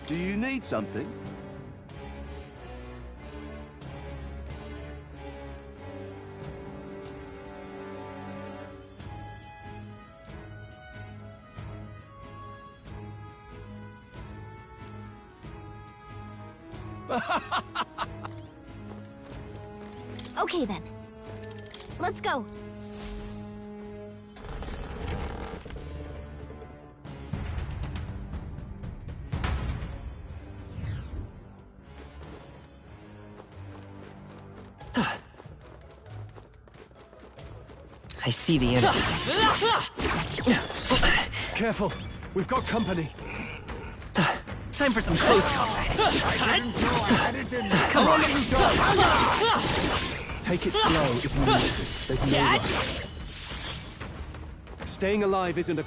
Do you need something? Okay then. Let's go. I see the enemy. Careful, we've got company. Time for some close combat. Come on, take it slow if you need to. There's no rush. Staying alive isn't a...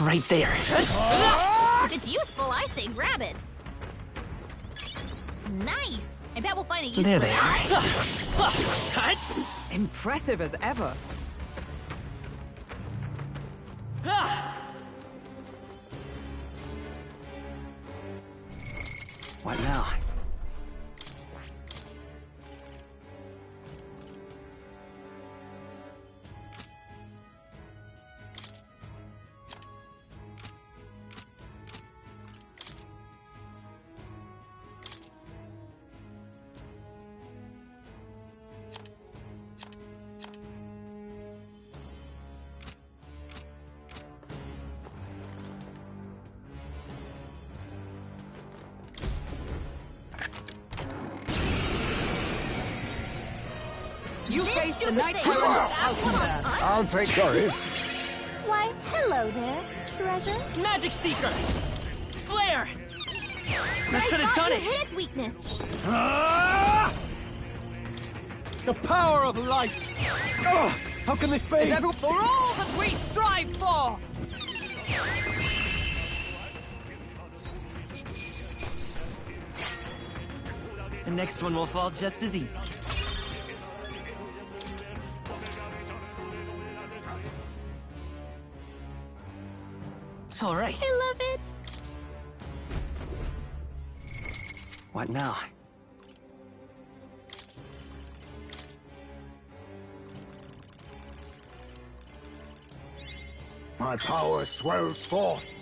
Right there. If it's useful, I say grab it. Nice! I bet we'll find a use There for they that. are. Impressive as ever. What now? You face the night current out there. I'll take Curry. Why, hello there, treasure. Magic Seeker! Flare! That I should have thought done you it! hit its weakness. The power of light! How can this be? Is everyone for all that we strive for? The next one will fall just as easy. All right. I love it. What now? My power swells forth.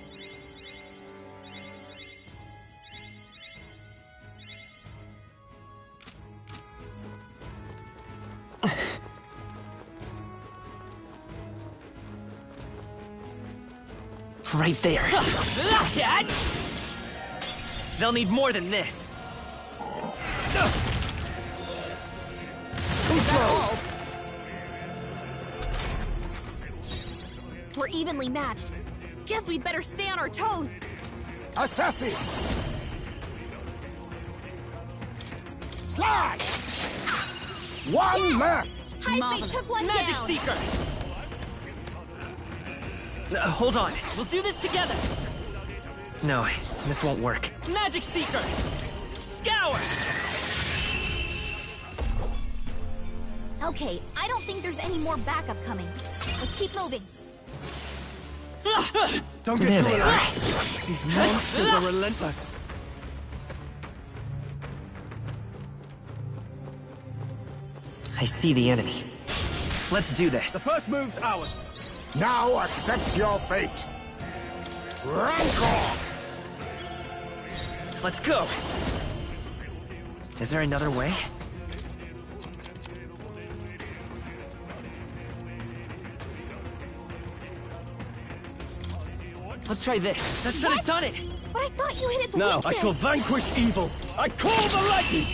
Right there. They'll need more than this. Too slow. We're evenly matched. Guess we'd better stay on our toes. Assassin. Slash. One left. High Space took one Magic down. Seeker! Hold on. We'll do this together. No, this won't work. Magic Seeker! Scour! Okay, I don't think there's any more backup coming. Let's keep moving. Don't get There too they relaxed. These monsters are relentless. I see the enemy. Let's do this. The first move's ours. Now accept your fate. Rancor. Let's go. Is there another way? Let's try this. That should have done it. But I thought you hit its Now weakness. I shall vanquish evil. I call the lightning.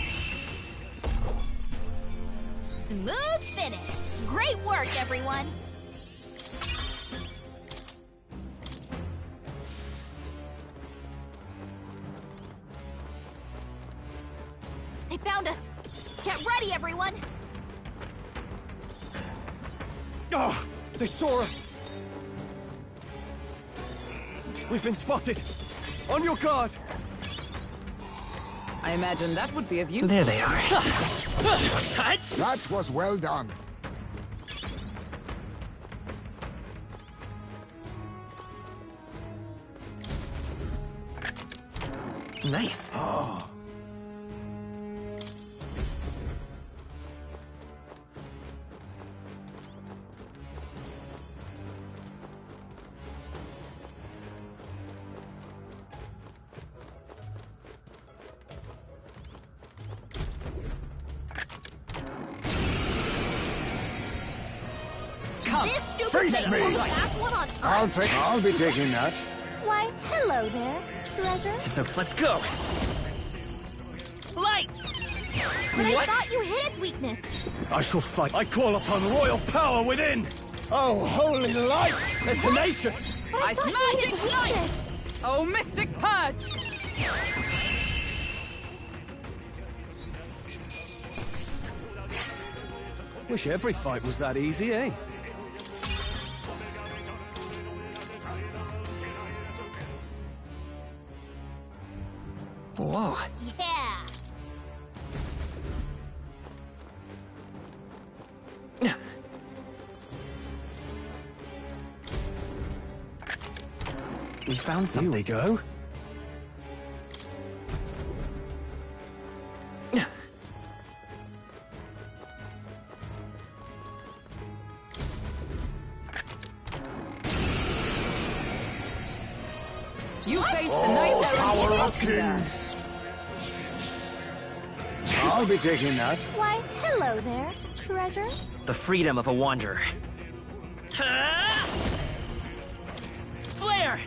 Smooth finish. Great work, everyone. They found us. Get ready, everyone. Oh, they saw us. We've been spotted. On your guard. I imagine that would be of use. There they are. That was well done. Nice. This stupid Face thing me. was the last one on Earth. I'll be taking that. Why, hello there, treasure. So let's go. Lights! But I thought you hit its weakness. I shall fight. I call upon royal power within. Oh, holy light! They're tenacious. But I Ice thought you hit magic its weakness. Oh, mystic purge! Wish every fight was that easy, eh? Whoa. Yeah. We found Here something. we go. You face the Knight Oh, Errant power in of Wakanda. kings. I'll be taking that. Why, hello there, treasure. The freedom of a wanderer. Flare!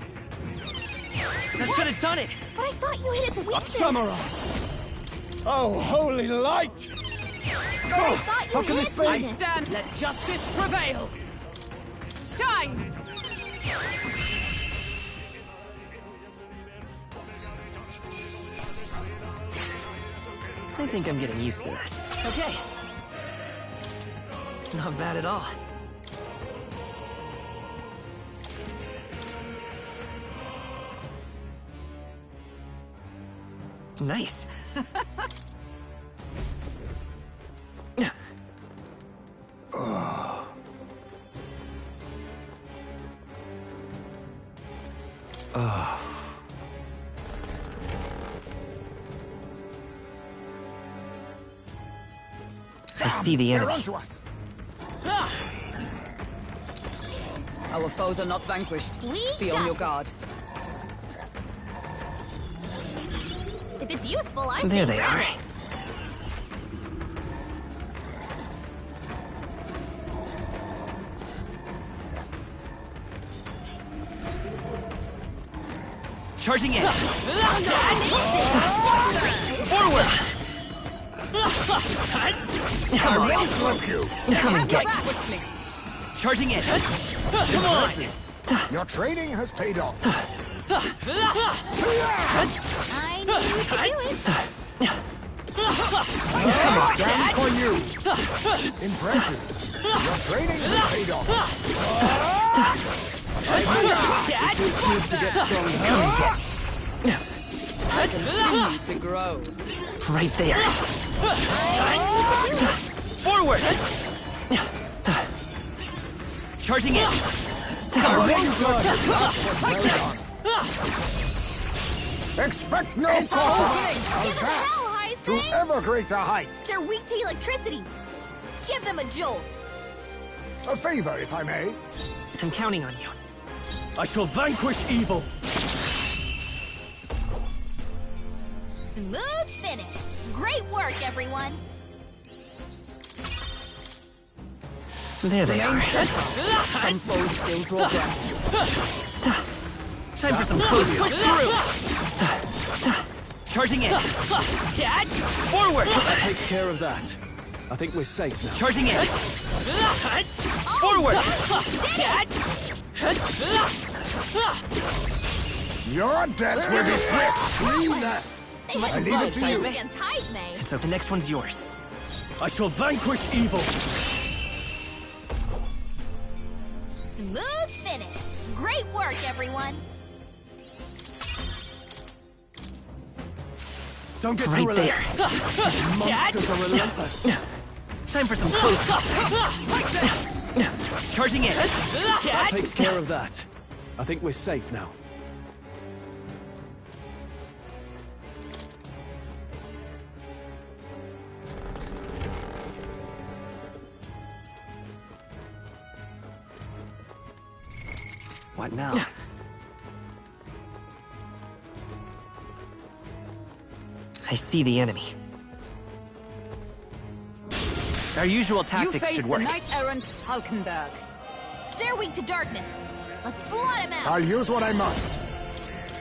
That should have done it! But I thought you hit its weakness. Samurai! Oh, holy light! But I thought you how can hit this its be? I weakness. stand, let justice prevail! Shine! I think I'm getting used to this. Okay. Not bad at all. Nice. I see the They're enemy. onto us. Our foes are not vanquished. We Be on got your this. guard. If it's useful, I There say they grab are. it. Charging in. Forward! Come on. Thank you. Come and get. Back with me. Charging in. Come on. Your training has paid off. I knew you could do it. Stand for you. Impressive. Your training has paid off. To get stronger. Continue to grow. Right there. Forward. Charging in. Come on. Expect no It's quarter. opening. How's Give them that? hell, To Heisman! ever greater heights. They're weak to electricity. Give them a jolt. A favor, if I may. I'm counting on you. I shall vanquish evil. Smooth finish. Great work, everyone. There they are. Some foes still draw breath. Time for some close push through. Charging in. Forward. That takes care of that. I think we're safe now. Charging in. Forward. Your death will be swift. 3 left. They I had leave it close to fight you. against Heisman. So the next one's yours. I shall vanquish evil. Smooth finish. Great work, everyone. Don't get too Right there. relaxed. These monsters are relentless. Time for some close. Charging in. That takes care of that. I think we're safe now. What now? I see the enemy. Our usual You tactics face should the work. knight-errant Halkenberg. They're weak to darkness. Let's blot him out. I'll use what I must.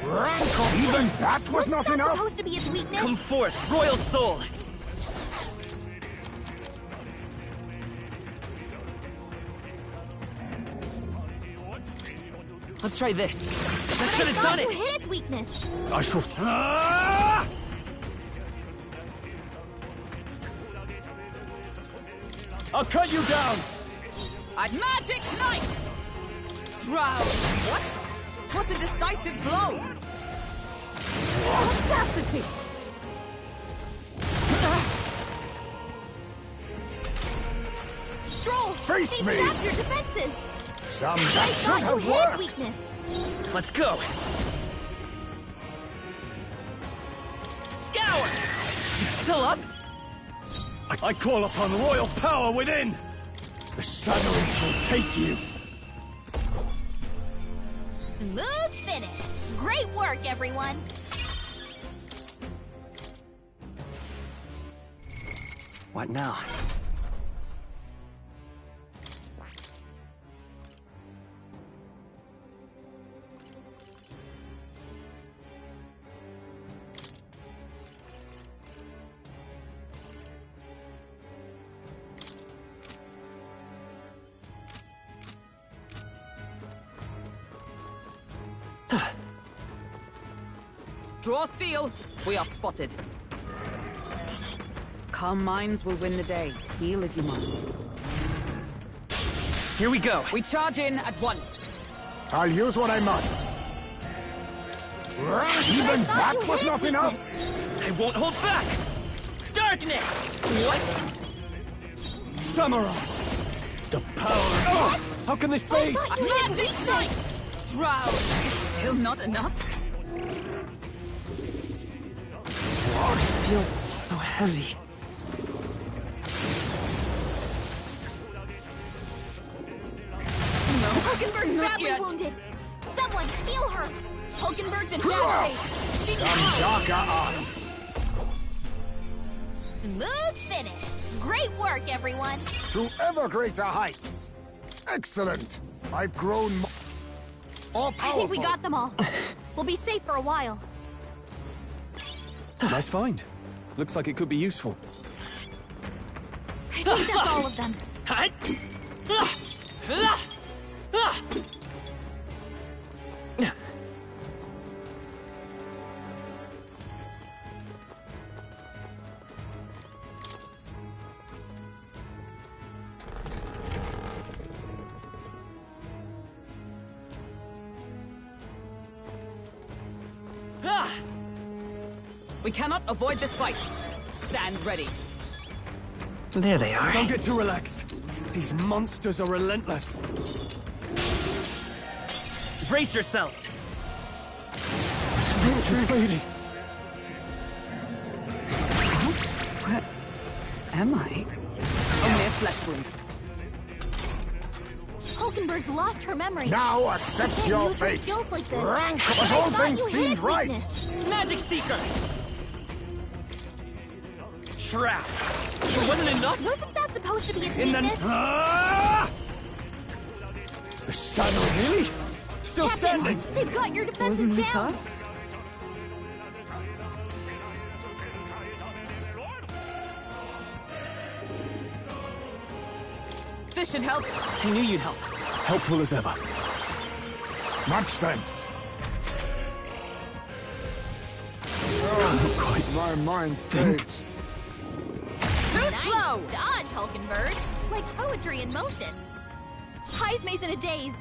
Rancor! Even that was not That's enough? supposed to be its weakness. Come forth, royal soul! Let's try this. That should have done You it! hit its weakness. I shall... Ah! I'll cut you down! A magic knight! Drown! What? 'Twas a decisive blow! Audacity! Stroll. Face they me. zap your defenses. Some I that should thought you have hit its worked! weakness. Let's go! Scour! You still up? I call upon royal power within! The Shadowings will take you! Smooth finish. Great work, everyone. What now? Draw steel. We are spotted. Calm minds will win the day. Heal if you must. Here we go! We charge in at once. I'll use what I must. Even thought that you was hit not its enough? I won't hold back! Darkness! What? Samurai! The power... Oh, how can this be? thought A you hit its magic weakness. knight! Drown! Still not enough? I feel so heavy. No. Hulkenberg's Not badly yet. wounded. Someone heal her. Hulkenberg's in bad shape. She's Some out. darker arts. Smooth finish. Great work, everyone. To ever greater heights. Excellent. I've grown more powerful. I think we got them all. We'll be safe for a while. Nice find. Looks like it could be useful. I think that's all of them. Hut! We cannot avoid this fight. Stand ready. There they are. Don't get too relaxed. These monsters are relentless. Brace yourselves! Strength is fading. Where am I? Only a flesh wound. Hulkenberg's lost her memory. Now She accept can't your use her fate. skills like this. Rancor, I but all thought things you hit seemed its right. weakness. Magic Seeker! Trap! It wasn't enough? Wasn't that supposed to be its In the... weakness? Ah! The Shadow, really? Still Captain, standing? they've got your defenses down. This should help. I knew you'd help. Helpful as ever. Much thanks. My mind fades. Too Nice slow. dodge, Hulkenberg. Like poetry in motion. Heismay's in a daze.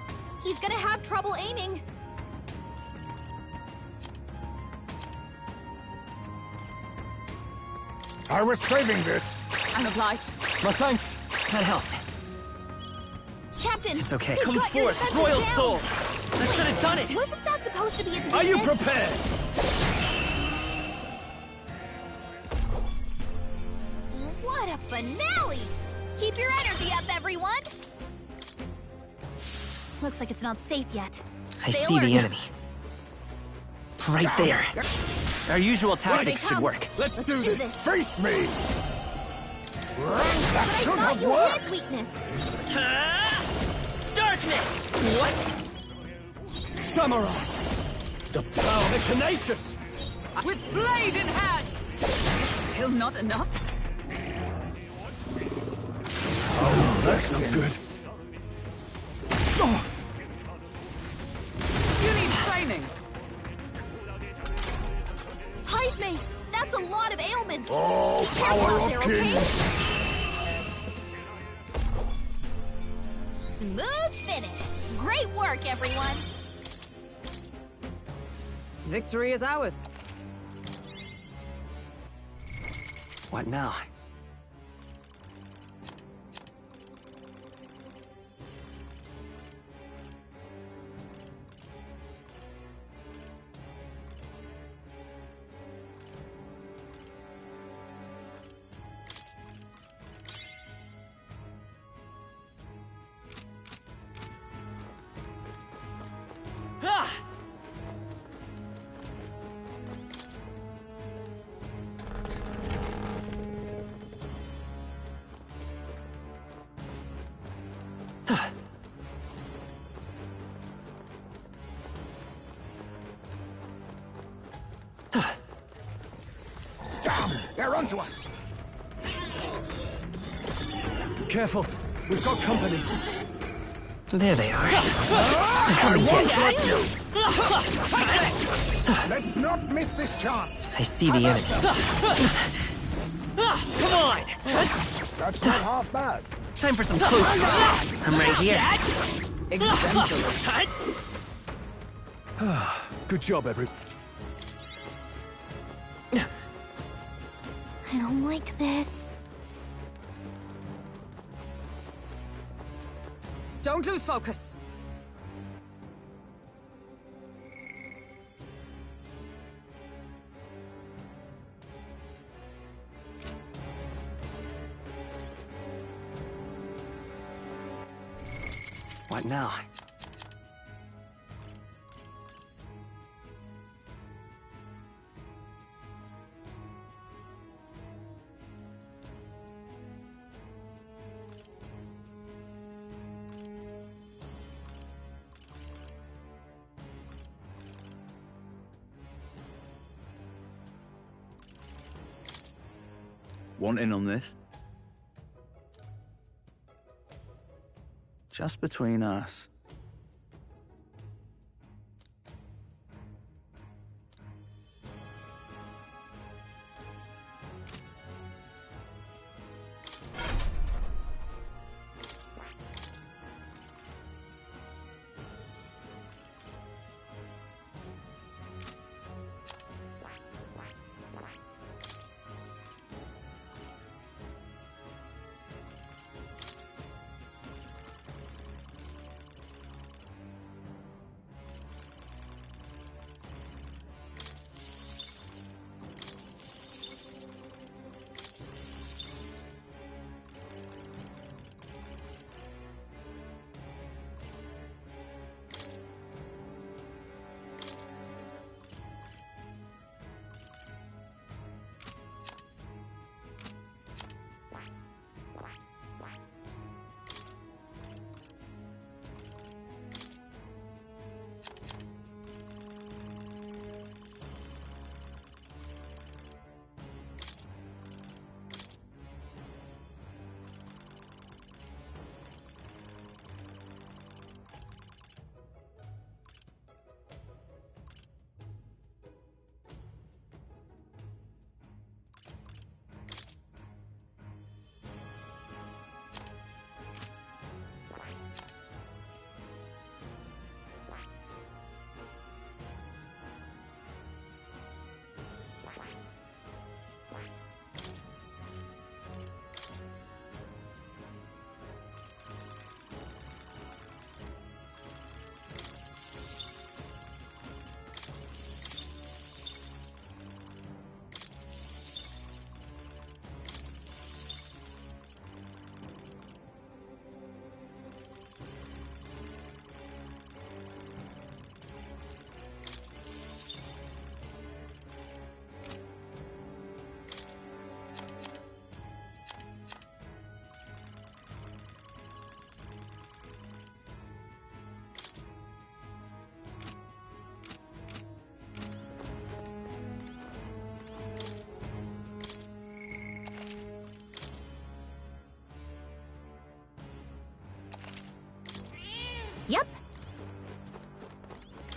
He's gonna have trouble aiming. I was saving this. I'm obliged. My thanks. That helped. Captain, It's okay. they've Come got your forth, defenses royal down. soul! That should have done it! Wasn't that supposed to be its weakness? Are you prepared? What a finale! Keep your energy up, everyone! Looks like it's not safe yet. I Stay see alert. the enemy. Right there. Our usual tactics they should come. work. Let's do do this. this. Face me! That But I should thought have you worked! had weakness. Darkness! What? Samurai! The power of the tenacious! With blade in hand! Still not enough? Oh, that's not good. Oh, You need training. Heisme, that's a lot of ailments. Oh, Be careful power out of there, okay? kings! Smooth finish. Great work, everyone. Victory is ours. What now? Ah! Damn! They're onto us! careful. We've got company. There they are. I won't let you! Let's not miss this chance! I see the enemy. Come on! That's not half bad. Time for some close quarters. I'm right here. Exemplary. Good job, everyone. I don't like this. Don't lose focus. What now? Want in on this? Just between us.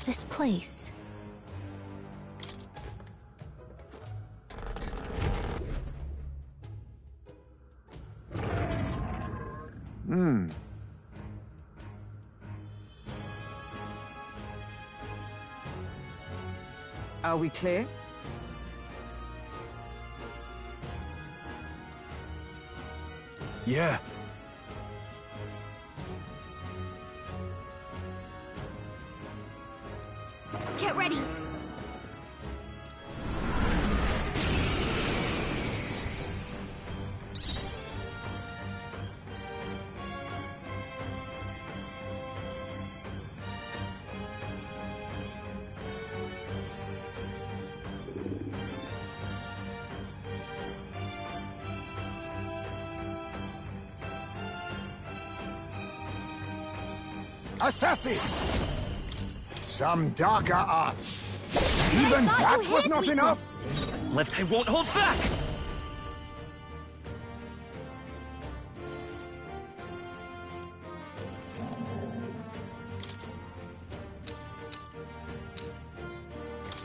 This place. Are we clear? Yeah. Get ready. Assassin! Some darker arts. Even thought that you was hid not weakness. enough? I won't hold back!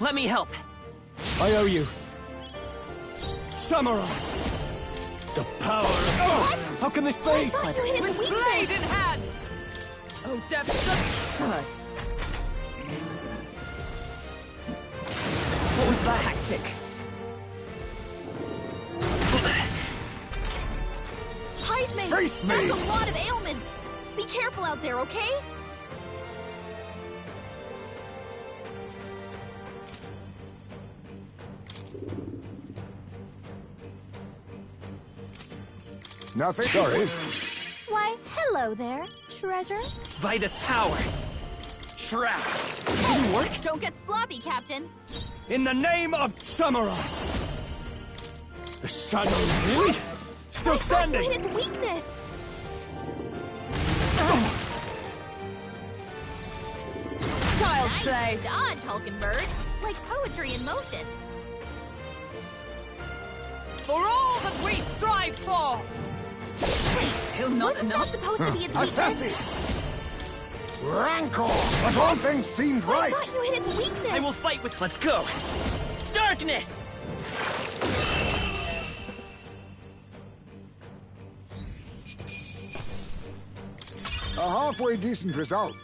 Let me help. I owe you. Samurai! The power of... Oh, how can this be? I thought you hid With its weakness. blade in hand! Oh, depths absurd! What was that tactic? Heisman, Face me! that's a lot of ailments. Be careful out there, okay? Nothing. Sorry. Why, hello there, treasure. Vitus power. Trap. Didn't work. Don't get sloppy, Captain. In the name of Samurai! The shadow really? Still I thought you standing! hid its weakness. Child's Nice play! dodge, Hulkenberg. Like poetry in motion. For all that we strive for! Still not Wasn't that enough. supposed to be its weakness? Assassin! Rancor! But all things seemed I right! thought you hid its weakness. I will fight with... Let's go! Darkness! A halfway decent result.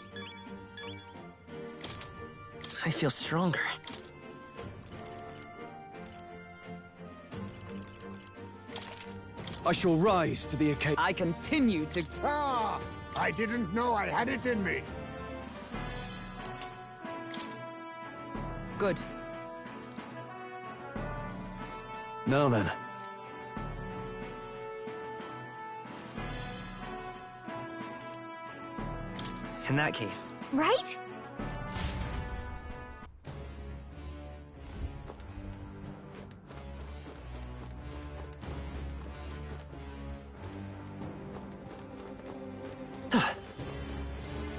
I feel stronger. I shall rise to the occasion. I continue to... Ah! I didn't know I had it in me. Good. Now then. In that case, Right?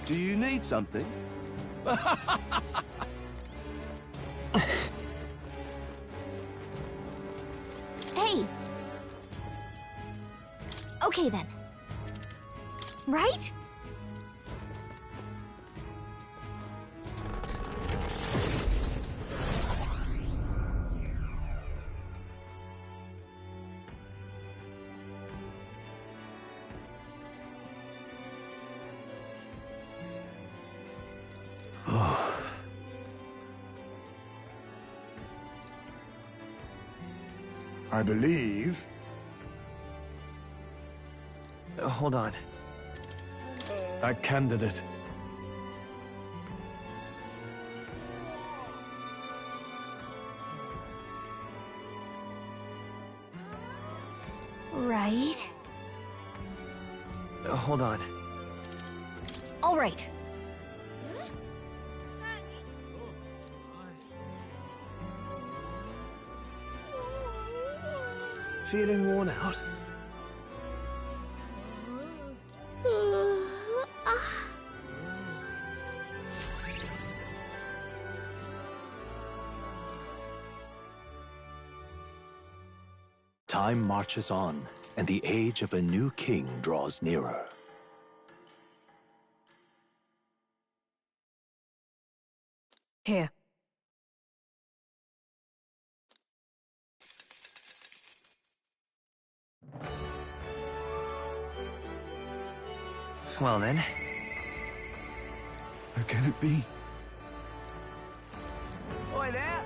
Do you need something? Hey. Okay then. Right? I believe. hold on. A candidate. Right. Hold on. All right. Feeling worn out? Time marches on, and the age of a new king draws nearer. Here. Well then, How can it be? Oi there!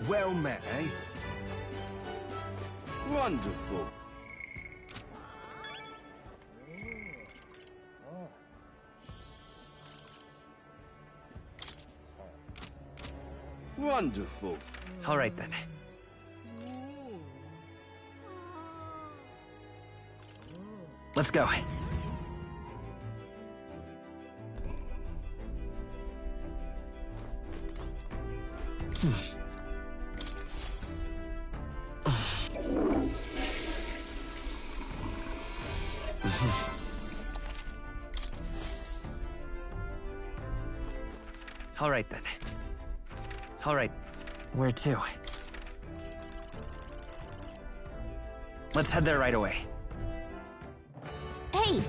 Well met, eh? Wonderful. Wonderful. all right then. Let's go. All right then. All right. Where to? Let's head there right away. Hey!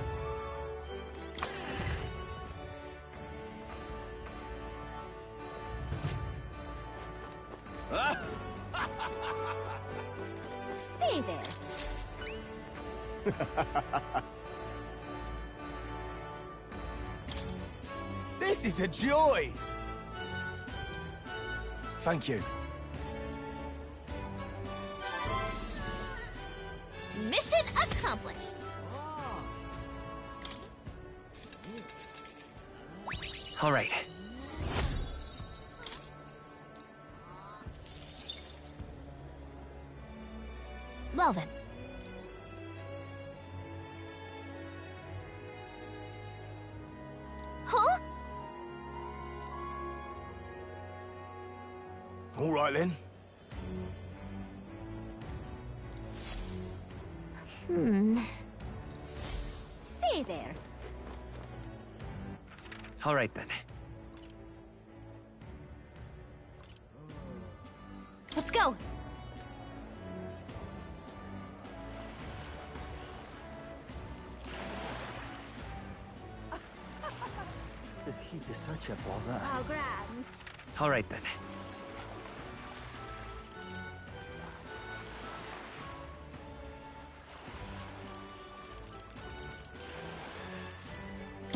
Say there. This is a joy! Thank you. Mission accomplished. All right. Well then. Huh? All right then. Say there. All right then. Let's go. This heat is such a bother. How grand. All right then.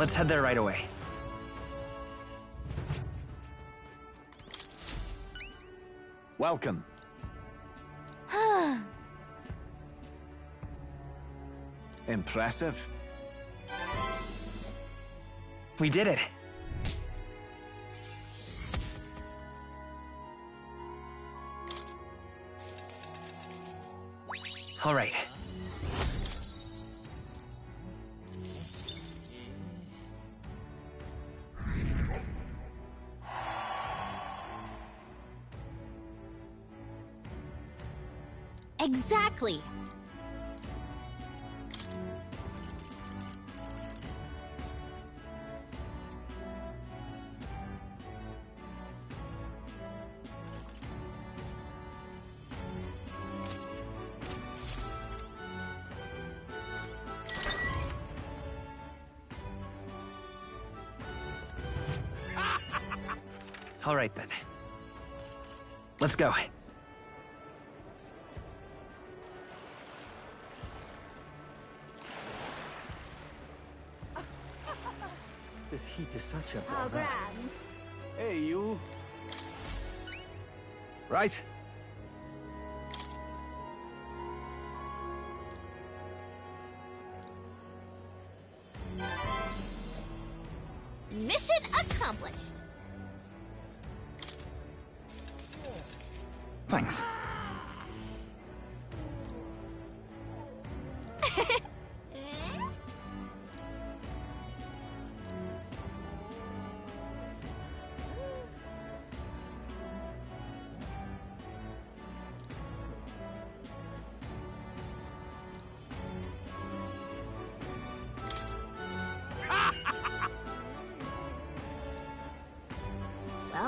Let's head there right away. Welcome. Impressive. We did it. All right. Exactly. All right then. Let's go. This heat is such a How bother. grand. Hey, you. Right. Mission accomplished. Thanks.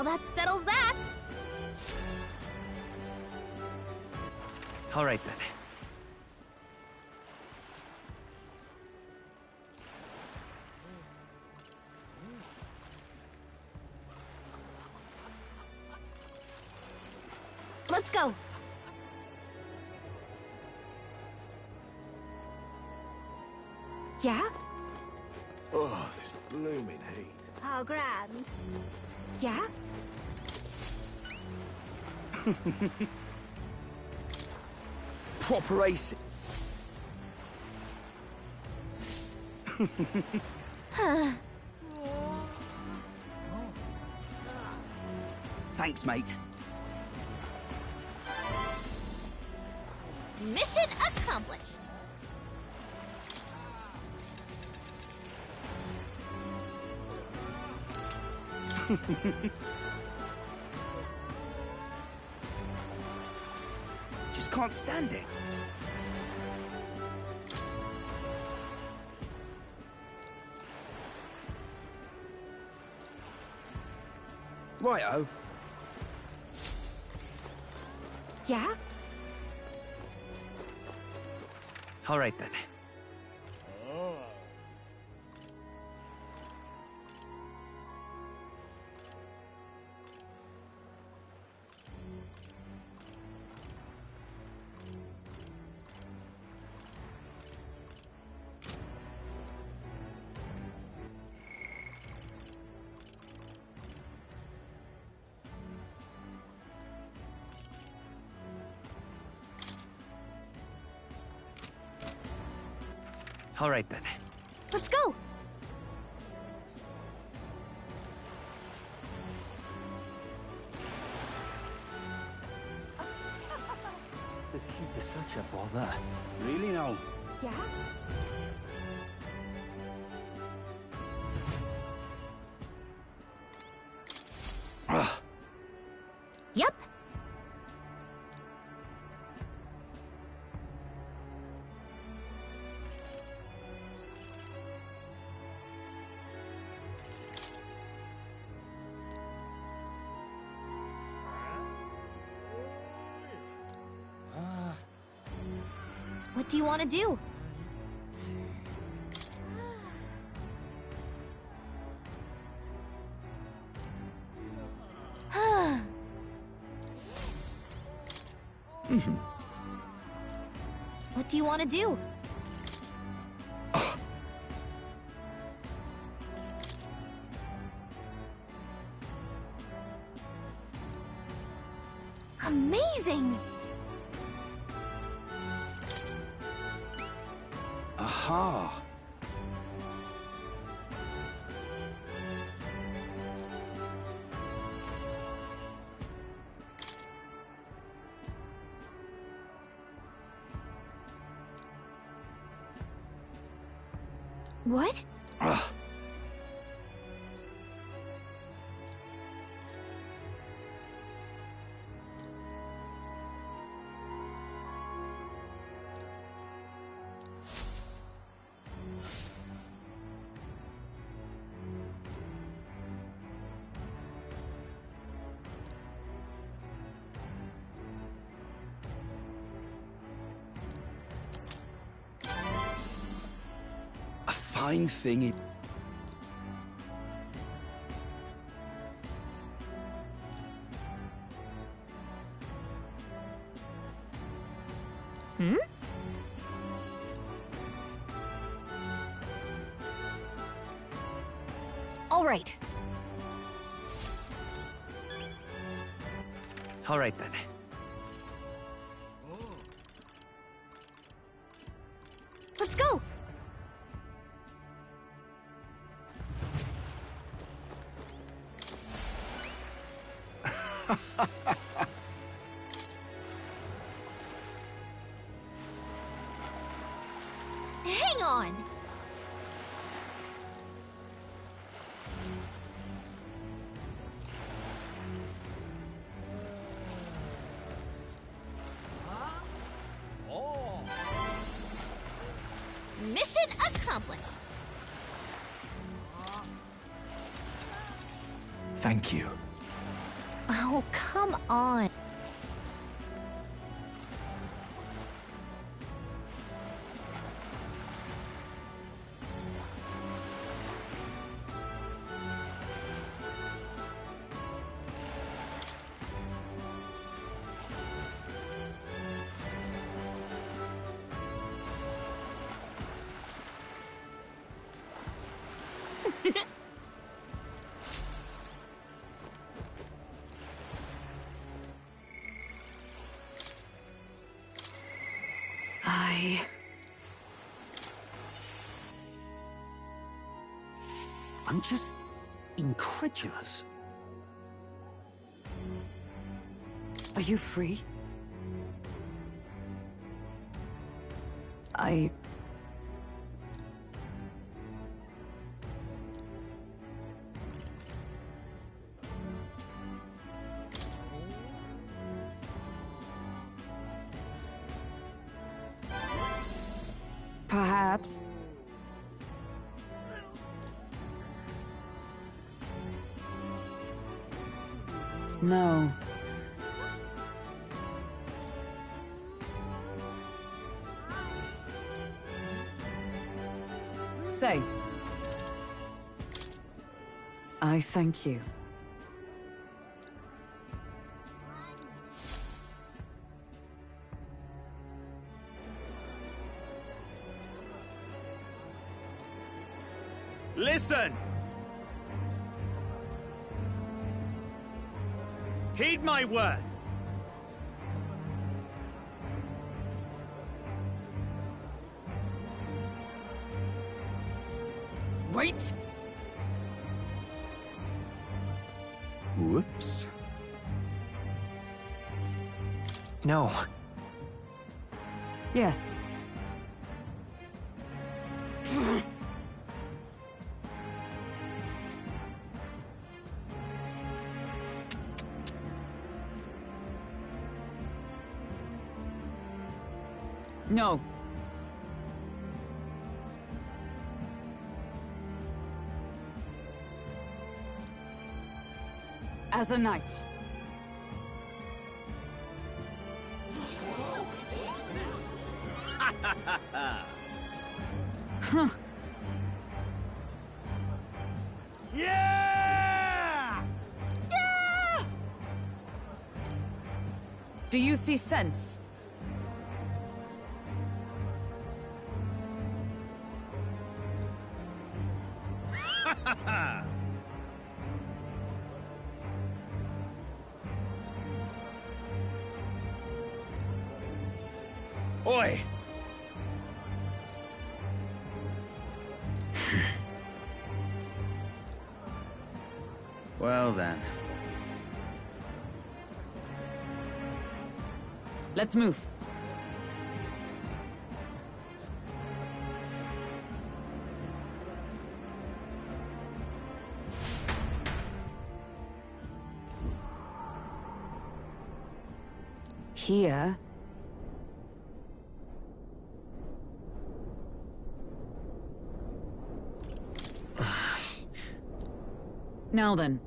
Well, that settles that. All right then. Let's go. Yeah? Oh, this blooming heat. How grand. Yeah? Proper ace. Thanks, mate. Mission accomplished. Just can't stand it. Righto. Yeah? All right then. All right then. Let's go. This heat is such a bother. Really now? Yeah? Yep. What do you want to do? What do you want to do? Amazing! Aha. What? A fine thing it... Hmm? All right. All right then. Let's go. Hang on. Mission accomplished. Thank you. Oh, come on. I'm just incredulous. Are you free? Perhaps. No. Say. I thank you. Listen! Heed my words. Wait! Whoops. No. Yes. No. As a knight. Huh. Yeah! Do you see sense? Oi! Well then. Let's move. Here. Now then.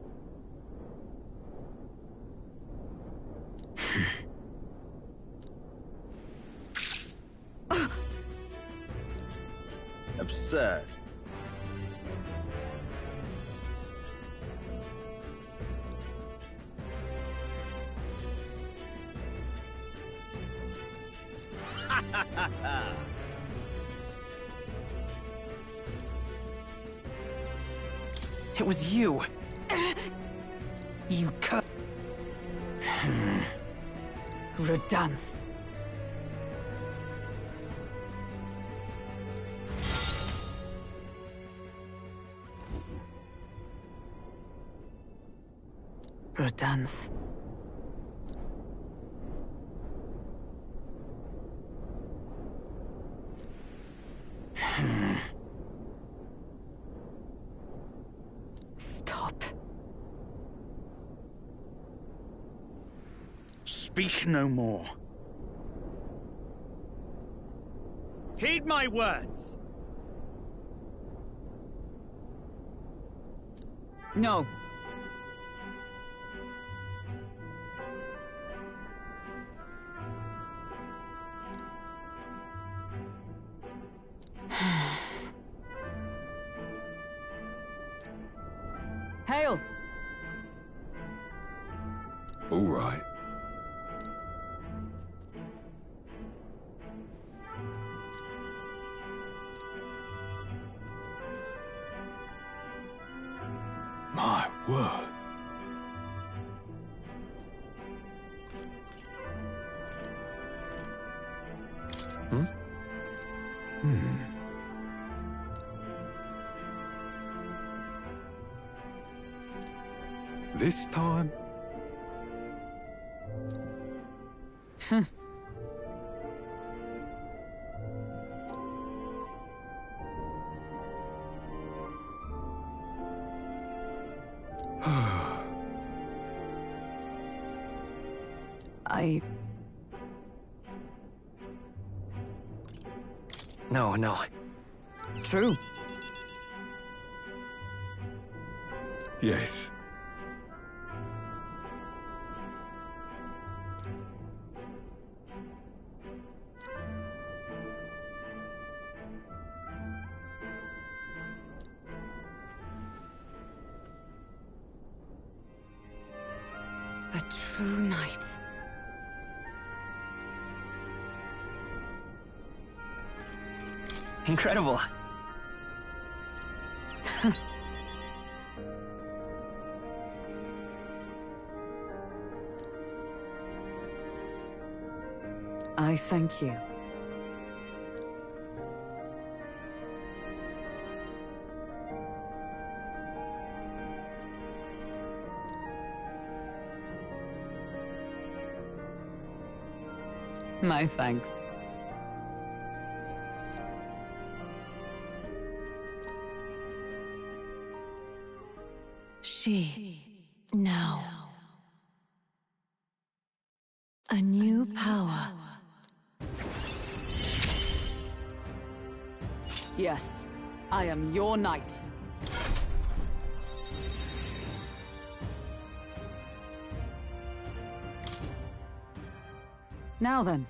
Absurd. It was you. You cur... Redanth. Redanth. Stop. Speak no more. Heed my words. No. All right. My word. This time? No. True. Yes. A true knight. Incredible. I thank you. My thanks. She now. A new power. Yes, I am your knight. Now then.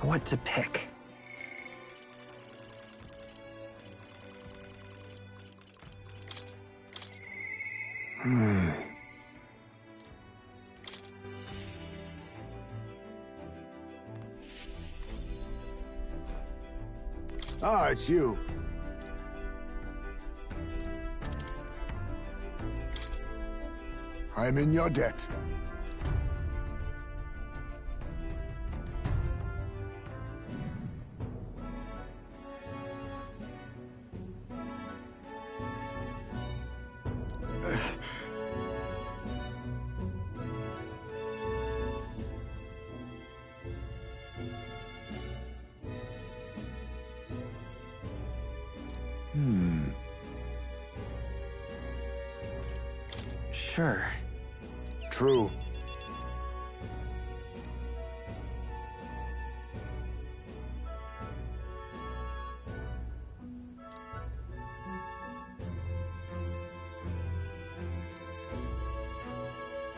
What to pick? Ah, it's you. I'm in your debt. Sure. True.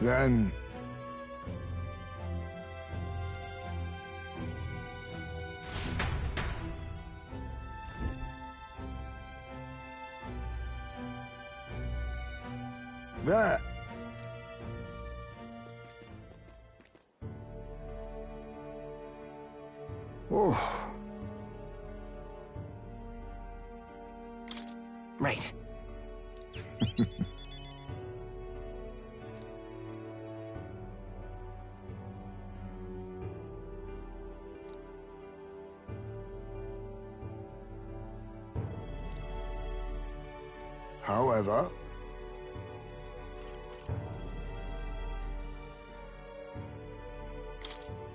Then... There! Oh. Right. However...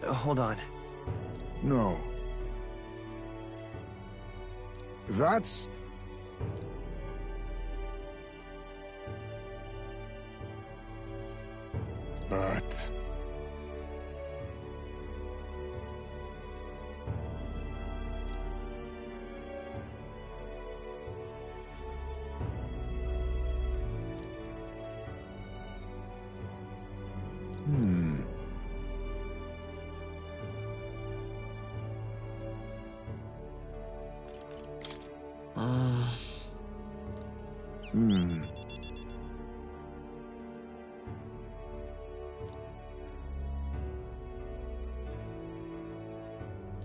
Hold on. No. That's... But...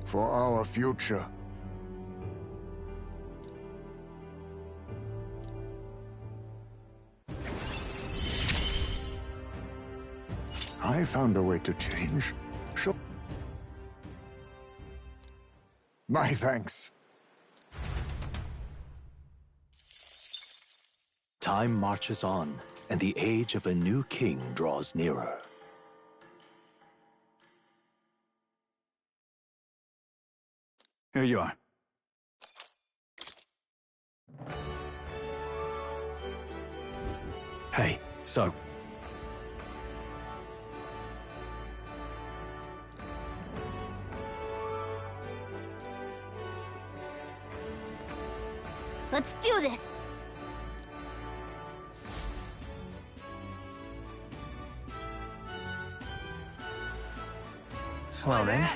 For our future. I found a way to change. Sure. My thanks. Time marches on, and the age of a new king draws nearer. Here you are. Hey, so... Let's do this! Well then.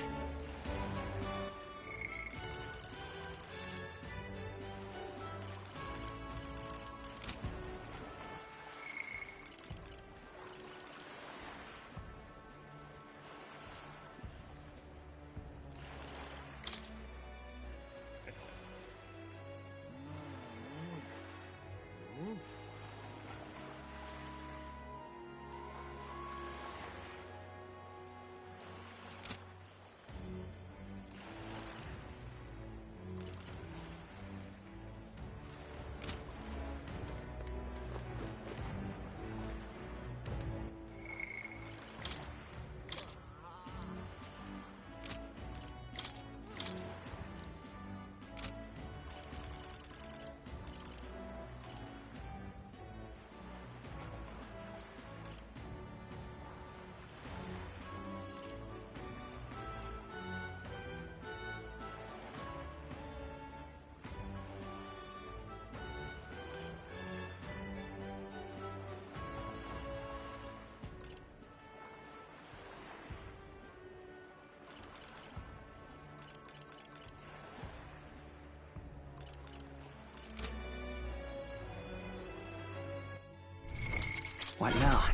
What now?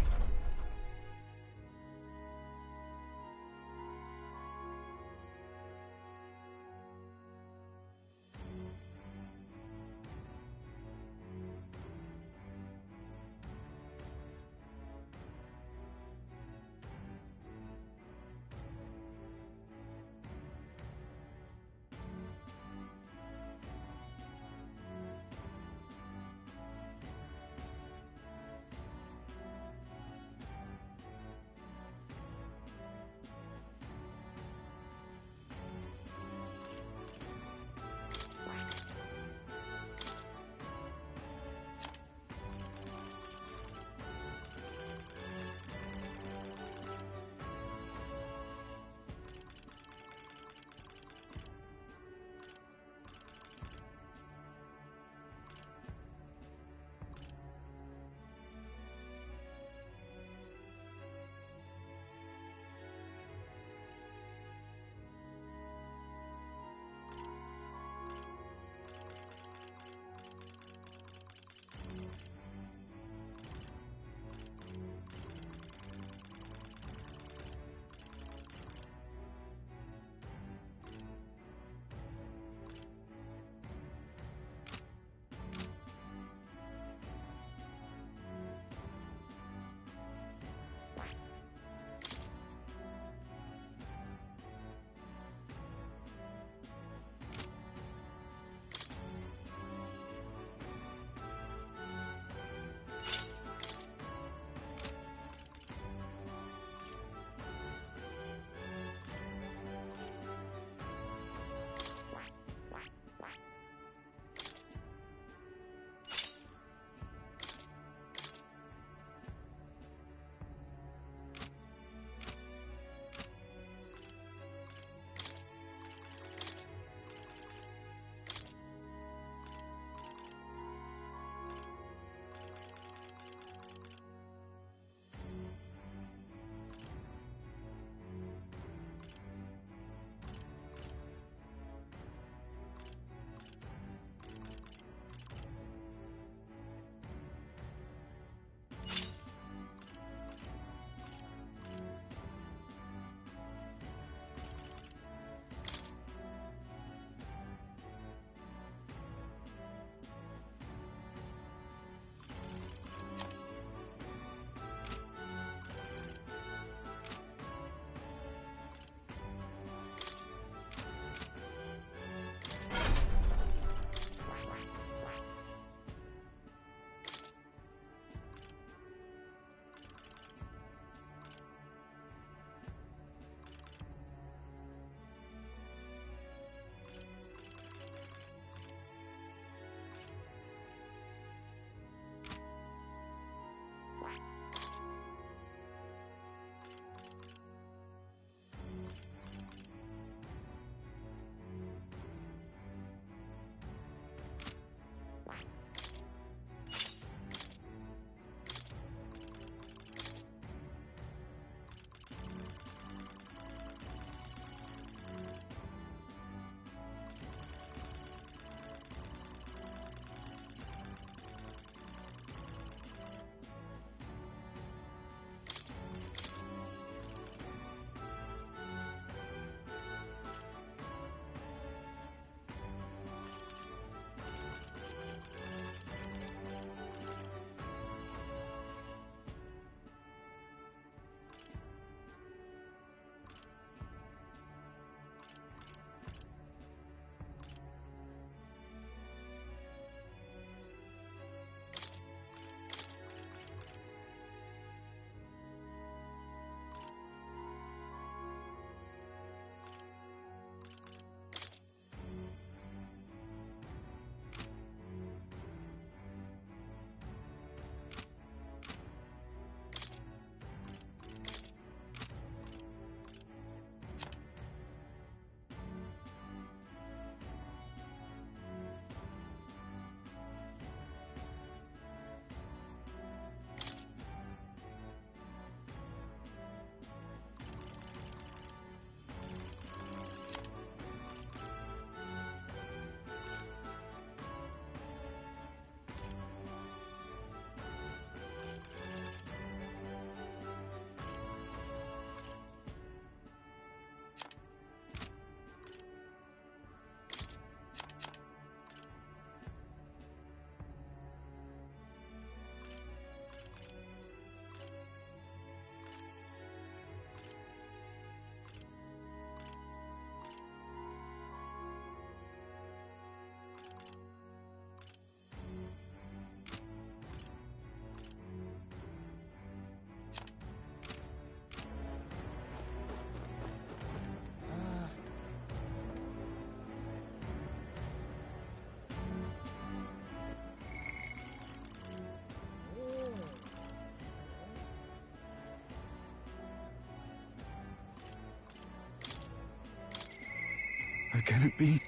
can it be?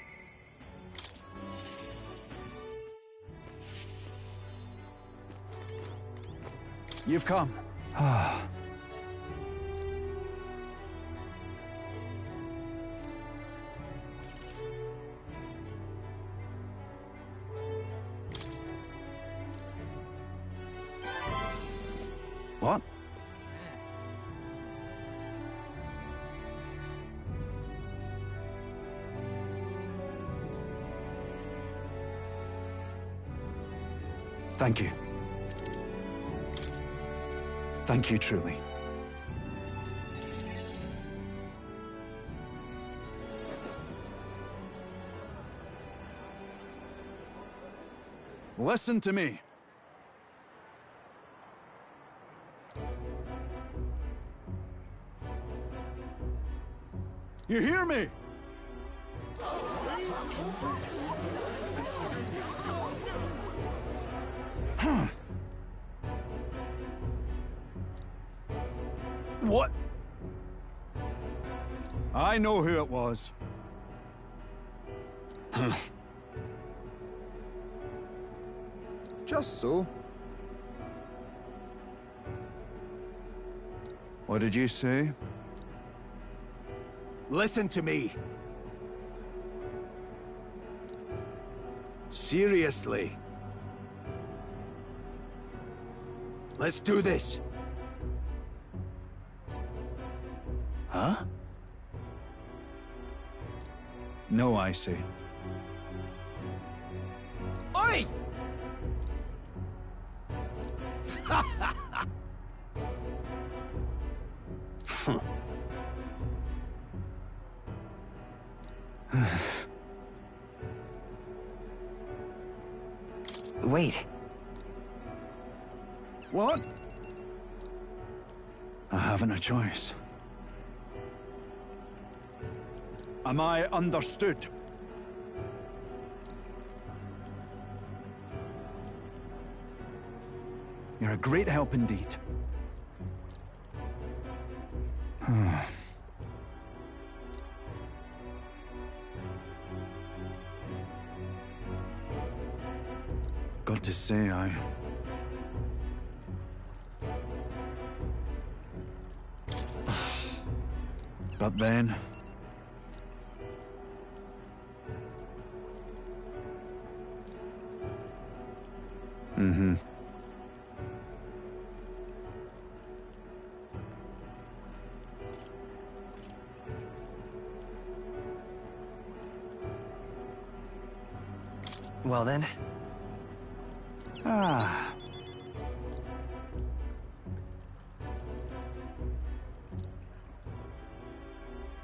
You've come. Ah. What? Thank you. Thank you, truly. Listen to me. You hear me? What? I know who it was. Just so. What did you say? Listen to me. Seriously. Let's do this. Huh? No, I say. Oi! Wait. What? I haven't a choice. Am I understood? You're a great help indeed. Got to say, But then... Mm-hmm. Well then. Ah.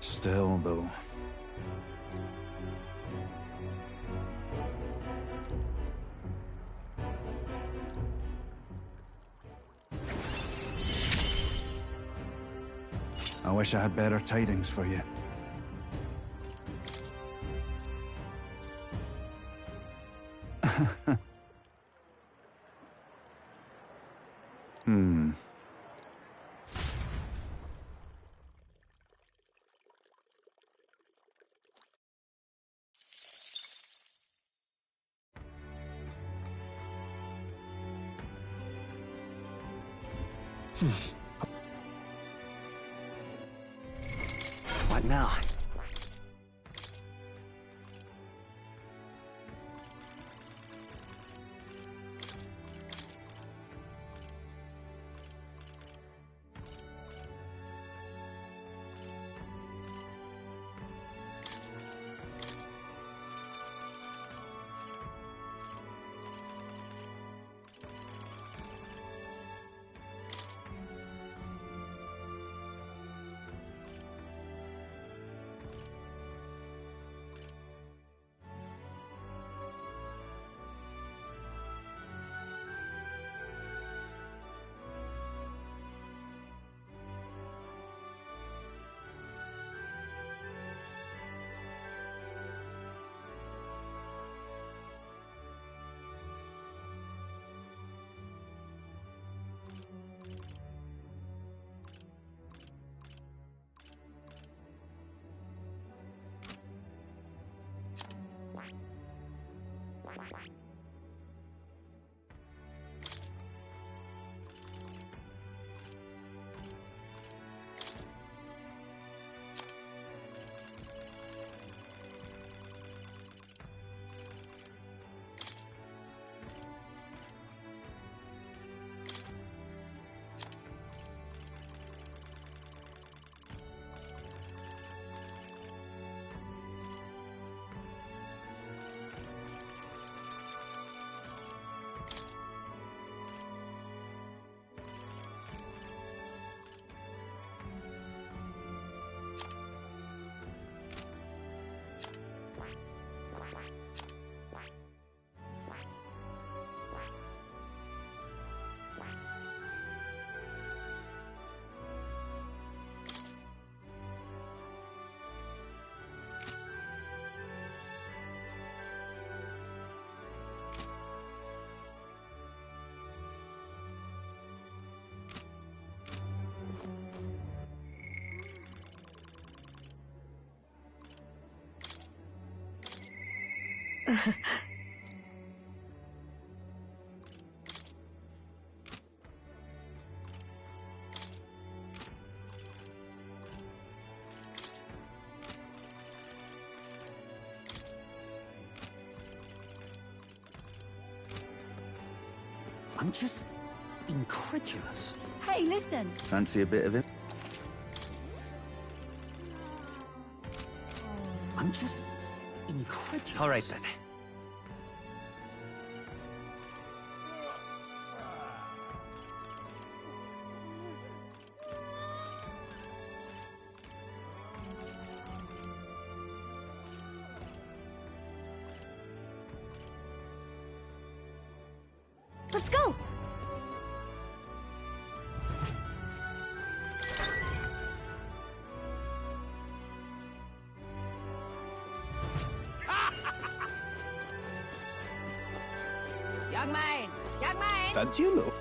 Still, though. I wish I had better tidings for you. What now? I'm just incredulous. Hey, listen. Fancy a bit of it? I'm just incredulous. All right, then. Let's go. Young man! Young man! Fancy a look?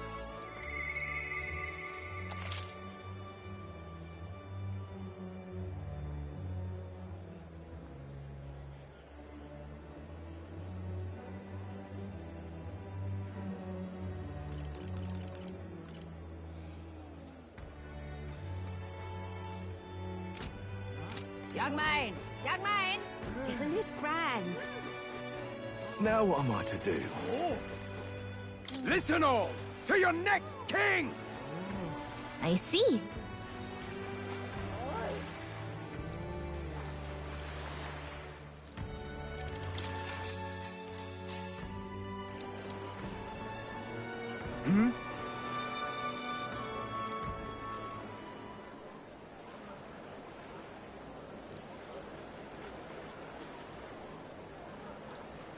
Young man! Young man! Isn't this grand? Now what am I to do? Listen all to your next king! I see.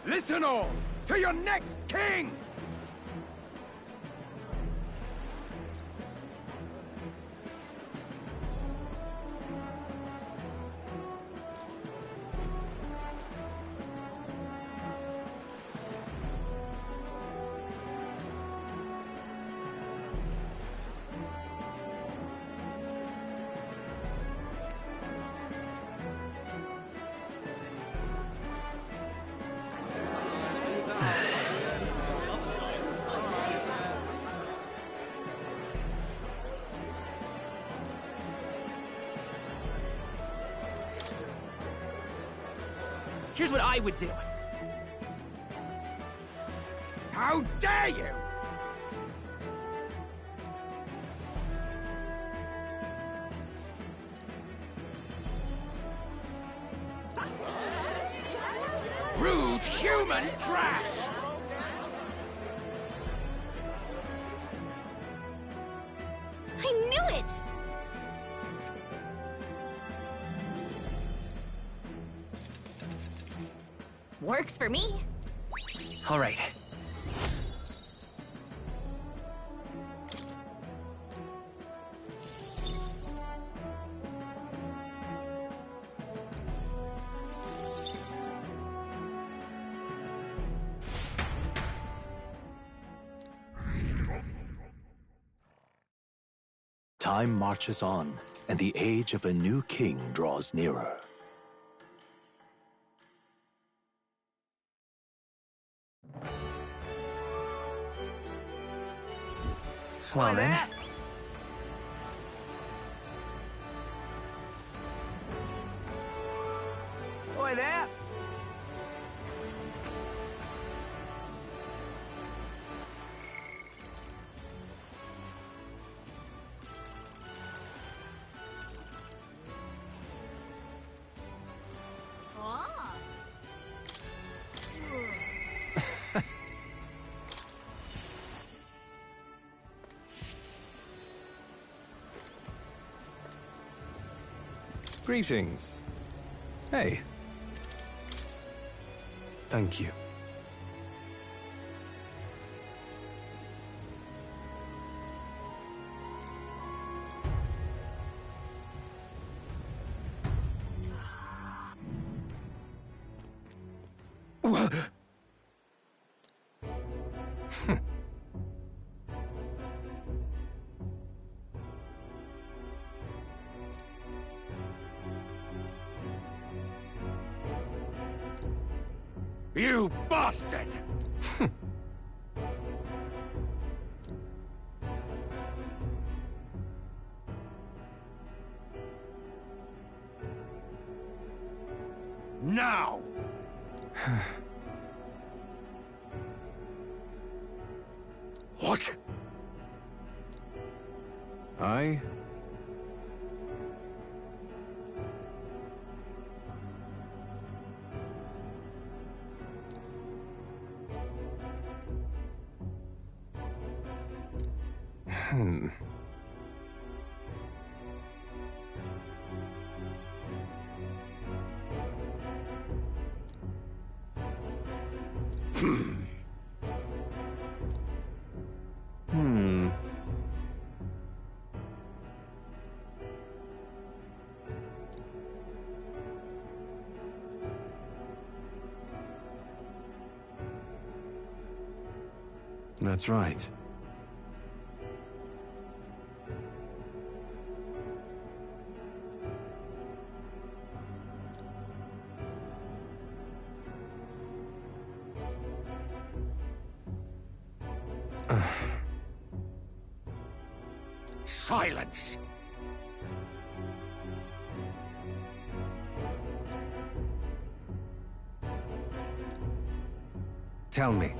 Listen all to your next king! Here's what I would do. How dare you! Rude human trash! I knew it! Works for me. All right. Time marches on, and the age of a new king draws nearer. Well then. Oi there! Greetings. Hey. Thank you. You bastard! Now! What? I... That's right. Silence! Tell me.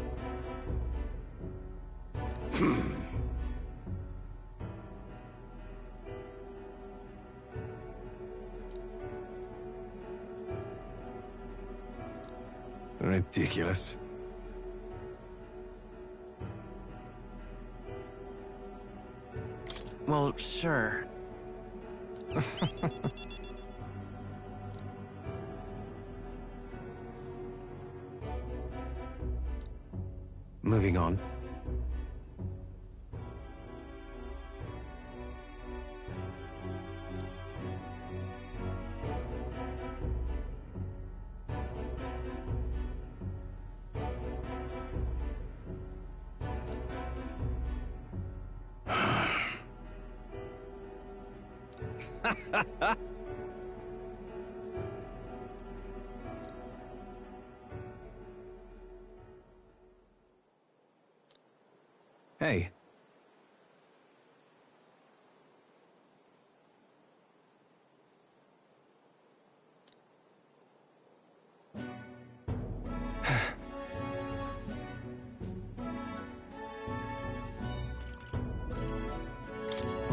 Ridiculous. Well, sure. Moving on. Hey.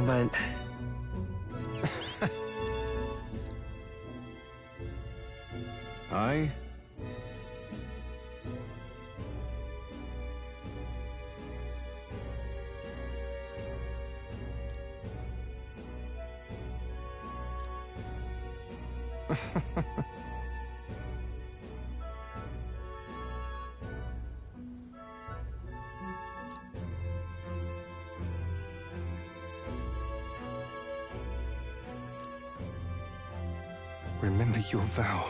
But... I... Remember your vow.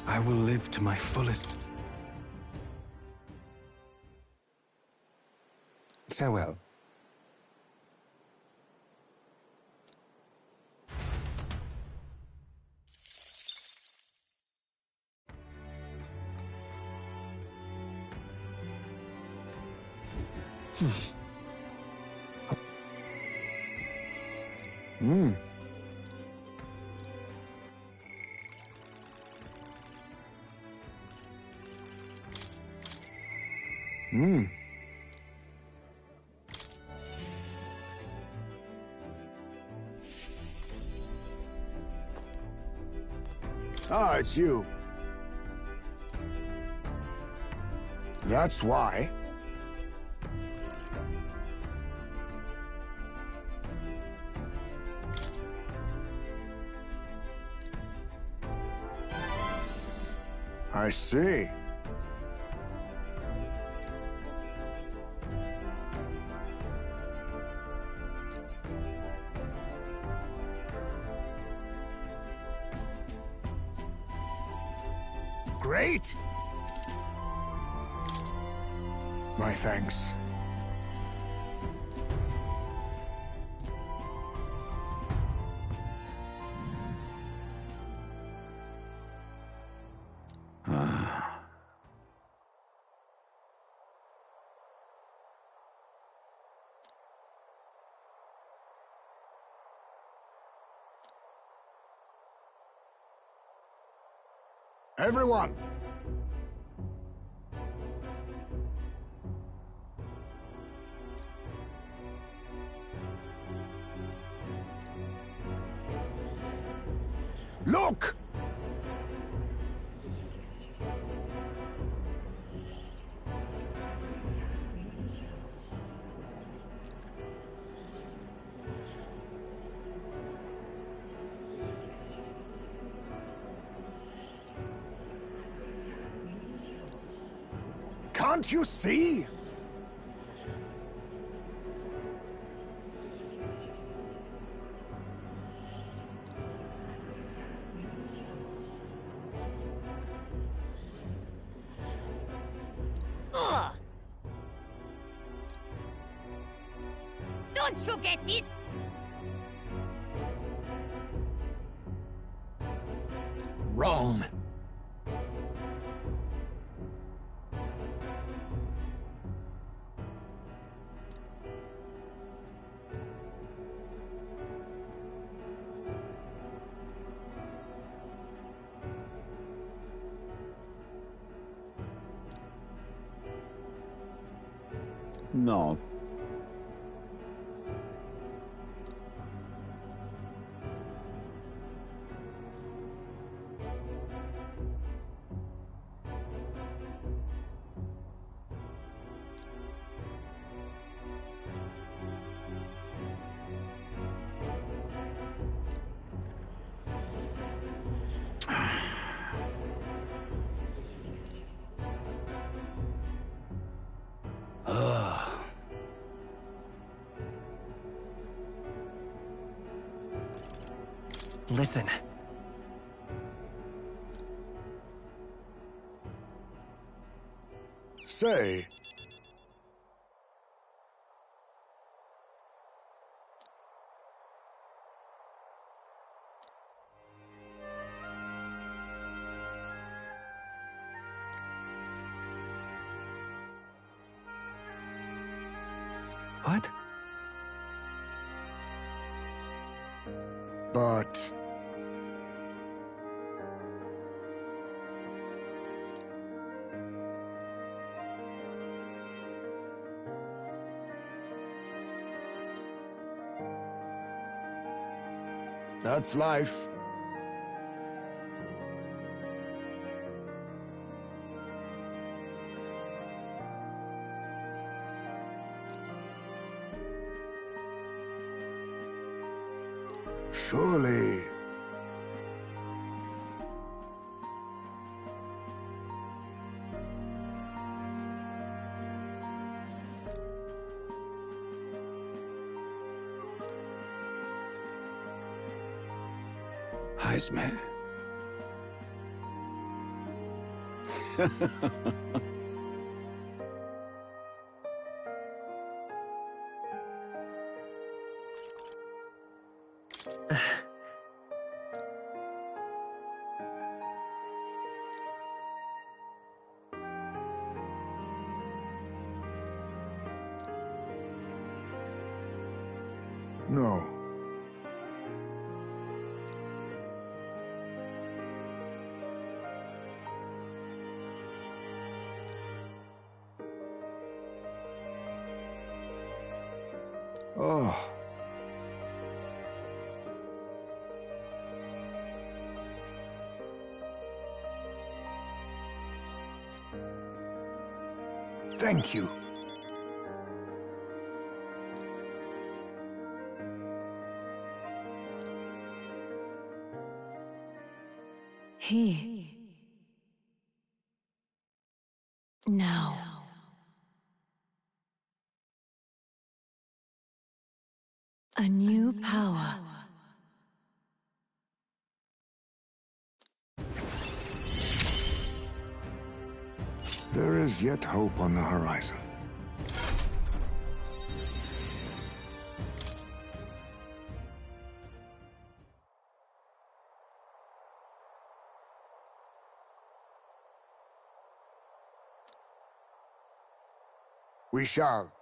I will live to my fullest. Farewell. Ah, it's you. That's why. I see. great? My thanks. Everyone! Look! Can't you see? Ugh. Don't you get it? Wrong. No. Listen. Say, What? but... That's life. Surely. Heisman. No. Oh. Thank you. He. Now. A new power. There is yet hope on the horizon. We shall.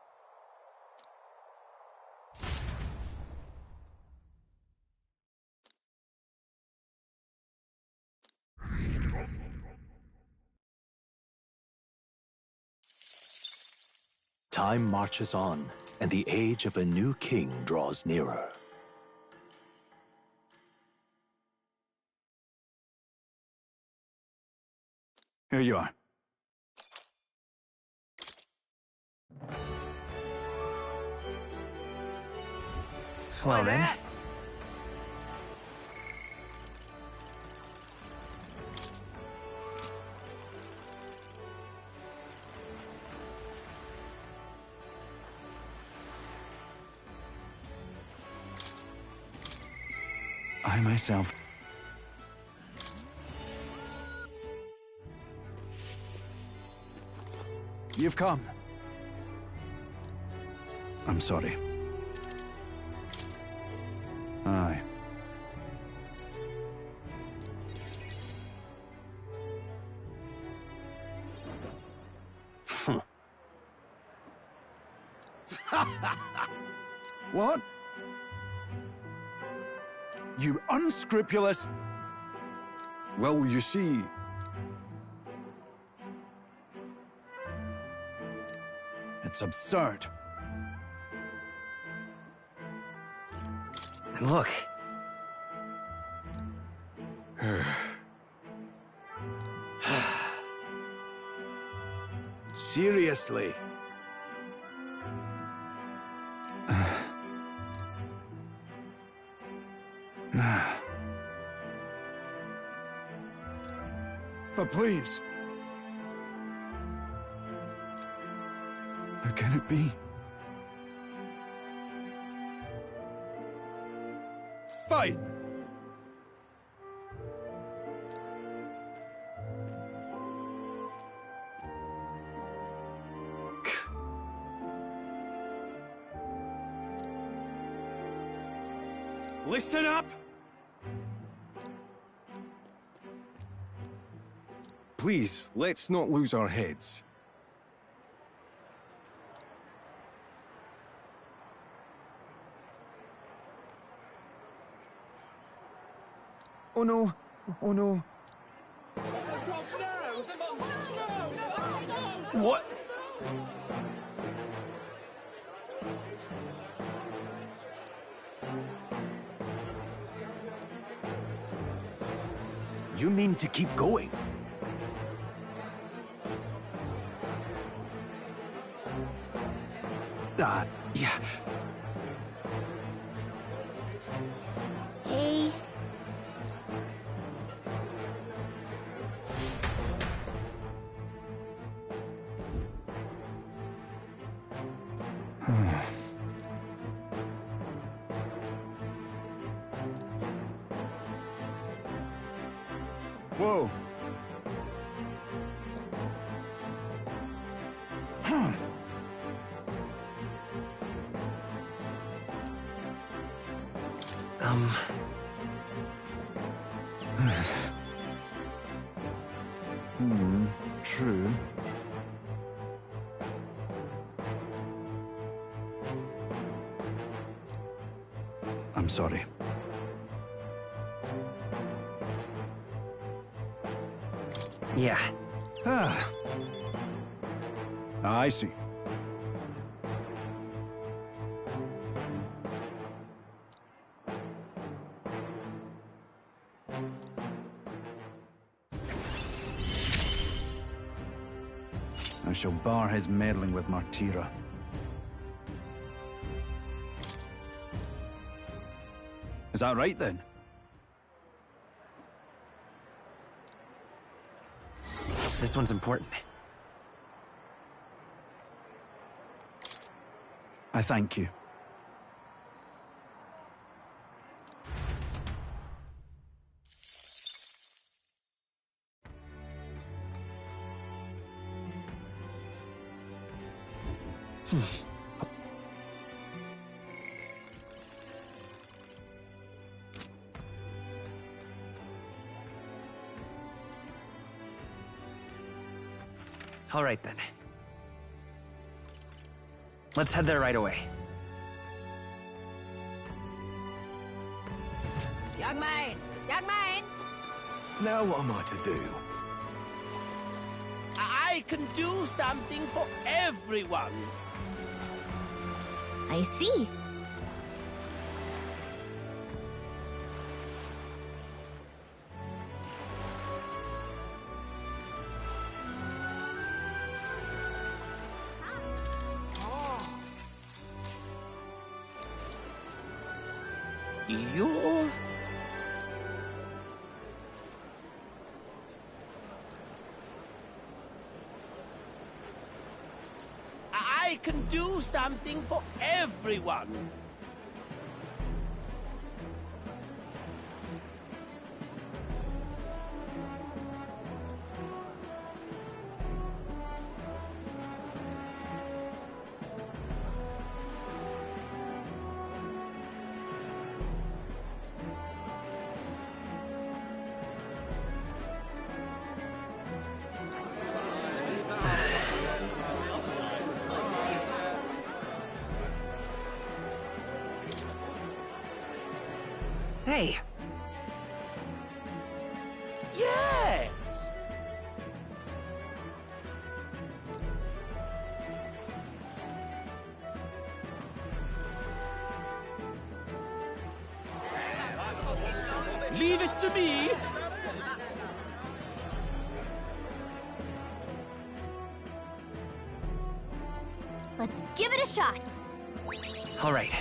Time marches on, and the age of a new king draws nearer. Here you are. Well then. I myself... You've come. I'm sorry. Aye. What? You unscrupulous... Well, you see... It's absurd. And look. Seriously. But please. How can it be? Fine. Listen up! Please, let's not lose our heads. Oh no! Oh no! What? You mean to keep going? Yeah. Hey. Whoa. True. I'm sorry. Yeah. Ah. I see. I shall bar his meddling with Martira. Is that right, then? This one's important. I thank you. All right, then. Let's head there right away. Young man! Young man! Now what am I to do? I can do something for everyone. I see. You're... I can do something for everyone. Hey! Yes! Leave it to me! Let's give it a shot. All right.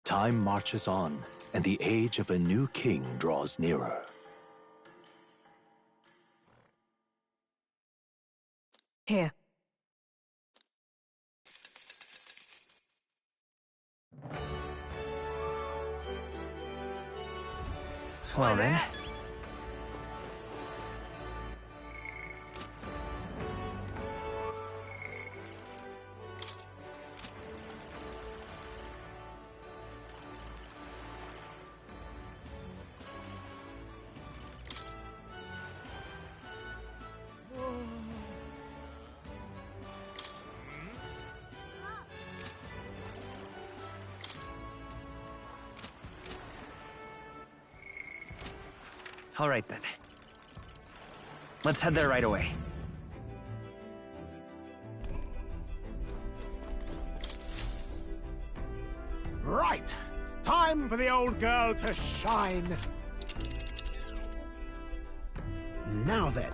Time marches on, and the age of a new king draws nearer. Here. Well then. All right, then. Let's head there right away. Right! Time for the old girl to shine! Now then.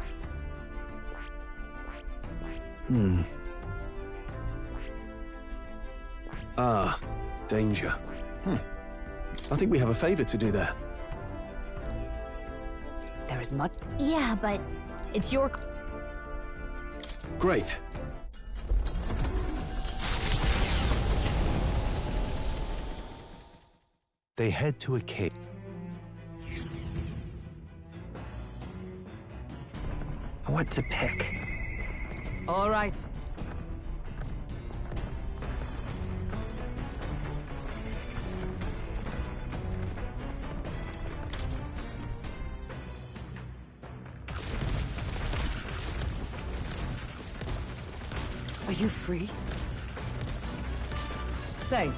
Ah, danger. I think we have a favor to do there. There is mud. Yeah, but it's your... Great. They head to a cave. What to pick? All right. Are you free? Say.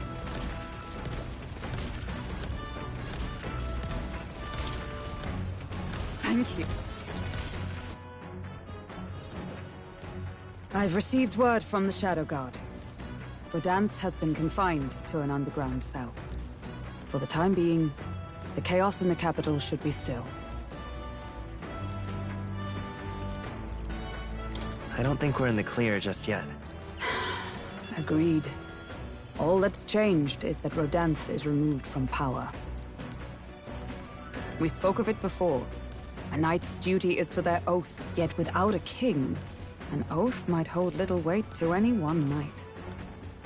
Thank you. I've received word from the Shadow Guard. Rodanth has been confined to an underground cell. For the time being, the chaos in the capital should be still. I don't think we're in the clear just yet. Agreed. All that's changed is that Rodanth is removed from power. We spoke of it before, A knight's duty is to their oath, yet without a king, an oath might hold little weight to any one knight.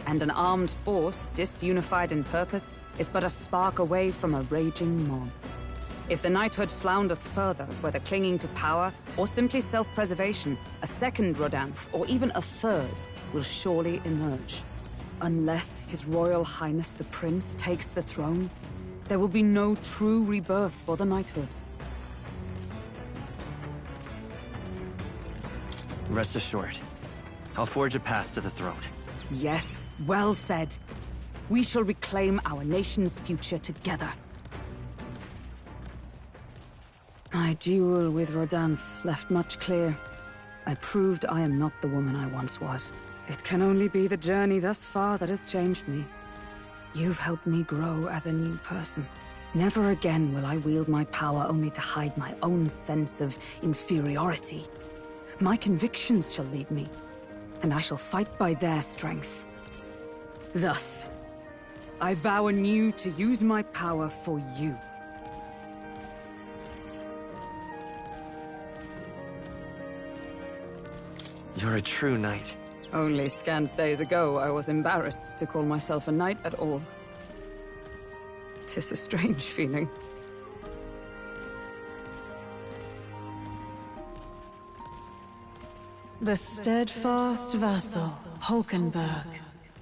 And an armed force, disunified in purpose, is but a spark away from a raging mob. If the knighthood flounders further, whether clinging to power or simply self-preservation, a second Rodanth, or even a third, will surely emerge. Unless His Royal Highness the Prince takes the throne, there will be no true rebirth for the knighthood. Rest assured, I'll forge a path to the throne. Yes, well said. We shall reclaim our nation's future together. My duel with Rodanth left much clear. I proved I am not the woman I once was. It can only be the journey thus far that has changed me. You've helped me grow as a new person. Never again will I wield my power only to hide my own sense of inferiority. My convictions shall lead me, and I shall fight by their strength. Thus, I vow anew to use my power for you. You're a true knight. Only scant days ago, I was embarrassed to call myself a knight at all. 'Tis a strange feeling. The steadfast vassal, Hulkenberg,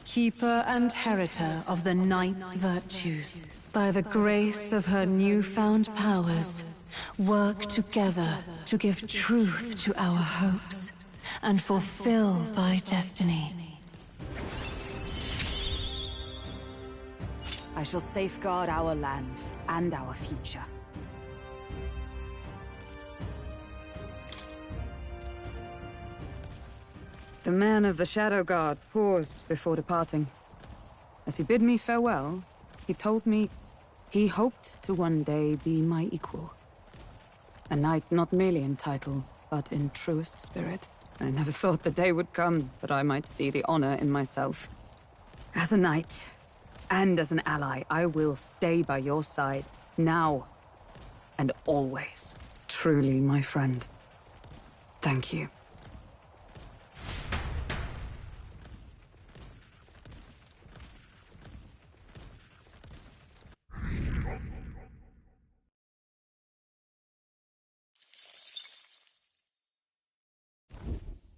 keeper and heritor of the knight's virtues. By the grace of her newfound powers, work together to give truth to our hopes and fulfill thy destiny. I shall safeguard our land and our future. The man of the Shadow Guard paused before departing. As he bid me farewell, he told me he hoped to one day be my equal. A knight not merely in title, but in truest spirit. I never thought the day would come that I might see the honor in myself. As a knight, and as an ally, I will stay by your side, now and always. Truly, my friend. Thank you.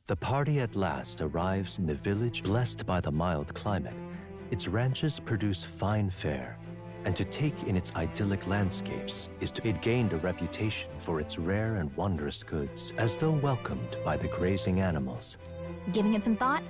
The party at last arrives in the village blessed by the mild climate. Its ranches produce fine fare, and to take in its idyllic landscapes is to... It gained a reputation for its rare and wondrous goods, as though welcomed by the grazing animals. Giving it some thought?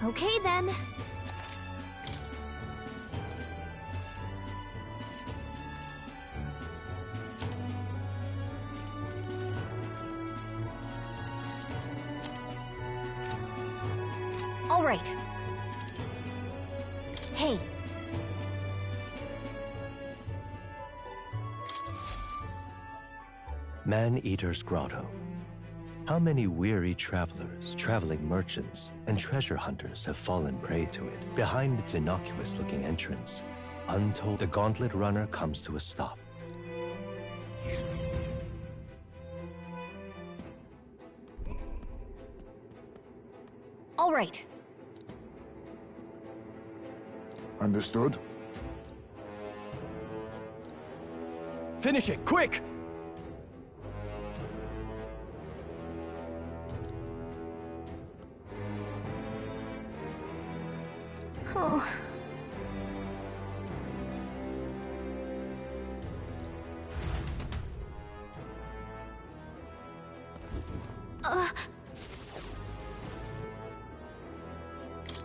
Okay then. All right. Hey. Man-Eater's Grotto. How many weary travelers, traveling merchants, and treasure hunters have fallen prey to it? Behind its innocuous-looking entrance, untold, the gauntlet runner comes to a stop. All right. Understood? Finish it, quick! Oh.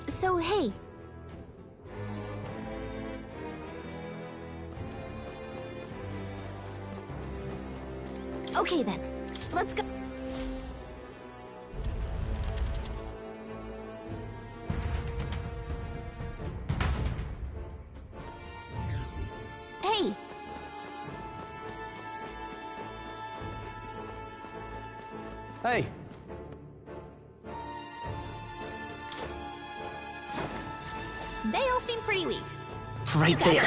So, hey. Okay then, let's go. Hey! Hey, they all seem pretty weak. Right You got there.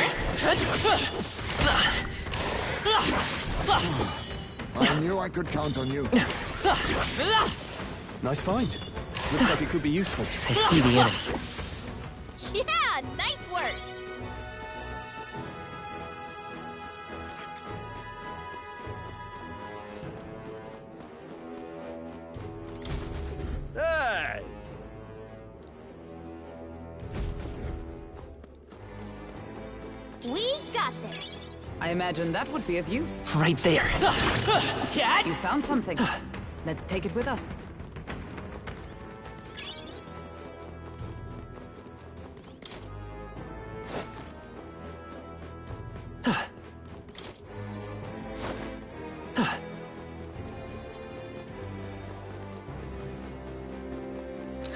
I knew I could count on you. Nice find. Looks like it could be useful. I see the enemy. Yeah, nice work. Hey! We got this. I imagine that would be of use. Right there. You found something. Let's take it with us.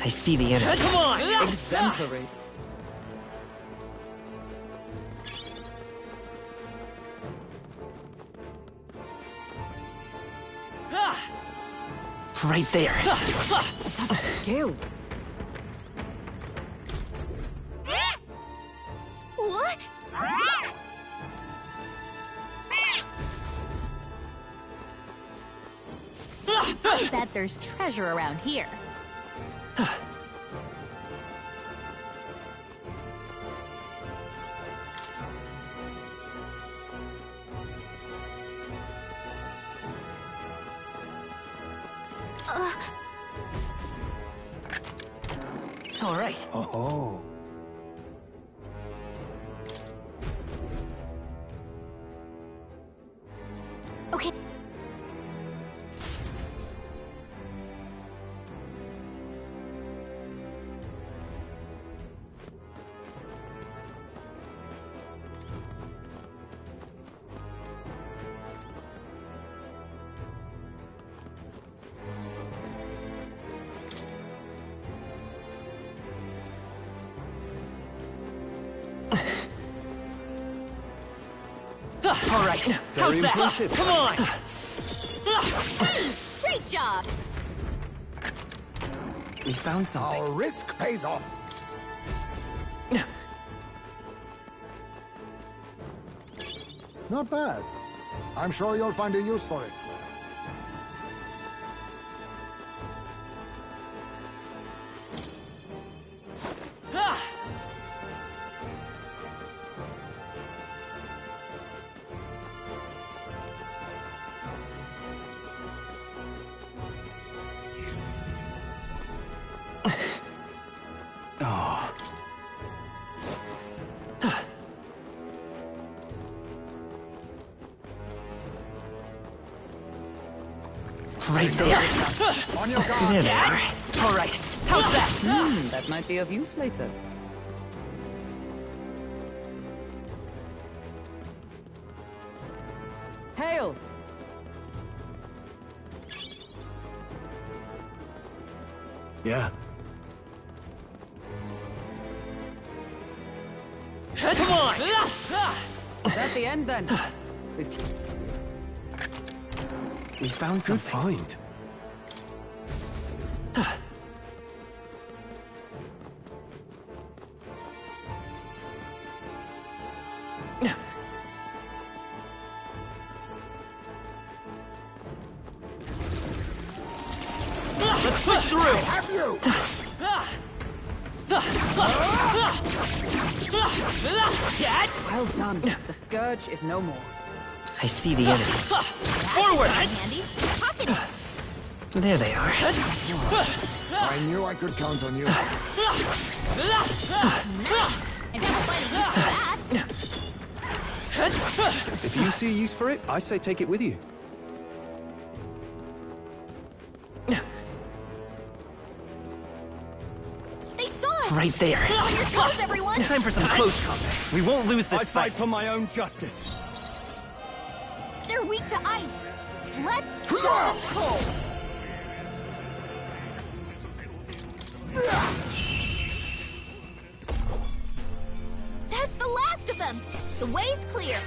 I see the enemy. Come on! Exemplary. Right there. Skill. What? I bet there's treasure around here. All right. Oh. Okay. All right. How's that? impressive. Come on. Great job. We found something. Our risk pays off. Not bad. I'm sure you'll find a use for it. Right there. On your guard. There they are. All right. How's that? That might be of use later. Hail! Yeah. Come on. Is that the end then? We found Good something. find. Let's push through. Have you? Well done. The scourge is no more. I see the enemy. Forward. Handy. Pocket it. There they are. I knew I could count on you. And have plenty use for that. If you see a use for it, I say take it with you. They saw us. Right there. On your toes, everyone. Time for some close combat. We won't lose this I fight fight. for my own justice. They're weak to ice. Let's go cold. That's the last of them. The way's clear.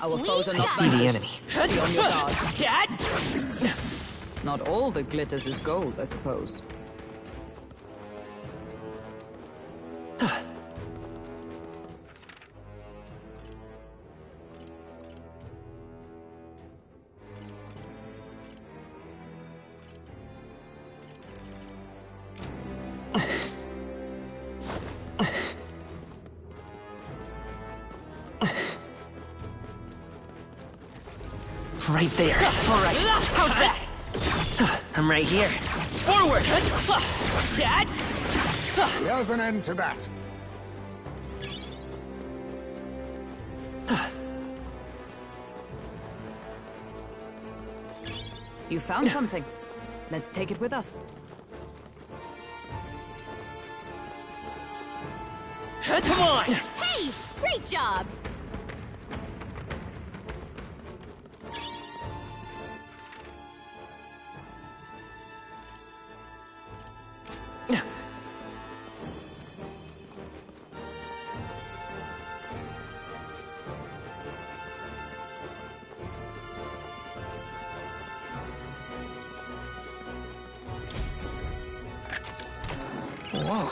Our We foes are not got See the vanquished. enemy. Be on your guard. Cat. Not all that glitters is gold, I suppose. Right there. All right. How's that? I'm right here. Forward. Dad. There's an end to that. You found something. Let's take it with us. Come on. Hey! Great job! Whoa.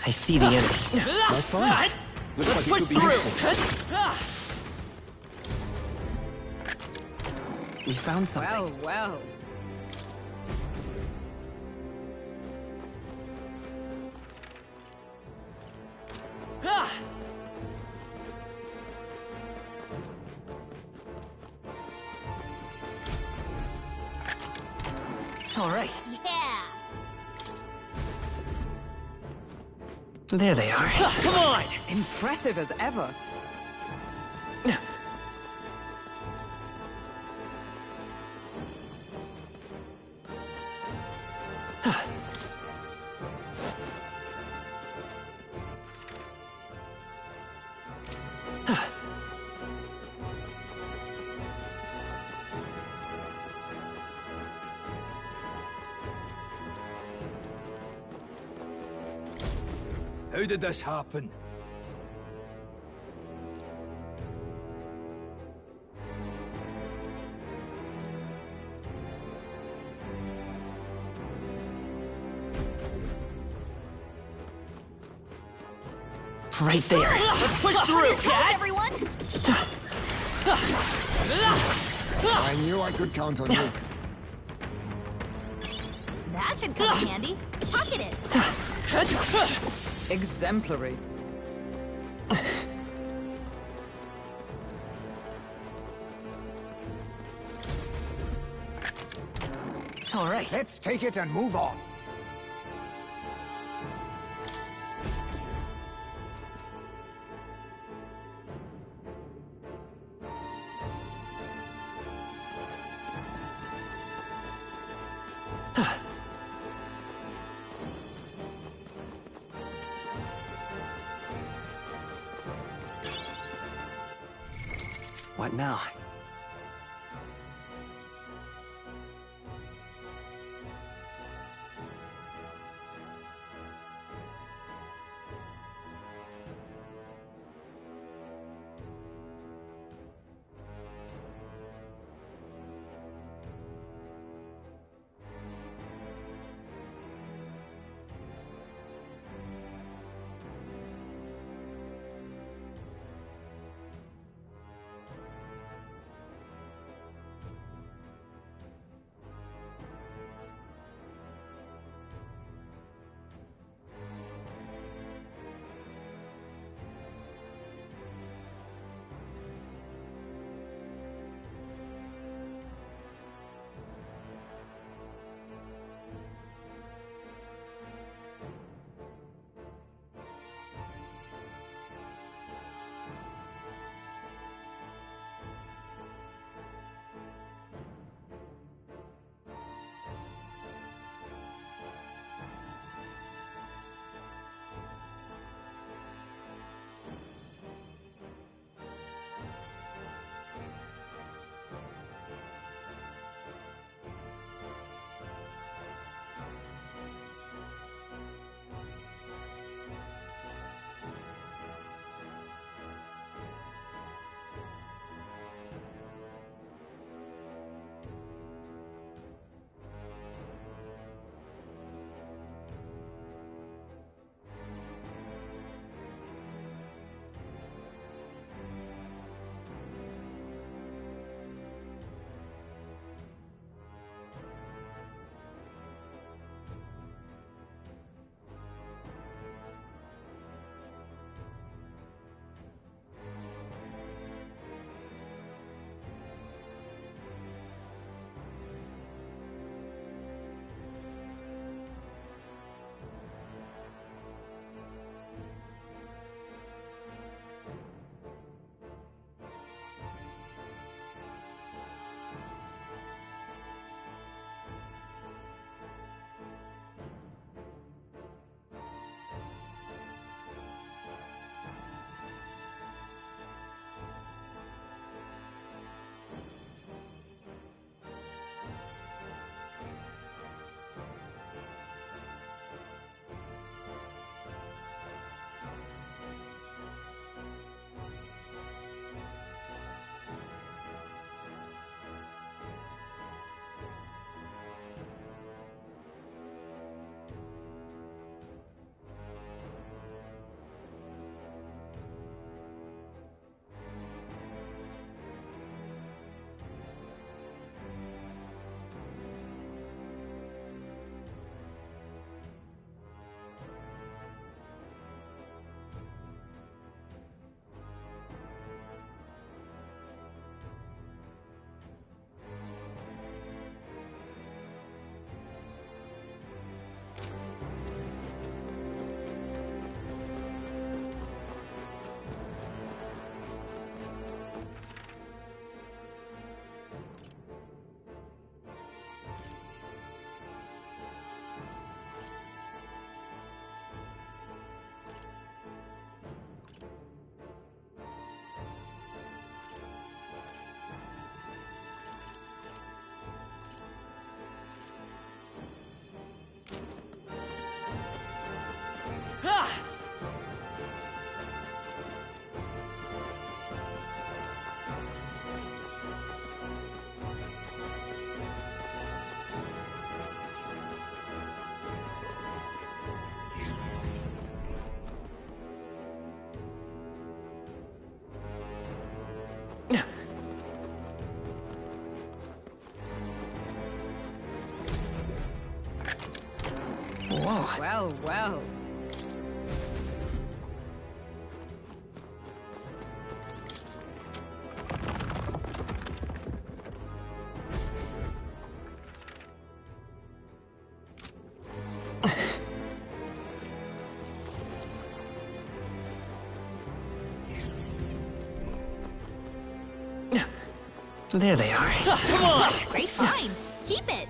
I see the enemy. Nice find. Looks like it Push could be through. useful. We found something. Well, well. All right. Yeah! There they are. Come on. Impressive as ever. How did this happen? Right there. Let's push through, Toes, Dad. everyone! I knew I could count on you. That should come in handy. Pocket it! Exemplary. All right. Let's take it and move on. What now? Whoa. Well, well. There they are. Come on! Great find. Keep it.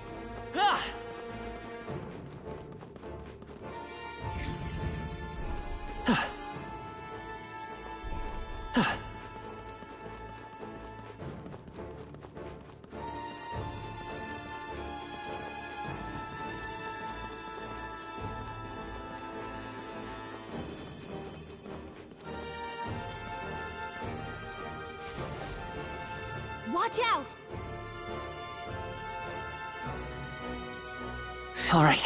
Watch out! All right.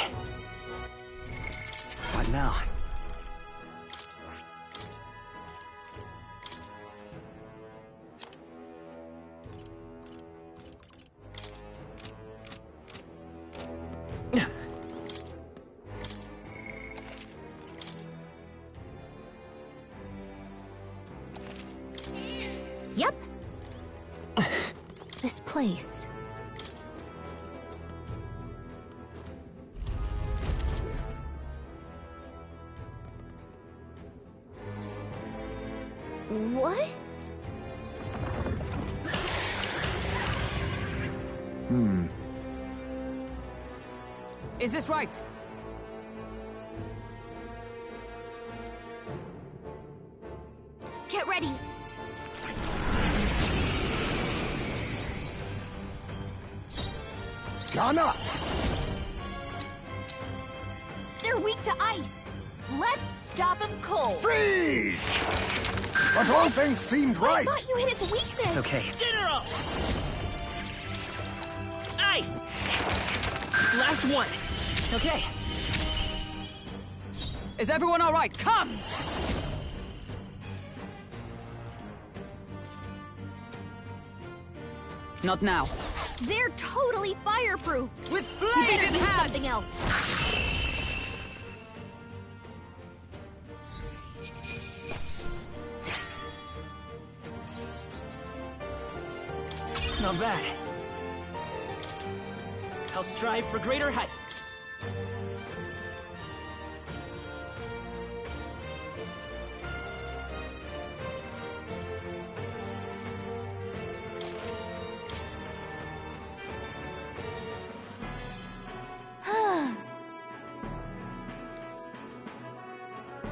What now? Yep. This place. What? Is this right? Get ready. Ghana! They're weak to ice. Let's stop them cold. Freeze! But all things seemed I right. thought you hit its weakness. It's okay. General! Ice! Last one. Okay. Is everyone all right? Come! Not now. They're totally fireproof. With You blade better in use hand! something else. Not bad. I'll strive for greater heights.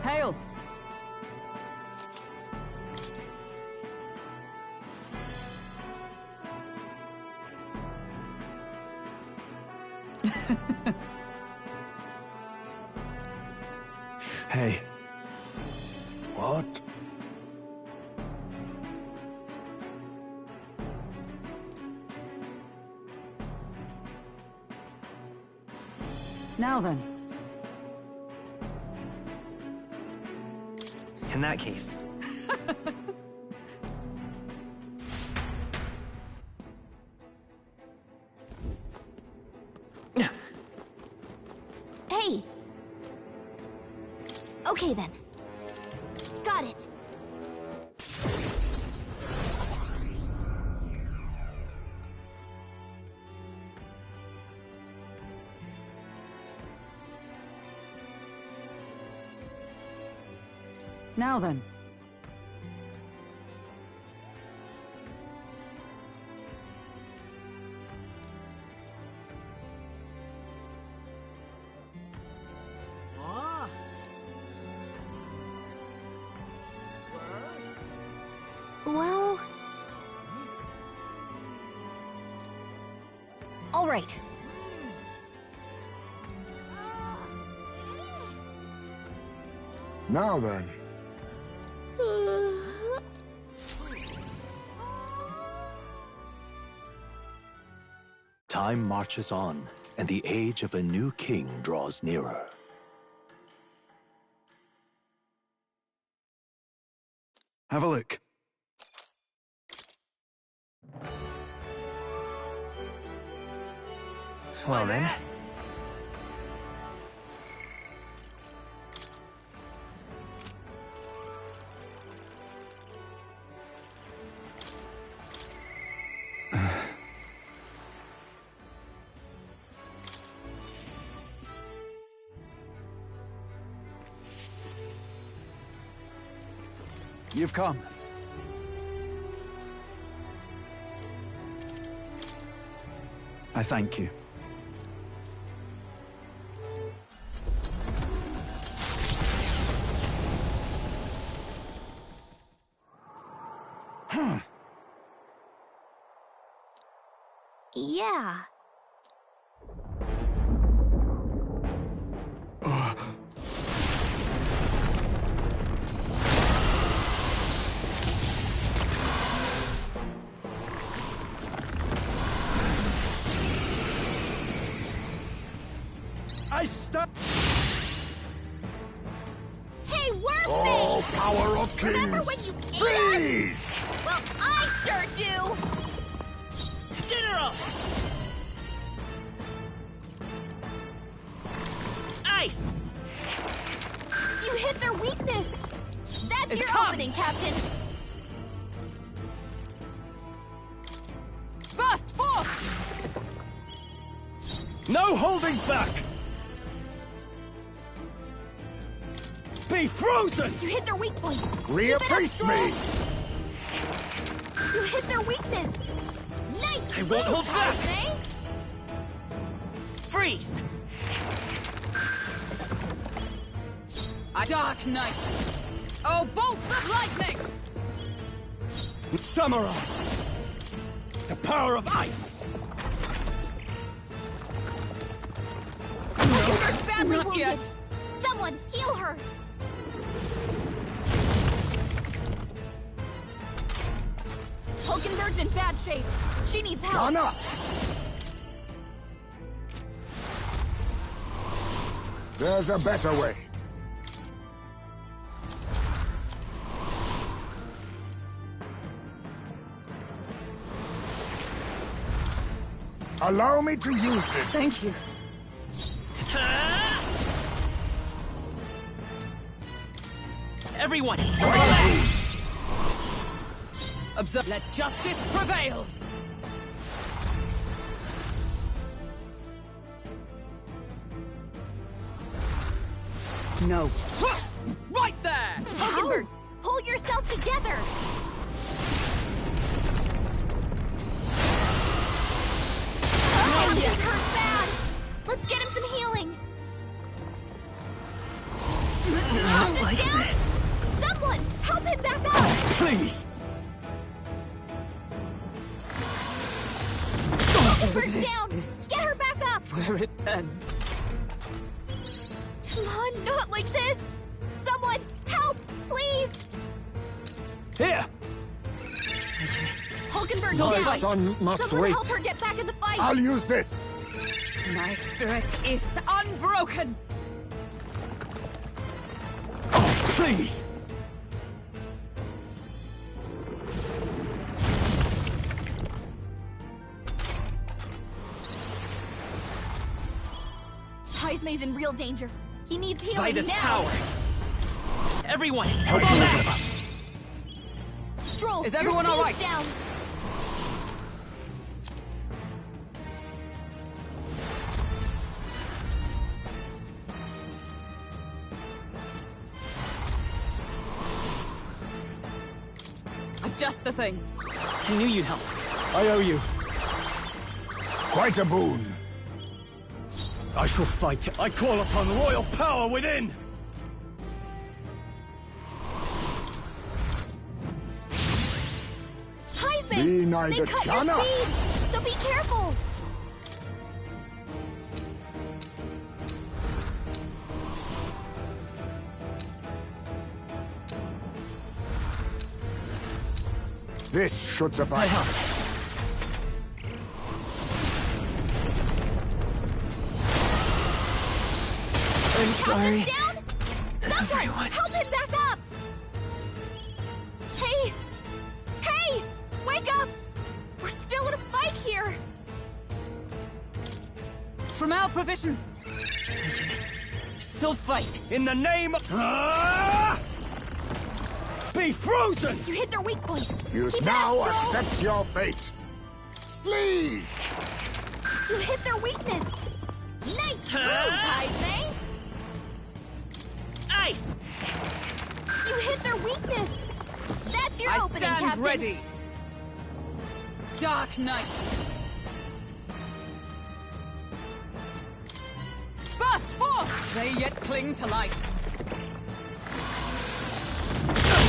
Hail! Hey, What? Now then. In that case. Hey. Okay then. Got it. Now then. Well... All right. Now then. Time marches on, and the age of a new king draws nearer. have a look. Well then. You've come. I thank you. Yeah. I stop. Hey, Worm Oh, Face! power of kings! Remember when you ate us? Freeze! Well, I sure do! General! Ice! You hit their weakness! That's It's your come. opening, Captain! Burst forth! No holding back! Be frozen! You hit their weak point! Reefface me! You hit their weakness! Nice! I won't hold back. Hazme! Freeze! A dark night! Oh, bolts of lightning! Samurai! The power of ice! Hulkenberg's badly Not wounded! yet. Someone, heal her! Hulkenberg's in bad shape. She needs help. Anna! There's a better way. Allow me to use this. Thank you. Everyone! Observe. Let justice prevail! No. Right there! Hulkenberg, pull yourself together! Oh, he's hurt bad! Let's get him some healing! Like Down? this. Someone, help him back up! Please! Hulkenberg's This down! is Get her back up! where it ends. Come on, not like this! Someone, help, please! Here! Hulkenberg's My down! son must Someone wait. help her get back in the fight! I'll use this. My spirit is unbroken! Oh, please! Hazme's in real danger. He needs healing Vitus now! power! Everyone, fall back! Stroll, Is your everyone all speed's right? down! Just the thing. I knew you'd help. I owe you. Quite a boon. I shall fight. I call upon royal power within! Heisman! Be They neither cut your Tiana. speed! So be careful! This should suffice. I'm sorry. Down? Someone, help him back up! Hey! Hey! Wake up! We're still in a fight here! From our provisions. Still fight! In the name of... Ah! Be frozen! You hit their weak point! You Keep it now up, Stroll. accept your fate. Sleep! You hit their weakness! Nice move, Heisman! Ice! You hit their weakness! your I opening, stand Captain. ready. Dark Knight. Burst forth! They yet cling to life.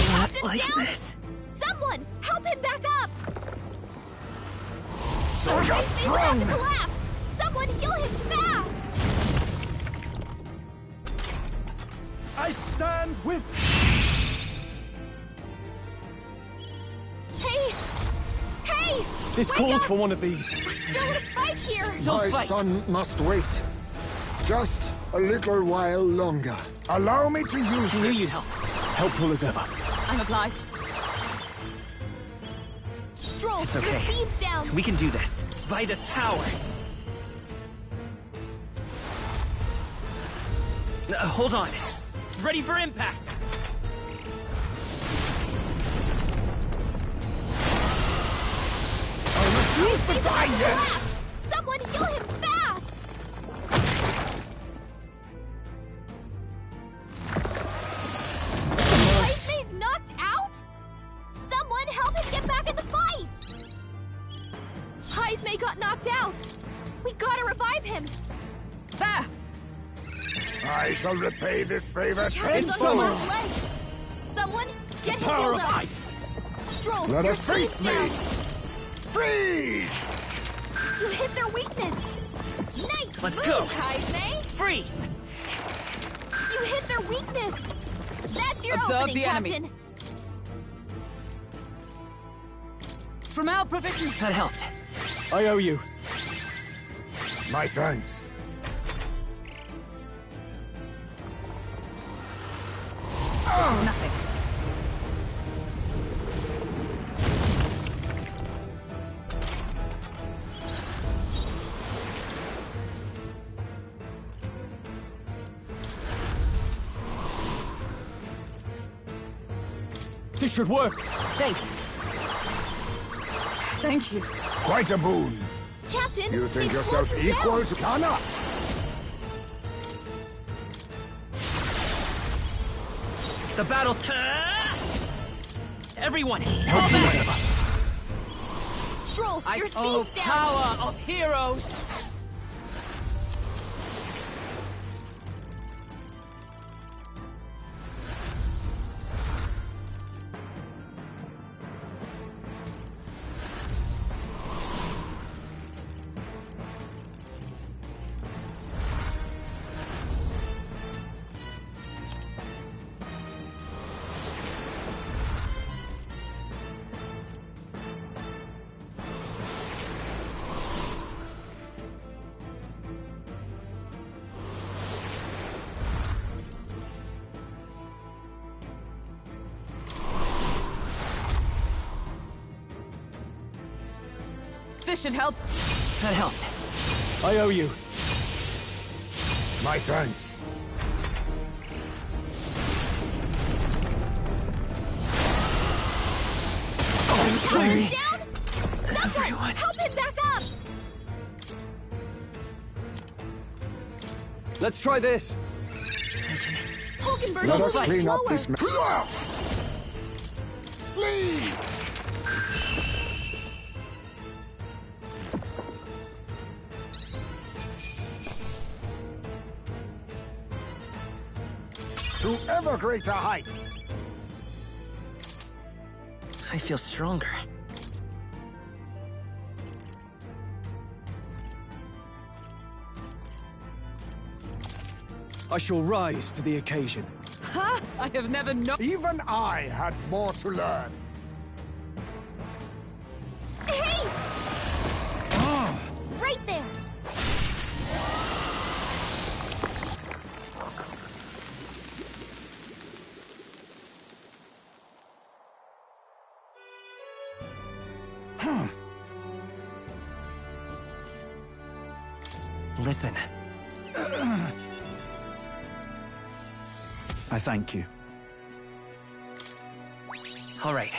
Captain's like down. this. Someone, help him back up. So you're He's about to strong! collapse. Someone heal him fast. I stand with... Hey! This Wake calls up! for one of these. We're still in a fight here! My fight. son must wait. Just a little while longer. Allow me to use Knew this. you'd help. Helpful as ever. I'm obliged. Stroll, It's your okay. speed's down! We can do this. Vitus power. Hold on. Ready for impact. I refuse to die yet! Collapse. Someone heal him fast! Lightmay's knocked out? Someone help him get back in the fight! Heismay got knocked out! We gotta revive him! There! I shall repay this favor Captain's on tenfold! the last leg! Someone, get him Power healed of up! ice! Stroll, Let your us face speed's me! down! Freeze! You hit their weakness! Nice Let's move, go. Heismay! Freeze. You hit their weakness! That's your Observe opening, the enemy. Captain! From our provision. That helped. I owe you. My thanks. Nothing. This should work. Thanks. Thank you. Quite a boon. Captain, You think the yourself explosion's equal down. to Kana? The battle. Everyone, fall back. Stroll, I your oh, speed's down! power of heroes. This should help. That helped. I owe you. My thanks. Captain's down? Someone, Everyone. help him back up! Let's try this. Hulkenberg Let is us moving clean up slower. this mess. Sleep! To ever greater heights! I feel stronger. I shall rise to the occasion. Ha! I have never known. Even I had more to learn. Hey! Right there! Listen. I thank you. All right.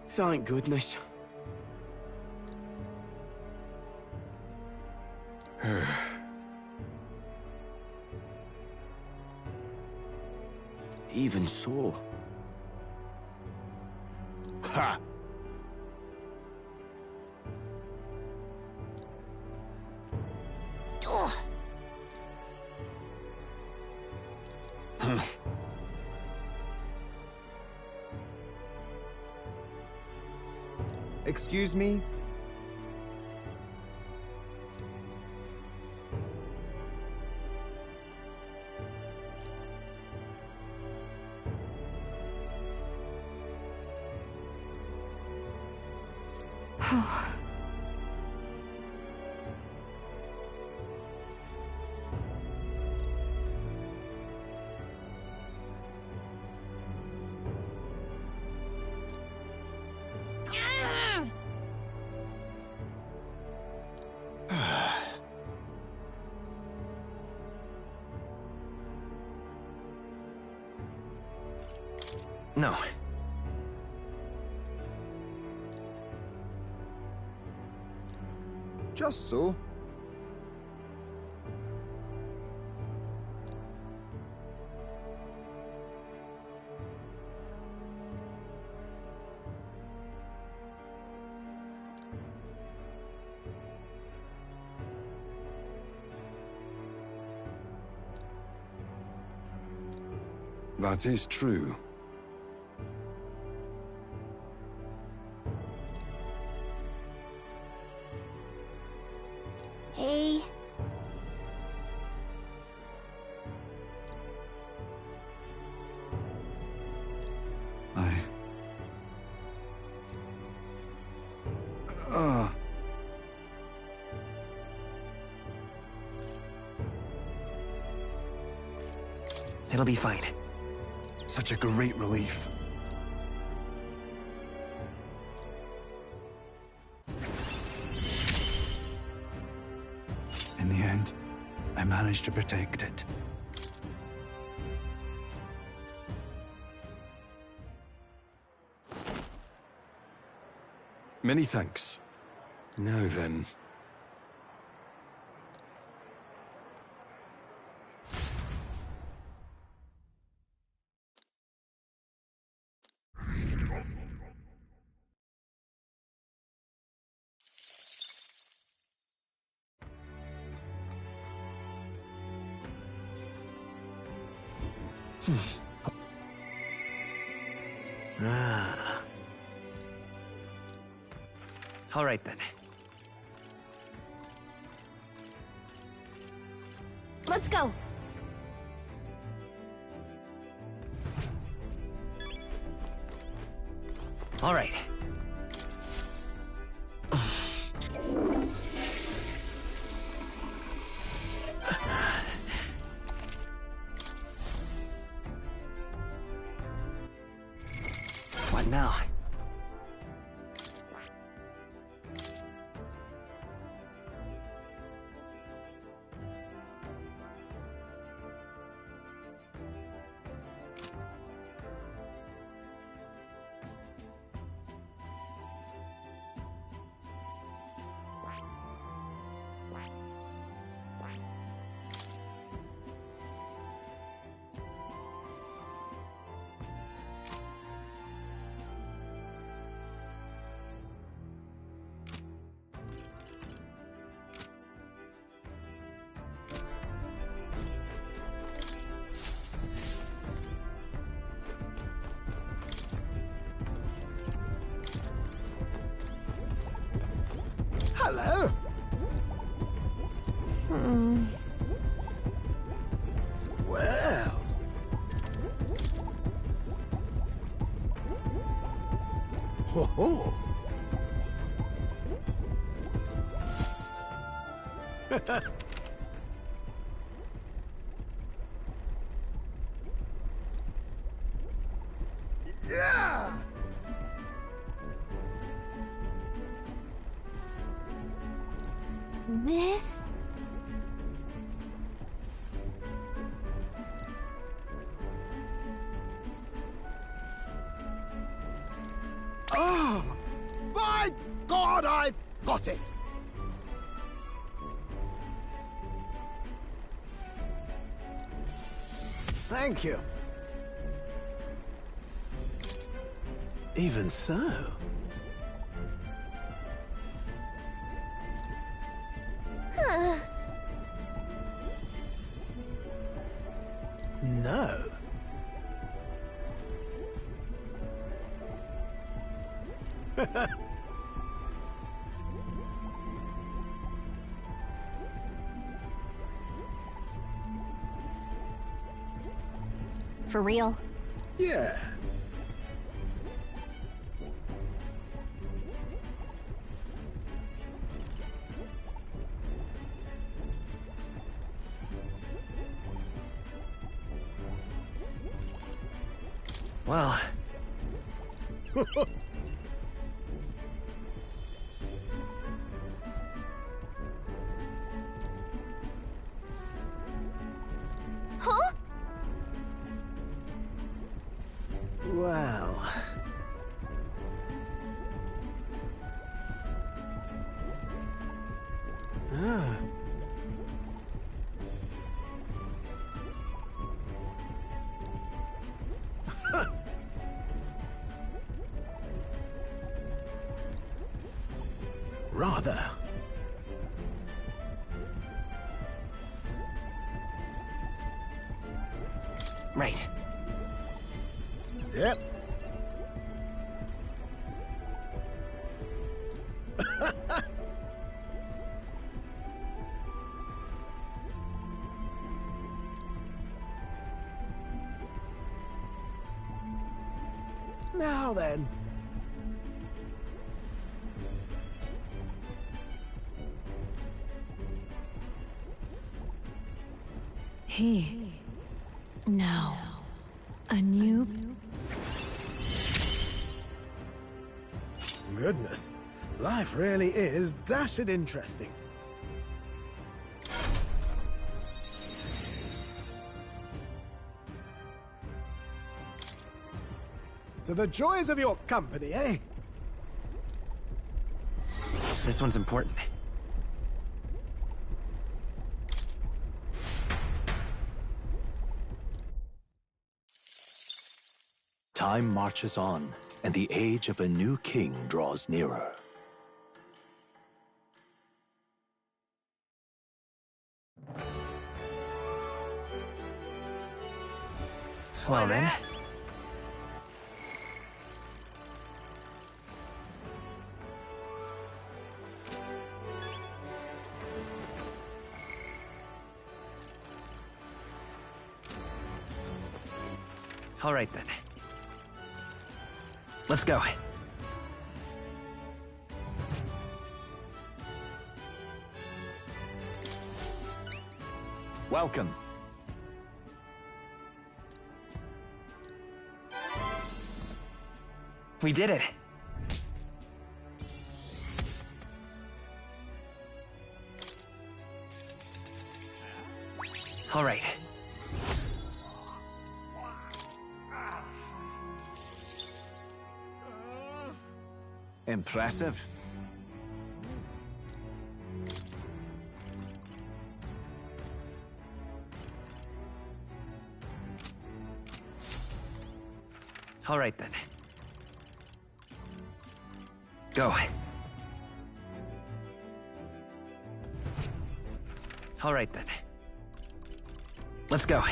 Thank goodness. Even so. Ha! Excuse me? No. Just so. That is true. Hey. It'll be fine. Such a great relief. In the end, I managed to protect it. Many thanks. Now then. All right then. Let's go. All right. What now? Hello. Well. Ho ho. Yeah. this? Oh! By God, I've got it! Thank you. Even so. No. For real? Yeah. Well... Huh? Well... Ah. Rather. Right. Yep. Now then. He... Now... A new... Goodness. Life really is dashed interesting. To the joys of your company, eh? This one's important. Time marches on, and the age of a new king draws nearer. Well then... All right then. Let's go. Welcome. We did it. All right. Impressive. All right then. Go. All right then. Let's go.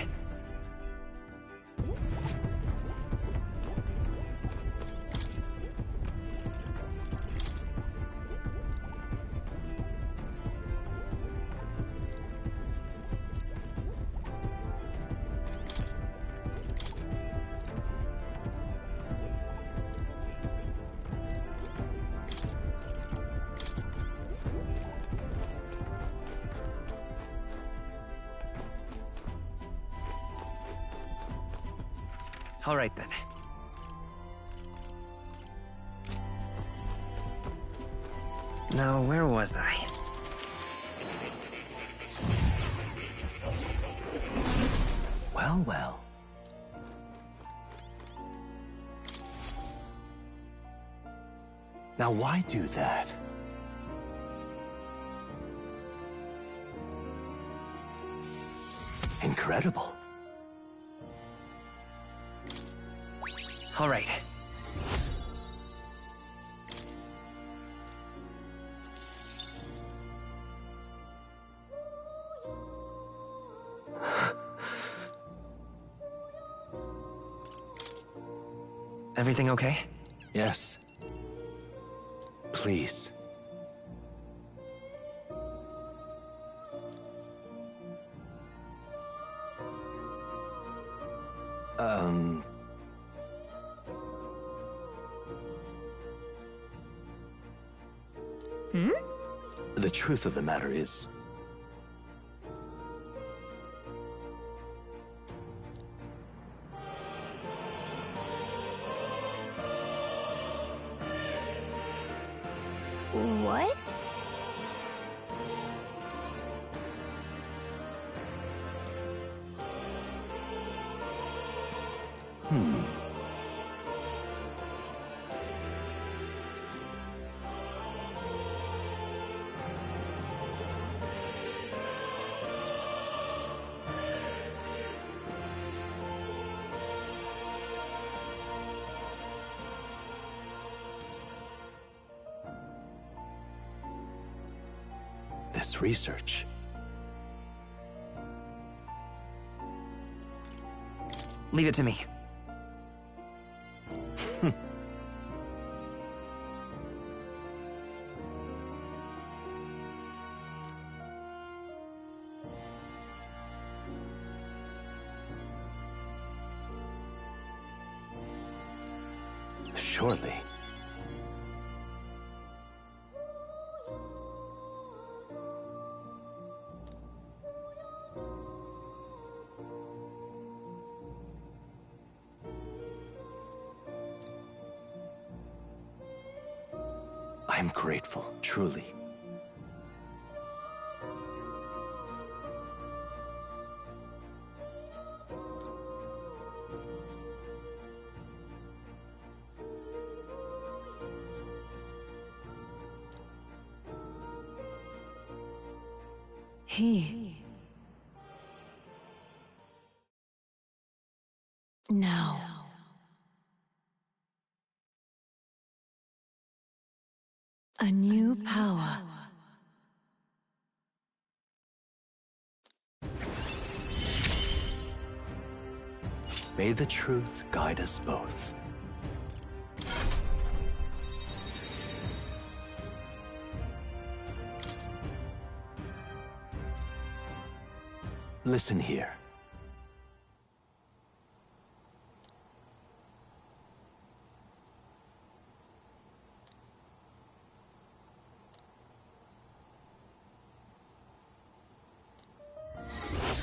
All right then. Now, where was I? Well, well. Now why do that? Incredible. All right. Everything okay? Yes. Please. The truth of the matter is... What? This research. Leave it to me. Surely. I'm grateful, truly. Now. A new power. May the truth guide us both. Listen here.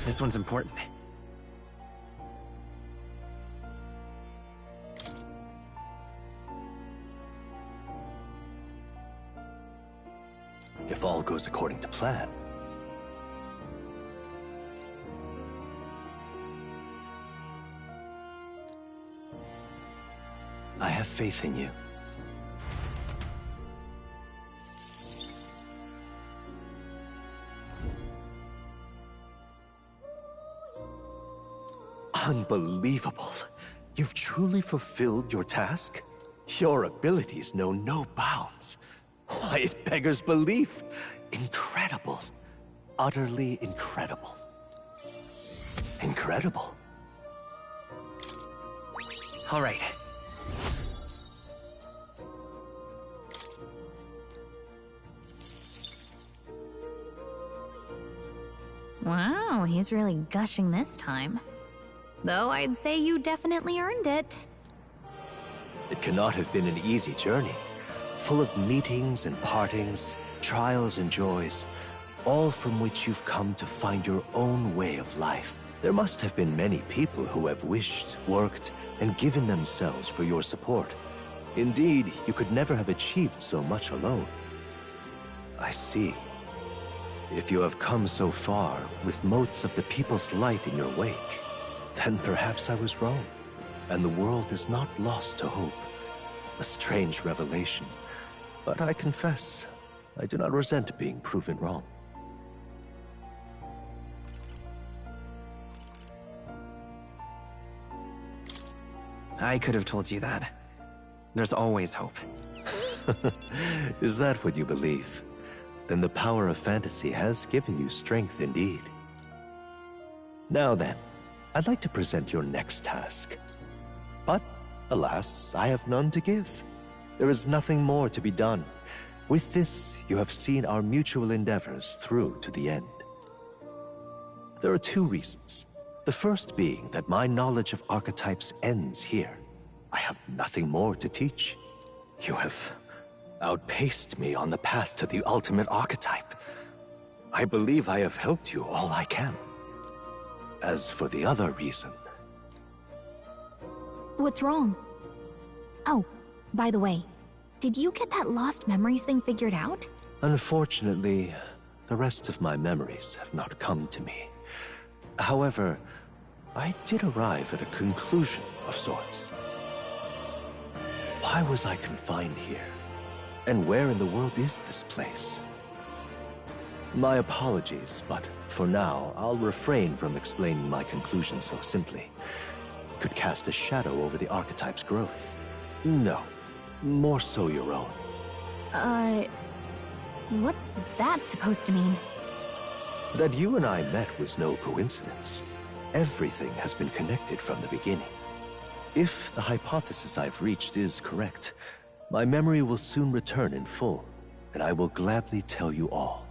This one's important. If all goes according to plan. I have faith in you. Unbelievable. You've truly fulfilled your task? Your abilities know no bounds. Why, it beggars belief. Incredible. Utterly incredible. Incredible. All right. Wow, he's really gushing this time. Though I'd say you definitely earned it. It cannot have been an easy journey, full of meetings and partings, trials and joys, all from which you've come to find your own way of life. There must have been many people who have wished, worked, and given themselves for your support. Indeed, you could never have achieved so much alone. I see. If you have come so far, with motes of the people's light in your wake, Then perhaps I was wrong, and the world is not lost to hope. A strange revelation, but I confess, I do not resent being proven wrong. I could have told you that. There's always hope. Is that what you believe? Then the power of fantasy has given you strength indeed. Now then, I'd like to present your next task. But, alas, I have none to give. There is nothing more to be done. With this, you have seen our mutual endeavors through to the end. There are two reasons. The first being that my knowledge of archetypes ends here. I have nothing more to teach. You have outpaced me on the path to the ultimate archetype. I believe I have helped you all I can. As for the other reason... What's wrong? Oh, by the way, did you get that lost memories thing figured out? Unfortunately, the rest of my memories have not come to me. However, I did arrive at a conclusion of sorts. Why was I confined here? And where in the world is this place? My apologies, but for now, I'll refrain from explaining my conclusion so simply. Could cast a shadow over the archetype's growth. No, more so your own. What's that supposed to mean? That you and I met was no coincidence. Everything has been connected from the beginning. If the hypothesis I've reached is correct, my memory will soon return in full, and I will gladly tell you all.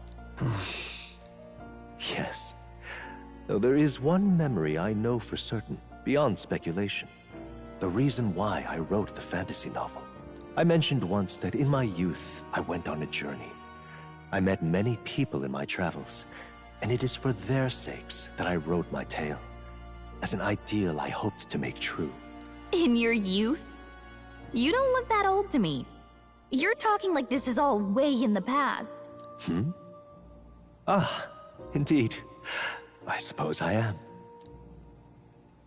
Yes, though there is one memory I know for certain, beyond speculation. The reason why I wrote the fantasy novel. I mentioned once that in my youth, I went on a journey. I met many people in my travels, and it is for their sakes that I wrote my tale, as an ideal I hoped to make true. In your youth? You don't look that old to me. You're talking like this is all way in the past. Ah, indeed. I suppose I am.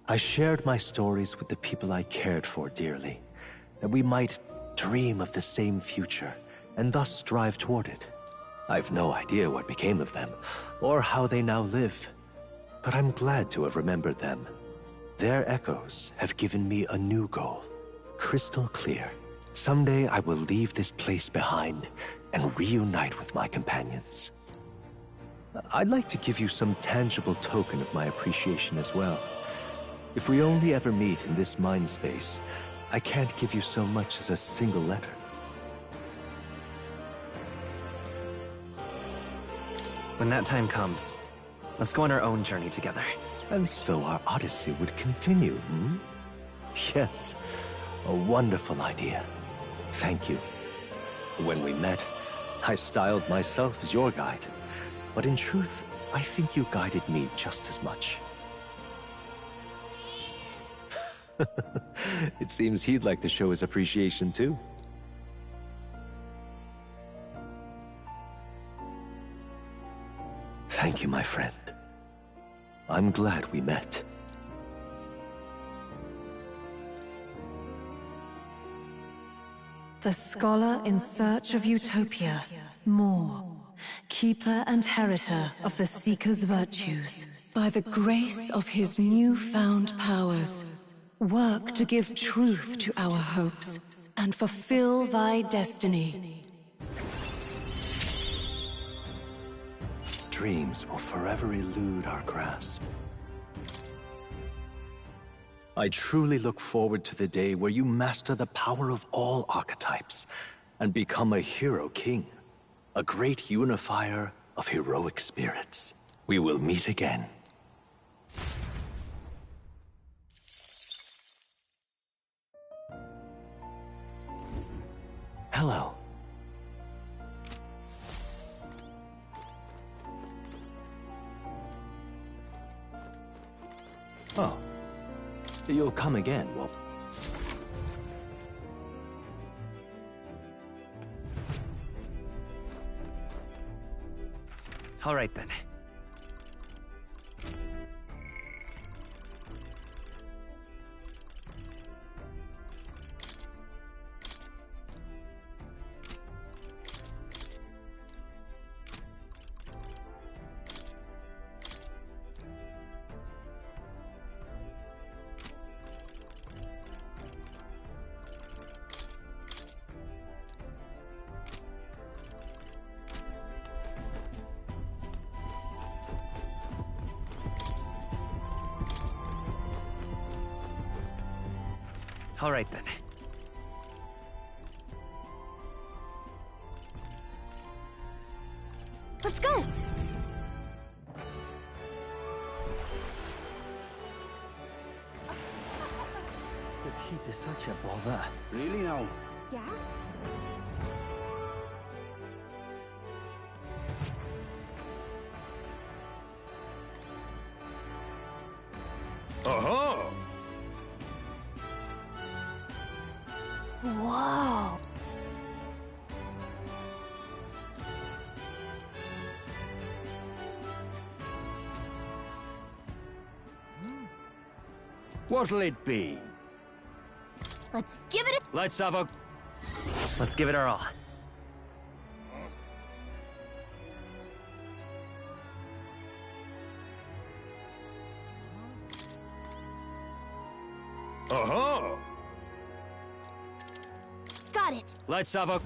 I shared my stories with the people I cared for dearly, that we might dream of the same future, and thus strive toward it. I've no idea what became of them, or how they now live, but I'm glad to have remembered them. Their echoes have given me a new goal, crystal clear. Someday I will leave this place behind and reunite with my companions. I'd like to give you some tangible token of my appreciation as well. If we only ever meet in this mind space, I can't give you so much as a single letter. When that time comes, let's go on our own journey together. And so our odyssey would continue, Yes, a wonderful idea. Thank you. When we met, I styled myself as your guide. But in truth, I think you guided me just as much. It seems he'd like to show his appreciation too. Thank you, my friend. I'm glad we met. The scholar in search of utopia, more. Keeper and heriter of the Seeker's virtues. By the grace of his newfound powers, work to give truth to our hopes and fulfill thy destiny. Dreams will forever elude our grasp. I truly look forward to the day where you master the power of all archetypes and become a hero king, a great unifier of heroic spirits. We will meet again. Hello. Oh. You'll come again, won't you? All right then. All right then. Let's go! This heat is such a bother. Really now? Yeah? Uh-huh! Whoa! What'll it be? Let's give it a— Let's have a... Let's give it our all. Uh-huh! Got it! Let's have a...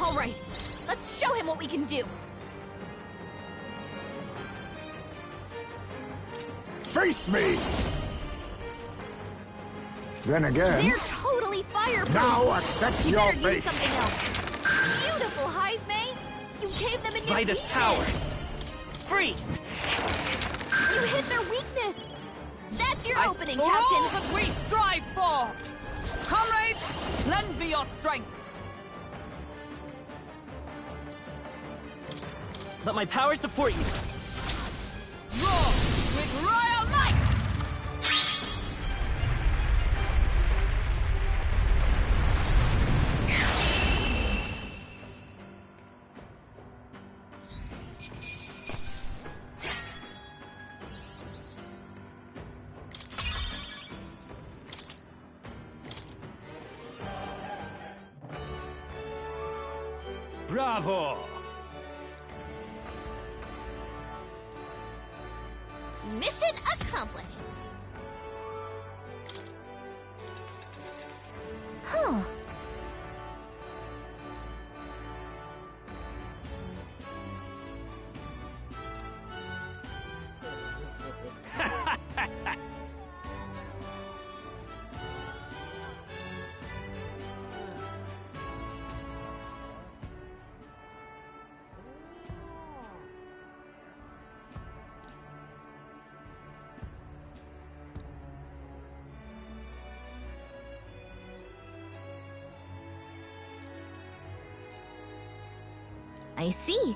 All right, let's show him what we can do. Face me! Then again, They're totally fireproof! now accept You your better use fate! something else. Beautiful, Heismay! You gave them a new Vitus weakness! power! Freeze! You hit their weakness! That's your opening, For all Captain! that we strive for! Comrades, lend me your strength! Let my power support you! Roar with royal might! Bravo! Mission accomplished! Huh. I see.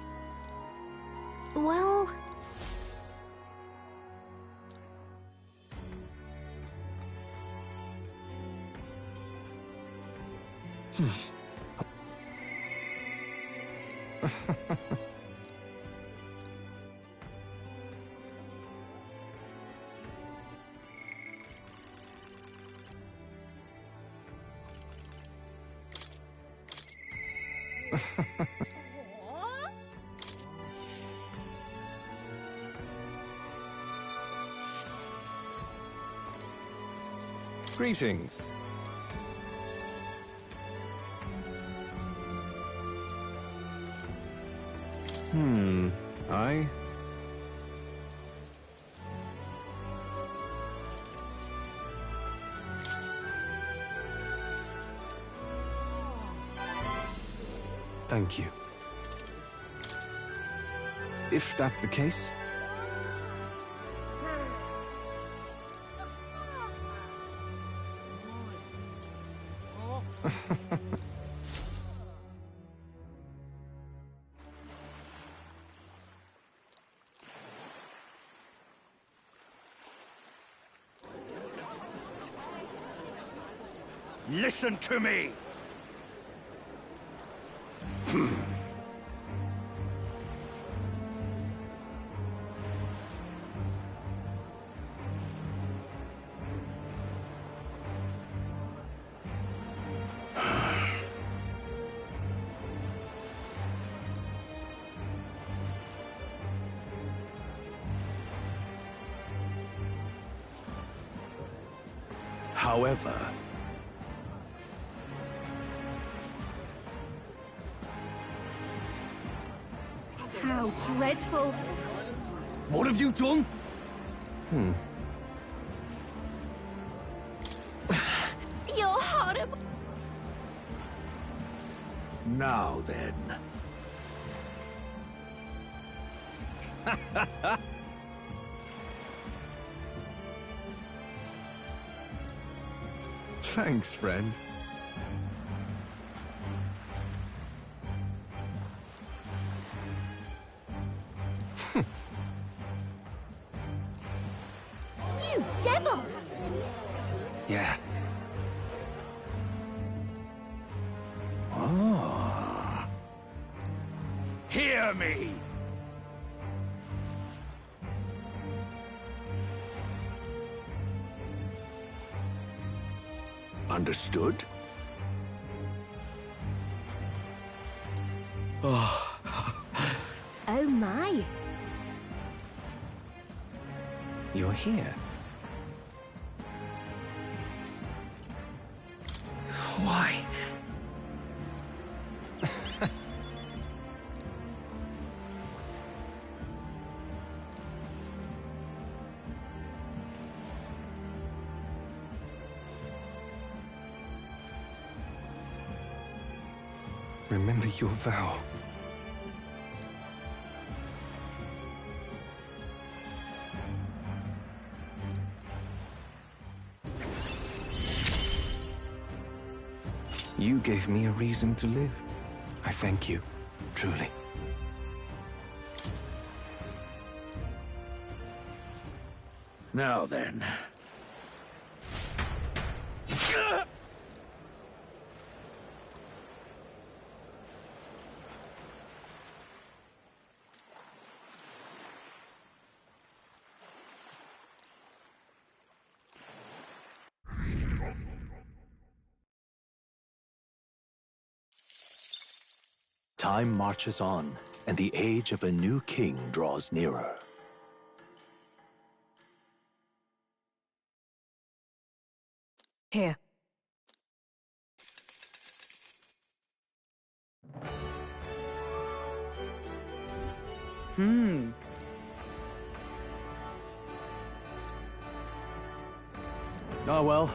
Well... Greetings. I... Thank you. If that's the case... Listen to me! However... How dreadful! What have you done? You're horrible. Now then. Thanks, friend. You devil! Yeah. Oh. Hear me! Understood? Oh my! You're here. Why? Remember your vow. You gave me a reason to live. I thank you, truly. Now then. Time marches on, and the age of a new king draws nearer. Here. Oh well.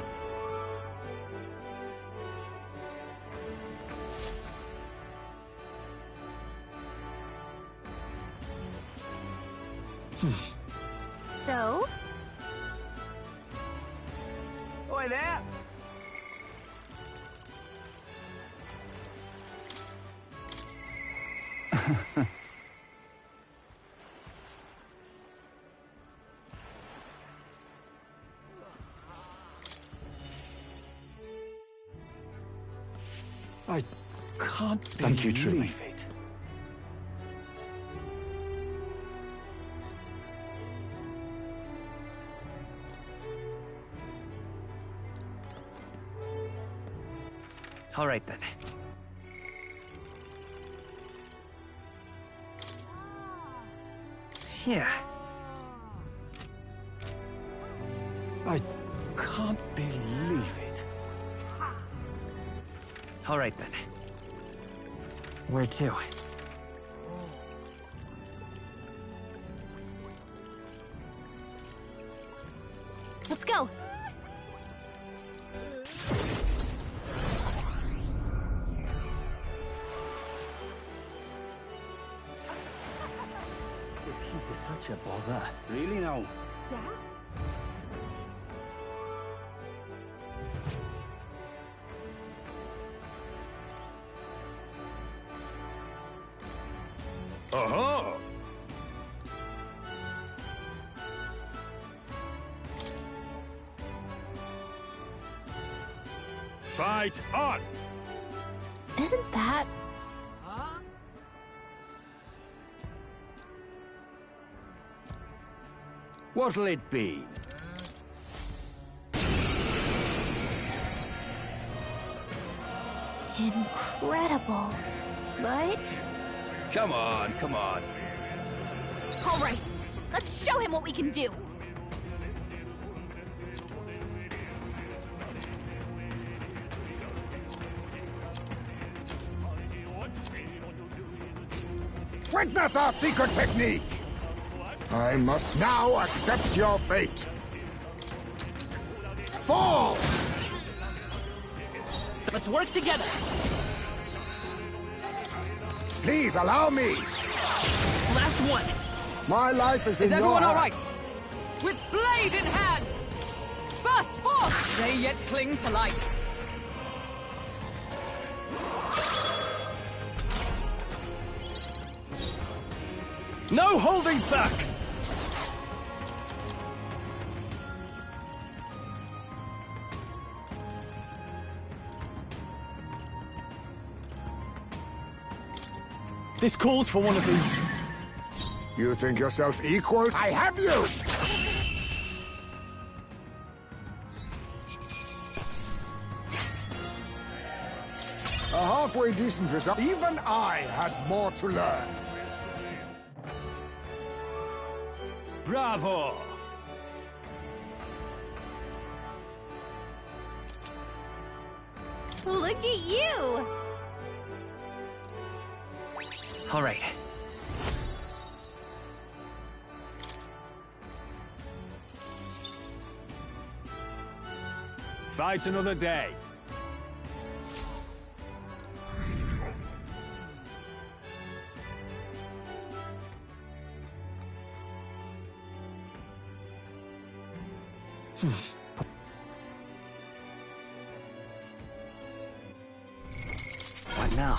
So? Oi there! I can't Thank you, truly. believe it. All right then. Yeah. I can't believe it. All right then. Where to? Let's go. This heat is such a bother. Really now? Aha! Fight on! Isn't that... What'll it be? incredible. But... Come on, come on. All right, let's show him what we can do. Witness our secret technique! I must now accept your fate. Fall! Let's work together! Please allow me! Last one! My life is in your everyone all hands. right? With blade in hand! Burst forth! They yet cling to life. No holding back! This calls for one of these. You think yourself equal? I have you! A halfway decent result. Even I had more to learn. Bravo! Look at you! All right. Fight another day. What now?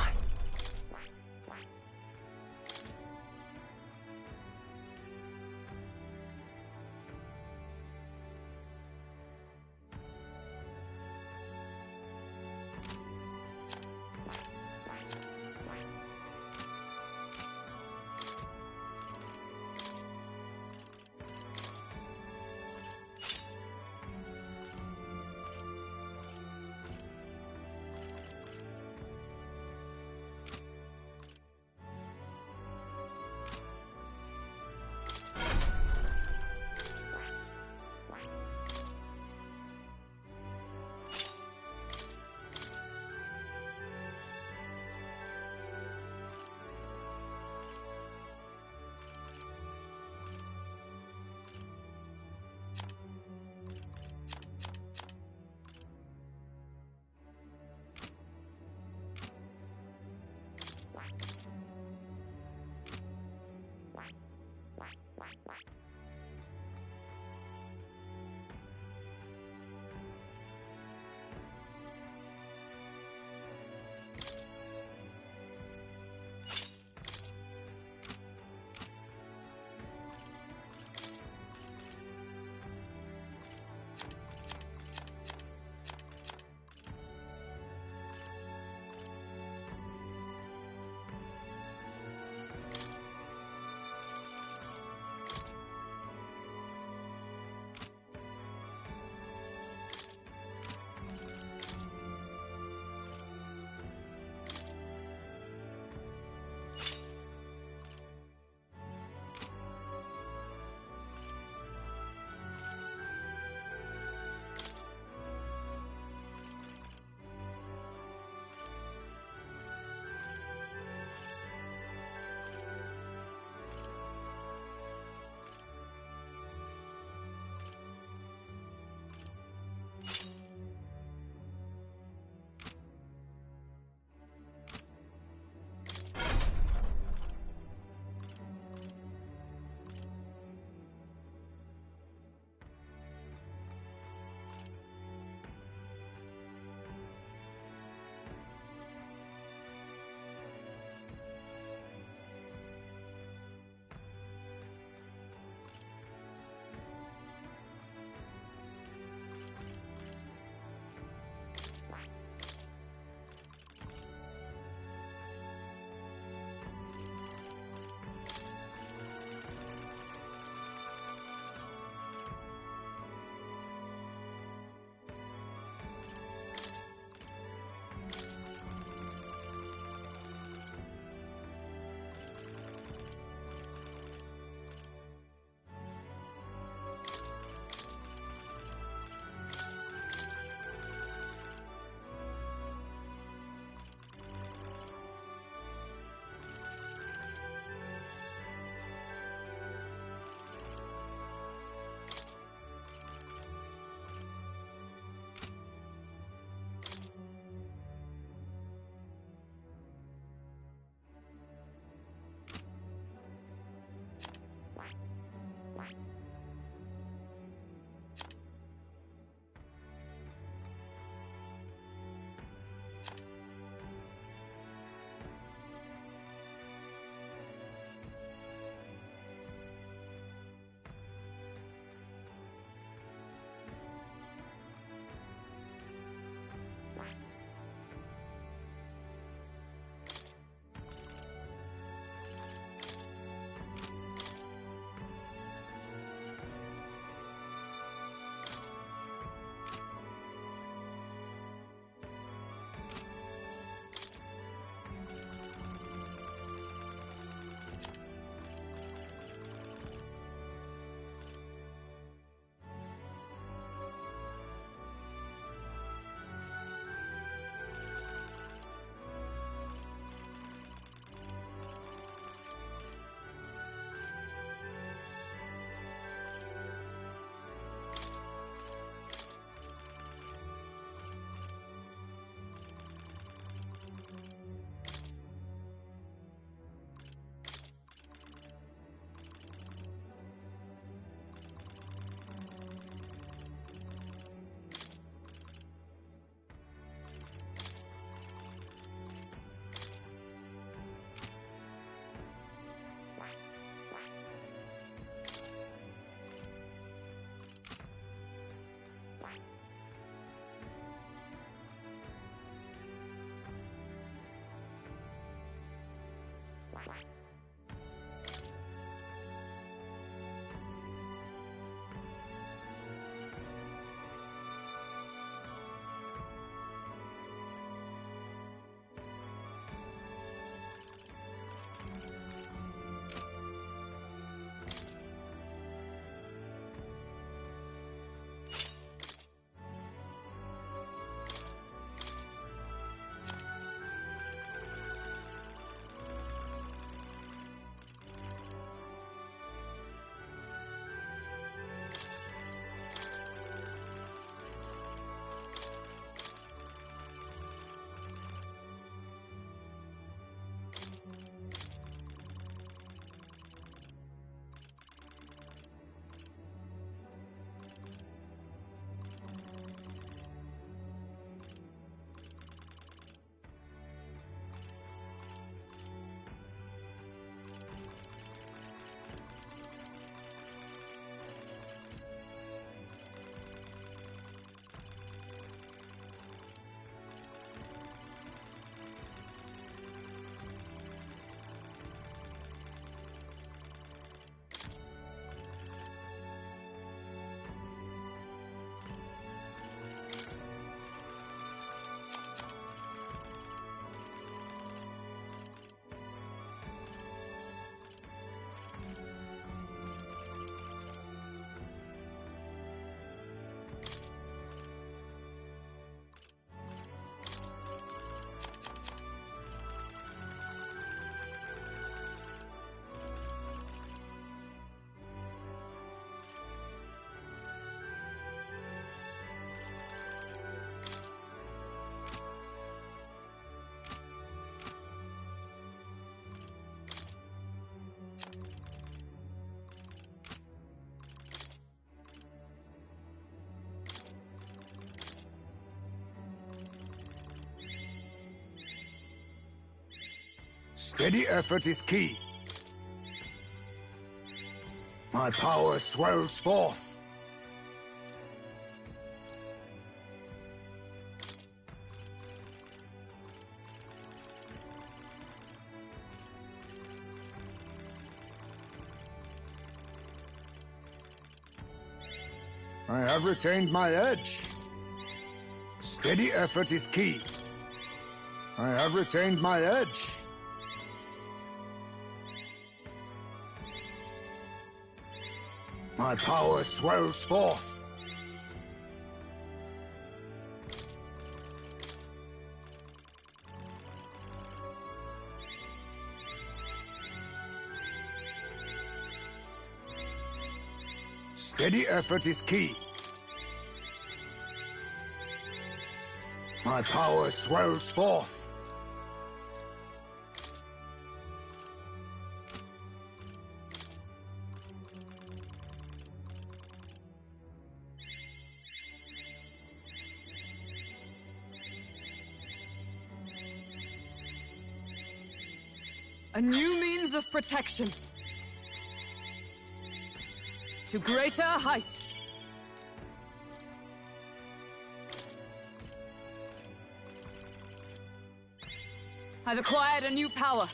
Steady effort is key. My power swells forth. I have retained my edge. Steady effort is key. I have retained my edge. My power swells forth. Steady effort is key. My power swells forth. A new means of protection. To greater heights. I've acquired a new power.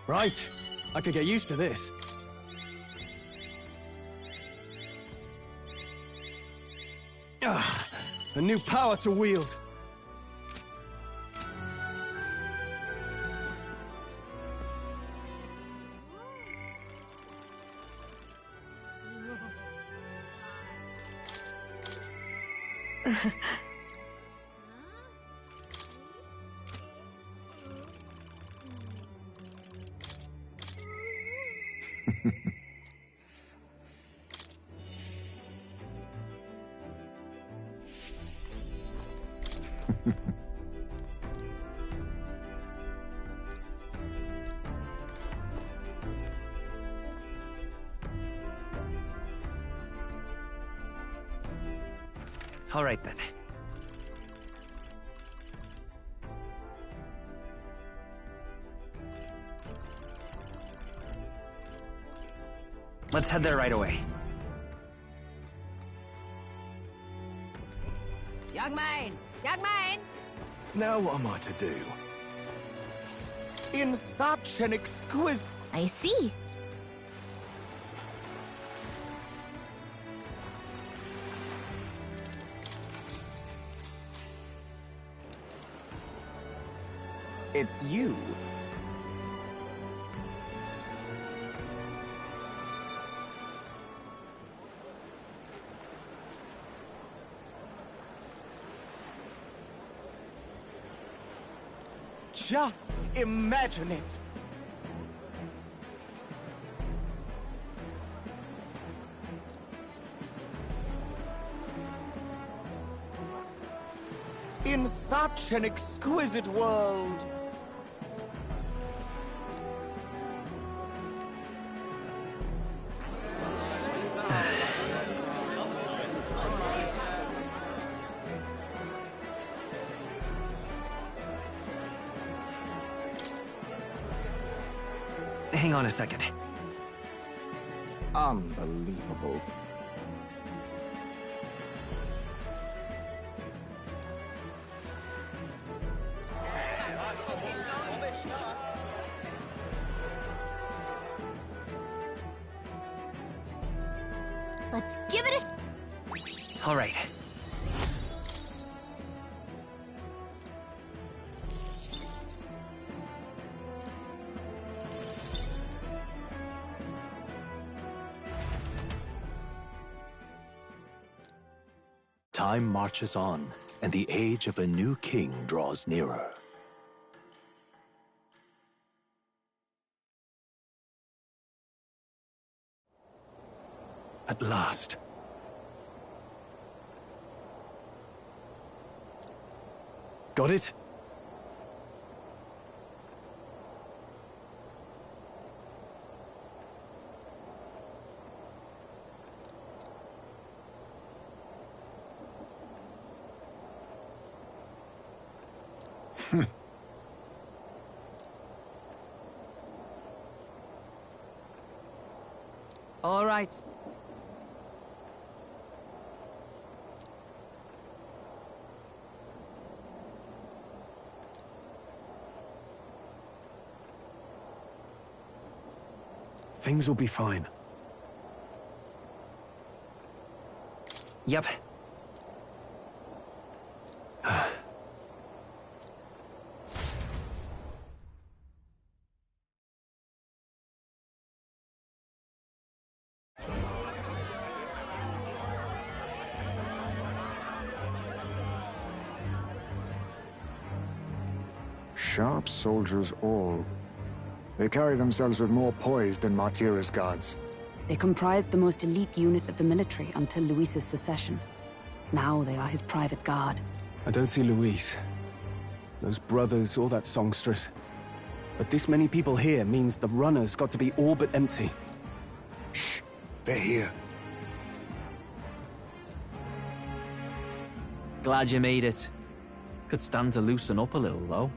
Right. I could get used to this. Ah, a new power to wield. All right then. Let's head there right away. Young man! Young man! Now what am I to do? In such an exquisite... I see. It's you. Just imagine it. In such an exquisite world. Hang on a second. Unbelievable. Let's give it a... All right. Time marches on, and the age of a new king draws nearer. At last. Got it? All right. Things will be fine. Yep. Sharp soldiers all. They carry themselves with more poise than Martira's guards. They comprised the most elite unit of the military until Luis's secession. Now they are his private guard. I don't see Luis, those brothers, or that songstress. But this many people here means the runners got to be all but empty. Shh, they're here. Glad you made it. Could stand to loosen up a little, though.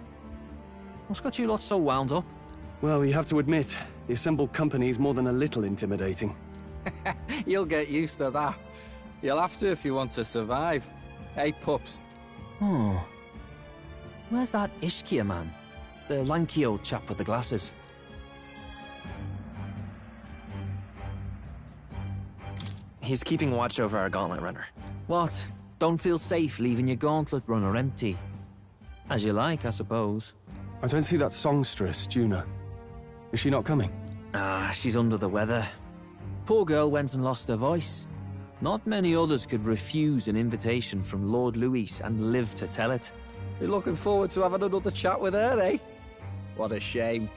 What's got you lot so wound up? Well, you have to admit, the assembled company is more than a little intimidating. You'll get used to that. You'll have to if you want to survive. Hey, pups. Oh. Where's that Ishkia man? The lanky old chap with the glasses. He's keeping watch over our gauntlet runner. What? Don't feel safe leaving your gauntlet runner empty? As you like, I suppose. I don't see that songstress, Juna. Is she not coming? Ah, she's under the weather. Poor girl went and lost her voice. Not many others could refuse an invitation from Lord Luis and live to tell it. You're looking forward to having another chat with her, eh? What a shame.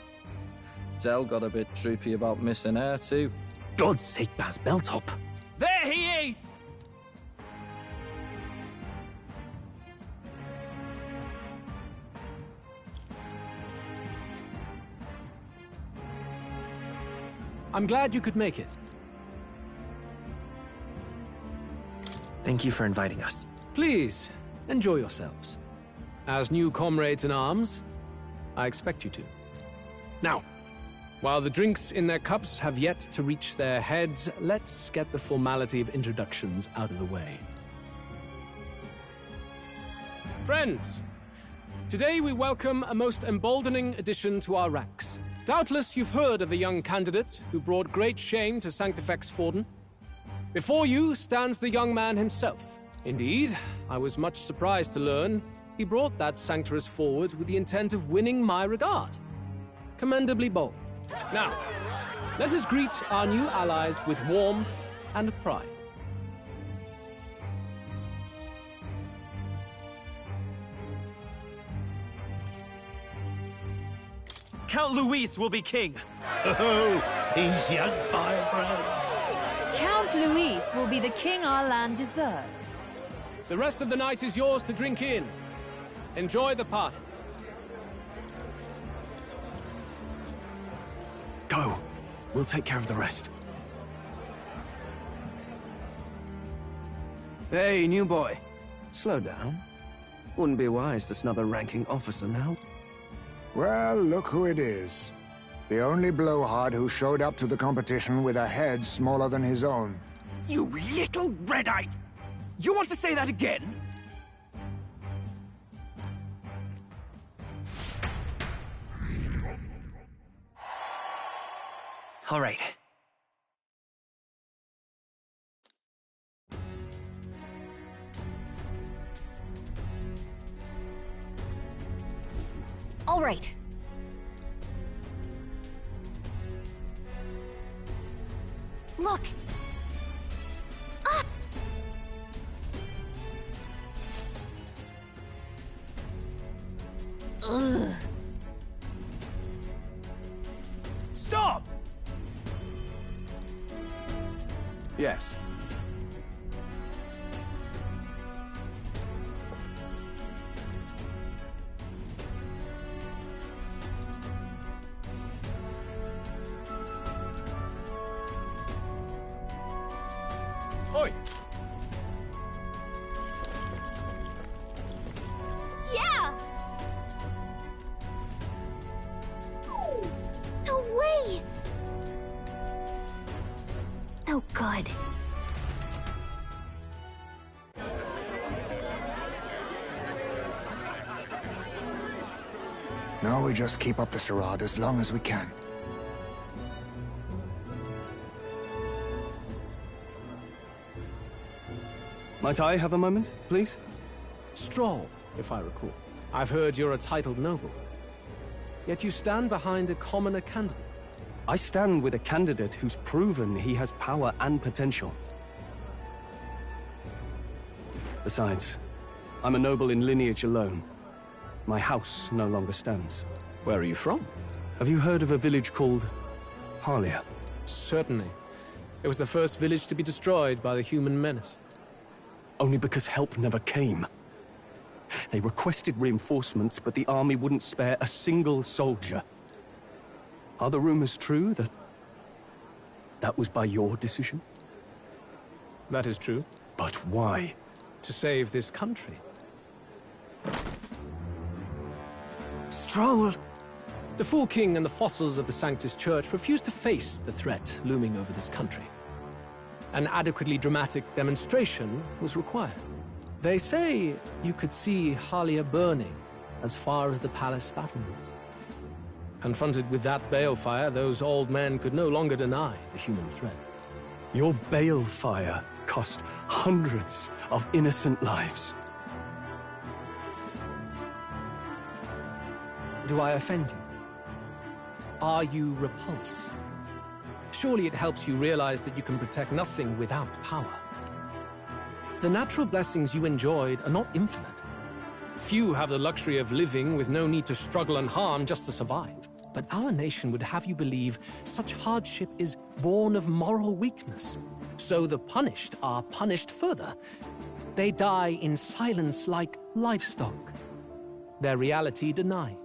Zell got a bit droopy about missing her, too. God's sake, Baz, belt up. There he is! I'm glad you could make it. Thank you for inviting us. Please, enjoy yourselves. As new comrades in arms, I expect you to. Now, while the drinks in their cups have yet to reach their heads, let's get the formality of introductions out of the way. Friends, today we welcome a most emboldening addition to our ranks. Doubtless you've heard of the young candidate who brought great shame to Sanctifex Forden. Before you stands the young man himself. Indeed, I was much surprised to learn he brought that sanctuarist forward with the intent of winning my regard. Commendably bold. Now, let us greet our new allies with warmth and pride. Count Luis will be king. Oh, these young firebrands. Count Luis will be the king our land deserves. The rest of the night is yours to drink in. Enjoy the party. Go. We'll take care of the rest. Hey, new boy. Slow down. Wouldn't be wise to snub a ranking officer now. Well, look who it is. The only blowhard who showed up to the competition with a head smaller than his own. You little red-eyed! You want to say that again? All right. All right. Look. Ah! Ugh. Stop! Yes. Oi! Yeah! No way! Oh, good. Now we just keep up the charade as long as we can. Might I have a moment, please? Stroll, if I recall. I've heard you're a titled noble. Yet you stand behind a commoner candidate. I stand with a candidate who's proven he has power and potential. Besides, I'm a noble in lineage alone. My house no longer stands. Where are you from? Have you heard of a village called Harlia? Certainly. It was the first village to be destroyed by the human menace. Only because help never came. They requested reinforcements, but the army wouldn't spare a single soldier. Are the rumors true that was by your decision? That is true. But why? To save this country. Stroll! The Fool King and the fossils of the Sanctus Church refused to face the threat looming over this country. An adequately dramatic demonstration was required. They say you could see Harlia burning as far as the palace battlements. Confronted with that balefire, those old men could no longer deny the human threat. Your balefire cost hundreds of innocent lives. Do I offend you? Are you repulsed? Surely it helps you realize that you can protect nothing without power. The natural blessings you enjoyed are not infinite. Few have the luxury of living with no need to struggle and harm just to survive. But our nation would have you believe such hardship is born of moral weakness. So the punished are punished further. They die in silence like livestock. Their reality denied.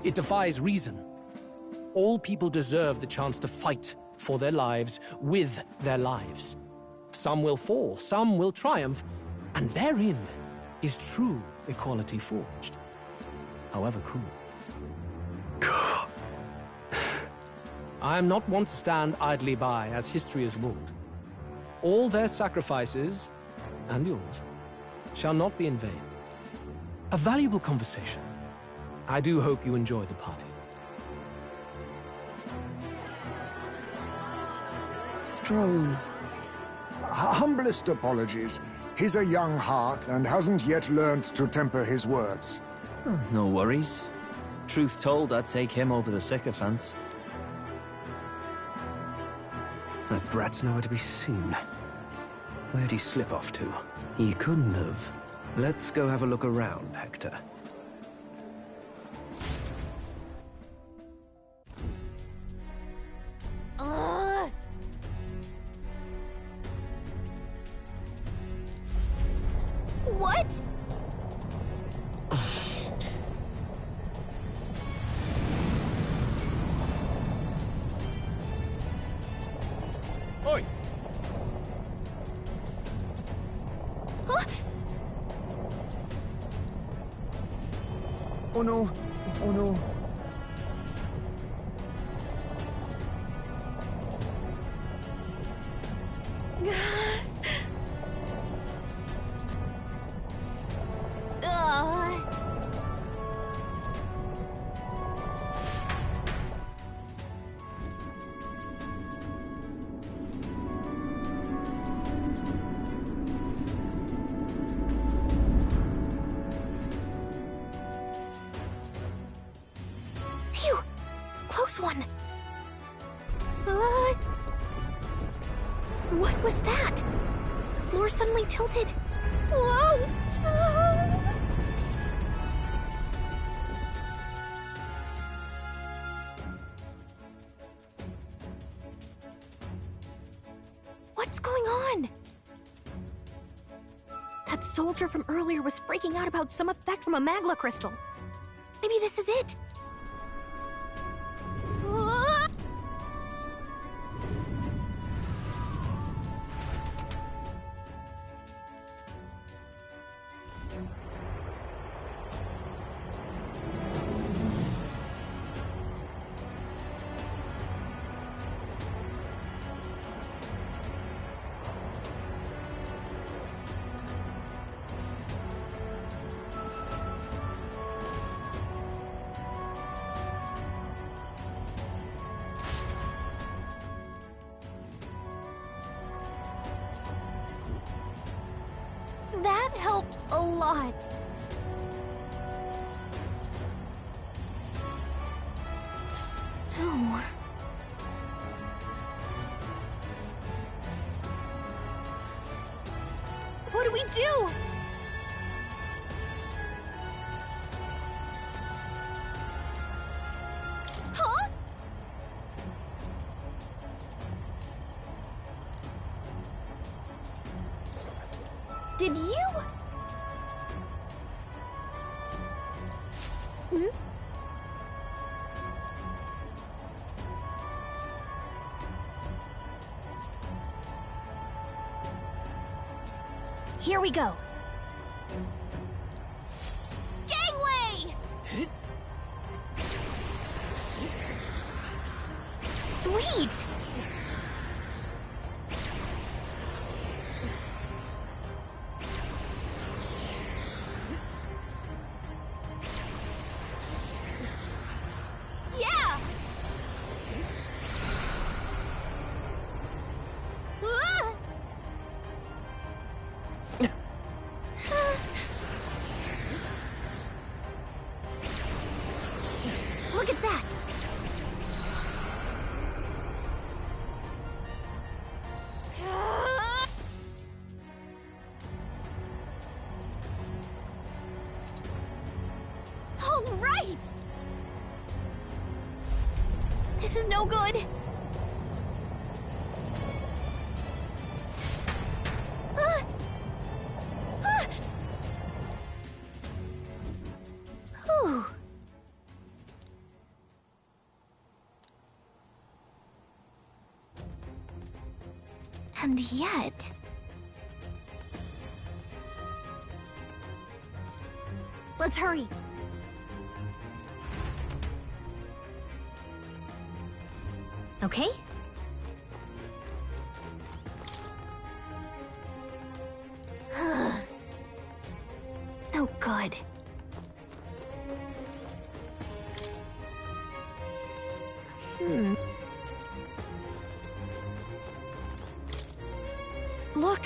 It defies reason. All people deserve the chance to fight for their lives with their lives. Some will fall, some will triumph, and therein is true equality forged, however cruel. I am not one to stand idly by as history has wrought. All their sacrifices, and yours, shall not be in vain. A valuable conversation. I do hope you enjoy the party. Stroll. Humblest apologies. He's a young heart and hasn't yet learned to temper his words. No worries. Truth told, I'd take him over the sycophants. That brat's nowhere to be seen. Where'd he slip off to? He couldn't have. Let's go have a look around, Hector. What? Oi! Huh? Oh no. Oh no. Phew! Close one! What was that? The floor suddenly tilted. Whoa! What's going on? That soldier from earlier was freaking out about some effect from a magla crystal. Maybe this is it. a lot. No. What do we do? Huh? Did you? Hmm? Here we go. Gangway! Sweet! Yeah! Ah! Look at that! All right! This is no good. Ah! Ah! Whew. And yet... Let's hurry. Okay? No good. Look.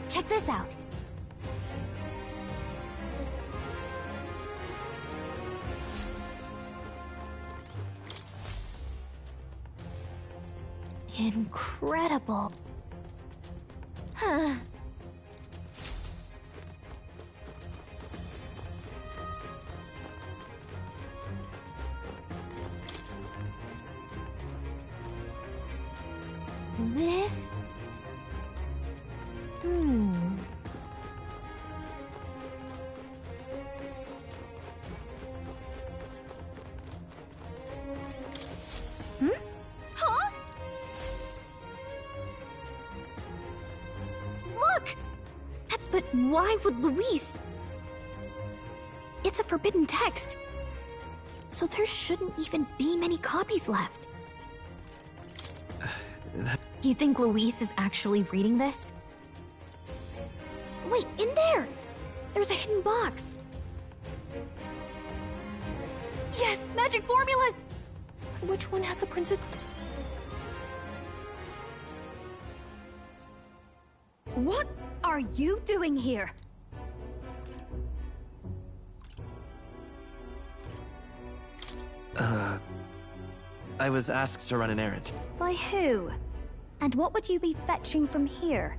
Check this out. Incredible. Huh. This? Huh? Look! But why would Luis? It's a forbidden text. So there shouldn't even be many copies left. Do you think Luis is actually reading this? Wait, in there! There's a hidden box. Yes, magic formulas! Which one has the princess? What are you doing here? I was asked to run an errand. By who? And what would you be fetching from here?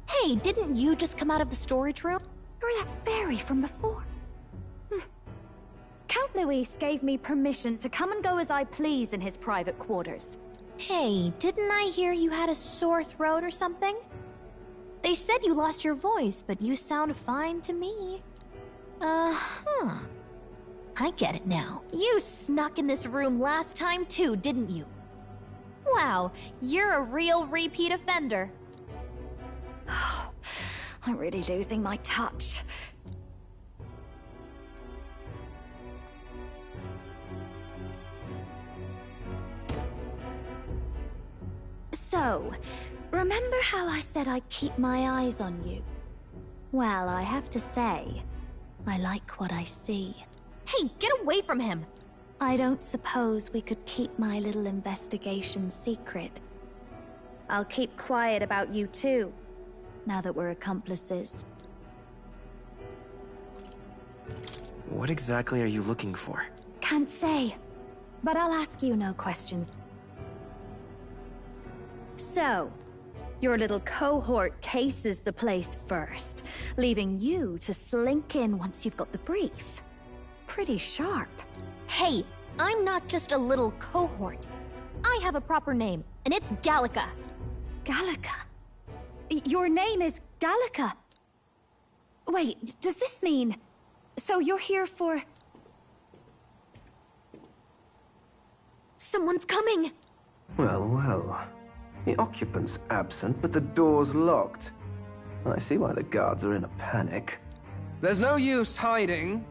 Hey, didn't you just come out of the storage room? You're that fairy from before. Count Luis gave me permission to come and go as I please in his private quarters. Hey, didn't I hear you had a sore throat or something? They said you lost your voice, but you sound fine to me. Uh-huh. I get it now. You snuck in this room last time too, didn't you? Wow, you're a real repeat offender. I'm really losing my touch. So, Remember how I said I'd keep my eyes on you? Well, I have to say, I like what I see. Hey, get away from him! I don't suppose we could keep my little investigation secret. I'll keep quiet about you too, now that we're accomplices. What exactly are you looking for? Can't say, but I'll ask you no questions. So, your little cohort cases the place first, leaving you to slink in once you've got the brief. Pretty sharp. Hey, I'm not just a little cohort. I have a proper name, and it's Gallica. Gallica? Your name is Gallica? Wait, does this mean... So you're here for... Someone's coming! Well, well. The occupant's absent, but the door's locked. I see why the guards are in a panic. There's no use hiding.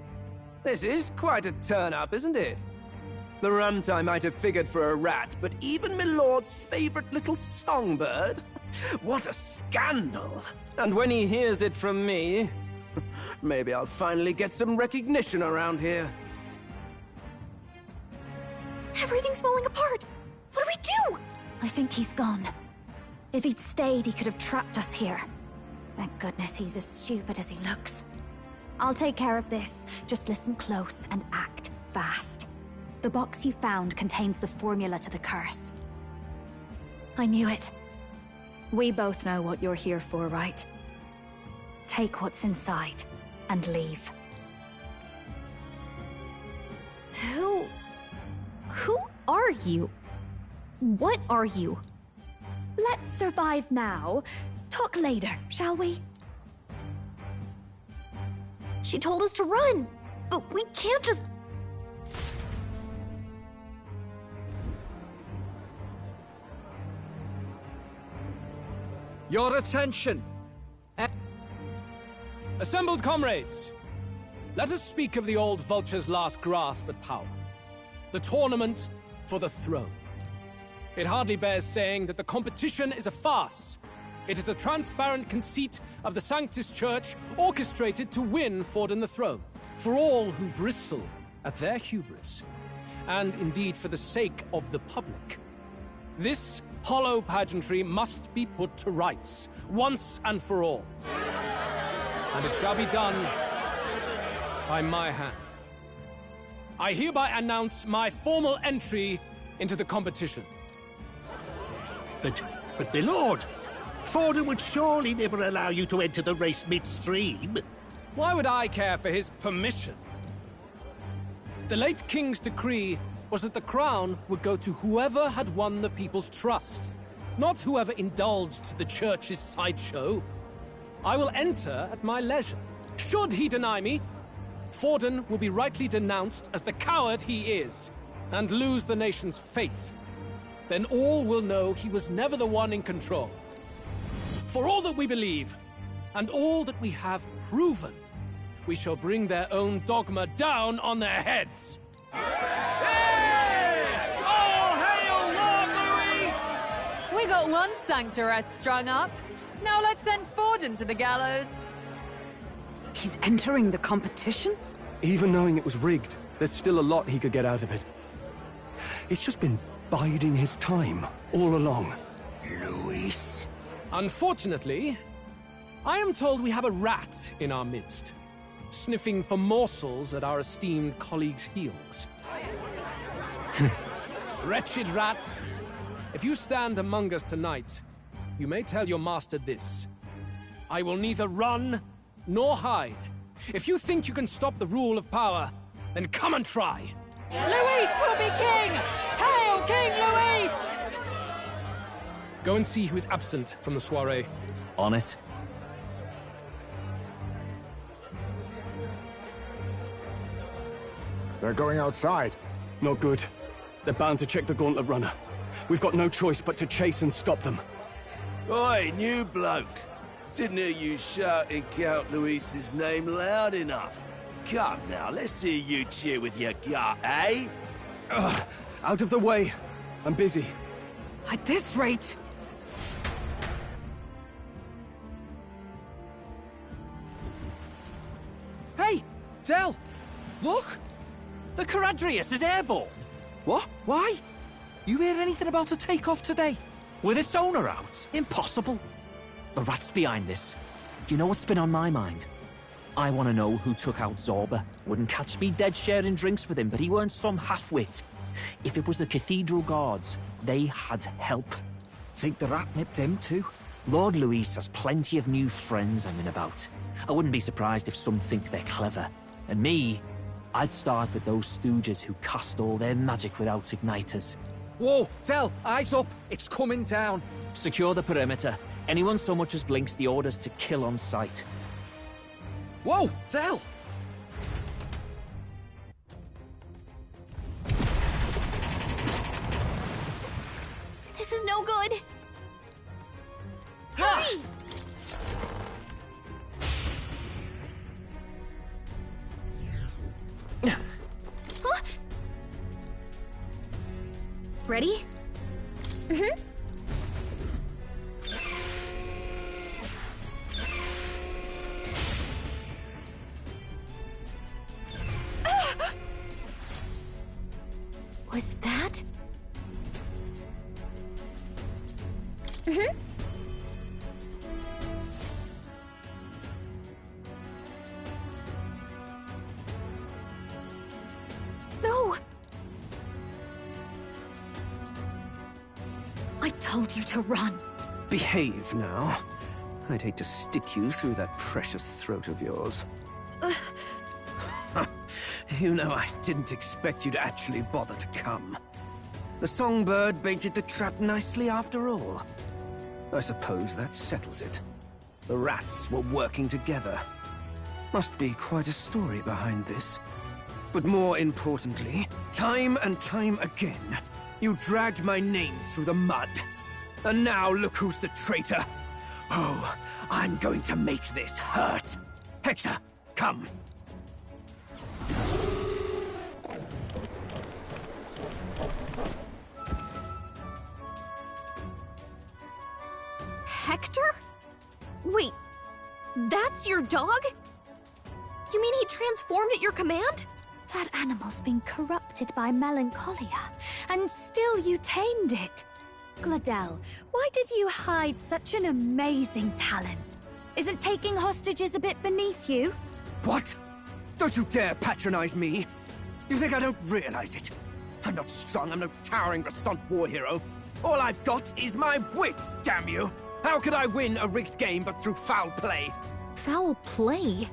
This is quite a turn-up, isn't it? The runt I might have figured for a rat, but even my lord's favorite little songbird? What a scandal! And when he hears it from me, maybe I'll finally get some recognition around here. Everything's falling apart! What do we do? I think he's gone. If he'd stayed, he could have trapped us here. Thank goodness he's as stupid as he looks. I'll take care of this. Just listen close and act fast. The box you found contains the formula to the curse. I knew it. We both know what you're here for, right? Take what's inside and leave. Who are you? What are you? Let's survive now. Talk later, shall we? She told us to run, but we can't just... Your attention! Assembled comrades, let us speak of the old vulture's last grasp at power. The tournament for the throne. It hardly bears saying that the competition is a farce. It is a transparent conceit of the Sanctus Church orchestrated to win Forden the throne. For all who bristle at their hubris, and indeed for the sake of the public. This hollow pageantry must be put to rights, once and for all. And it shall be done by my hand. I hereby announce my formal entry into the competition. But my lord, Forden would surely never allow you to enter the race midstream. Why would I care for his permission? The late king's decree was that the crown would go to whoever had won the people's trust, not whoever indulged the church's sideshow. I will enter at my leisure. Should he deny me, Forden will be rightly denounced as the coward he is, and lose the nation's faith. Then all will know he was never the one in control. For all that we believe, and all that we have proven, we shall bring their own dogma down on their heads. All hail Lord Luis! We got one sanctoress strung up. Now let's send Forden to the gallows. He's entering the competition? Even knowing it was rigged, there's still a lot he could get out of it. He's just been biding his time all along. Luis. Unfortunately, I am told we have a rat in our midst, sniffing for morsels at our esteemed colleagues' heels. Wretched rat, if you stand among us tonight, you may tell your master this. I will neither run nor hide. If you think you can stop the rule of power, then come and try. Luis will be king! Hail King Luis! Go and see who is absent from the soiree. On it. They're going outside. Not good. They're bound to check the gauntlet runner. We've got no choice but to chase and stop them. Oi, new bloke. Didn't hear you shouting Count Luis's name loud enough. Come now, let's hear you cheer with your gut, eh? Out of the way. I'm busy. At this rate... Del! Look! The Caradrius is airborne! What? Why? You hear anything about a takeoff today? With its owner out? Impossible. The rat's behind this. You know what's been on my mind? I want to know who took out Zorba. Wouldn't catch me dead sharing drinks with him, but he weren't some half-wit. If it was the Cathedral Guards, they had help. Think the rat nipped him too? Lord Luis has plenty of new friends hanging about. I wouldn't be surprised if some think they're clever. And me, I'd start with those stooges who cast all their magic without igniters. Whoa! Del, eyes up! It's coming down! Secure the perimeter. Anyone so much as blinks, the orders to kill on sight. Whoa! Del! This is no good. Hurry! Huh? Ready? Mm-hmm. Was that? Mm-hmm. No! I told you to run. Behave now. I'd hate to stick you through that precious throat of yours. You know, I didn't expect you to actually bother to come. The songbird baited the trap nicely after all. I suppose that settles it. The rats were working together. Must be quite a story behind this. But more importantly, time and time again, you dragged my name through the mud. And now look who's the traitor. Oh, I'm going to make this hurt. Hector, come. Hector? Wait, that's your dog? You mean he transformed at your command? That animal's been corrupted by melancholia, and still you tamed it. Gladel, why did you hide such an amazing talent? Isn't taking hostages a bit beneath you? What? Don't you dare patronize me! You think I don't realize it? I'm not strong, I'm no towering Rassant war hero. All I've got is my wits, damn you! How could I win a rigged game but through foul play? Foul play?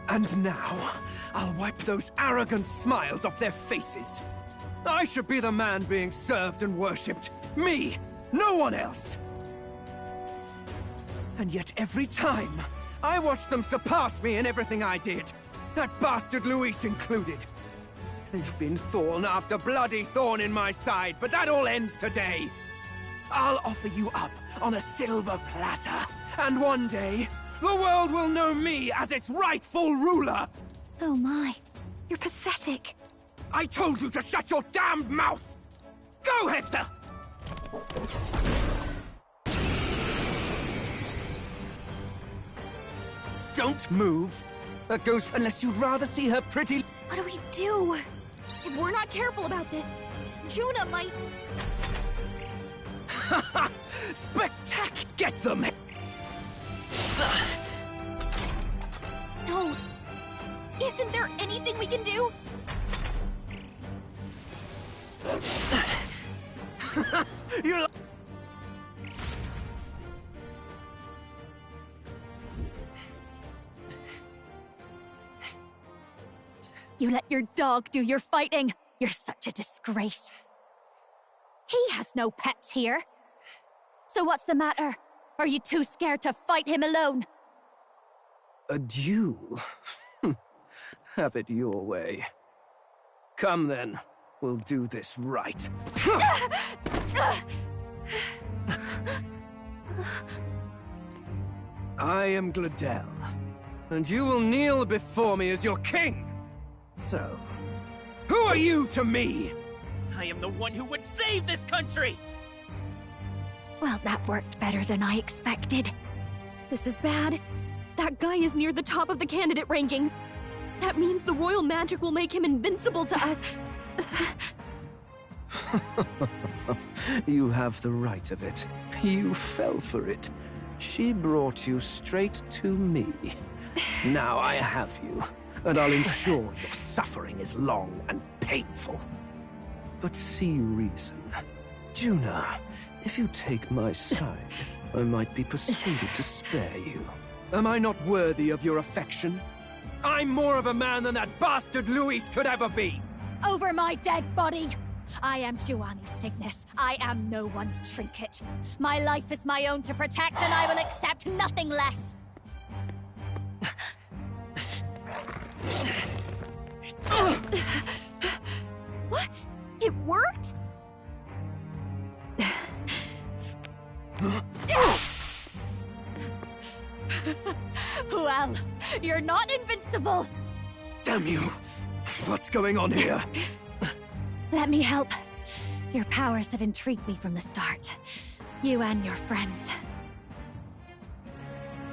And now, I'll wipe those arrogant smiles off their faces. I should be the man being served and worshipped. Me! No one else! And yet every time, I watch them surpass me in everything I did. That bastard Luis included. They've been thorn after bloody thorn in my side, but that all ends today. I'll offer you up on a silver platter, and one day, the world will know me as its rightful ruler! Oh my, you're pathetic. I told you to shut your damned mouth! Go, Hector! Don't move. That goes unless you'd rather see her pretty... What do we do? If we're not careful about this, Juna might... Spectac! Get them! No. Isn't there anything we can do? You're... You let your dog do your fighting. You're such a disgrace. He has no pets here. So what's the matter? Are you too scared to fight him alone? A duel? Have it your way. Come then, we'll do this right. I am Gladel, and you will kneel before me as your king. So, who are you to me? I am the one who would save this country! Well, that worked better than I expected. This is bad. That guy is near the top of the candidate rankings. That means the royal magic will make him invincible to us. You have the right of it. You fell for it. She brought you straight to me. Now I have you, and I'll ensure your suffering is long and painful. But see reason. Juna, if you take my side, I might be persuaded to spare you. Am I not worthy of your affection? I'm more of a man than that bastard Luis could ever be! Over my dead body! I am Giovanni Cygnus. I am no one's trinket. My life is my own to protect, and I will accept nothing less. What? It worked? Well, you're not invincible. Damn you! What's going on here? Let me help. Your powers have intrigued me from the start. You and your friends.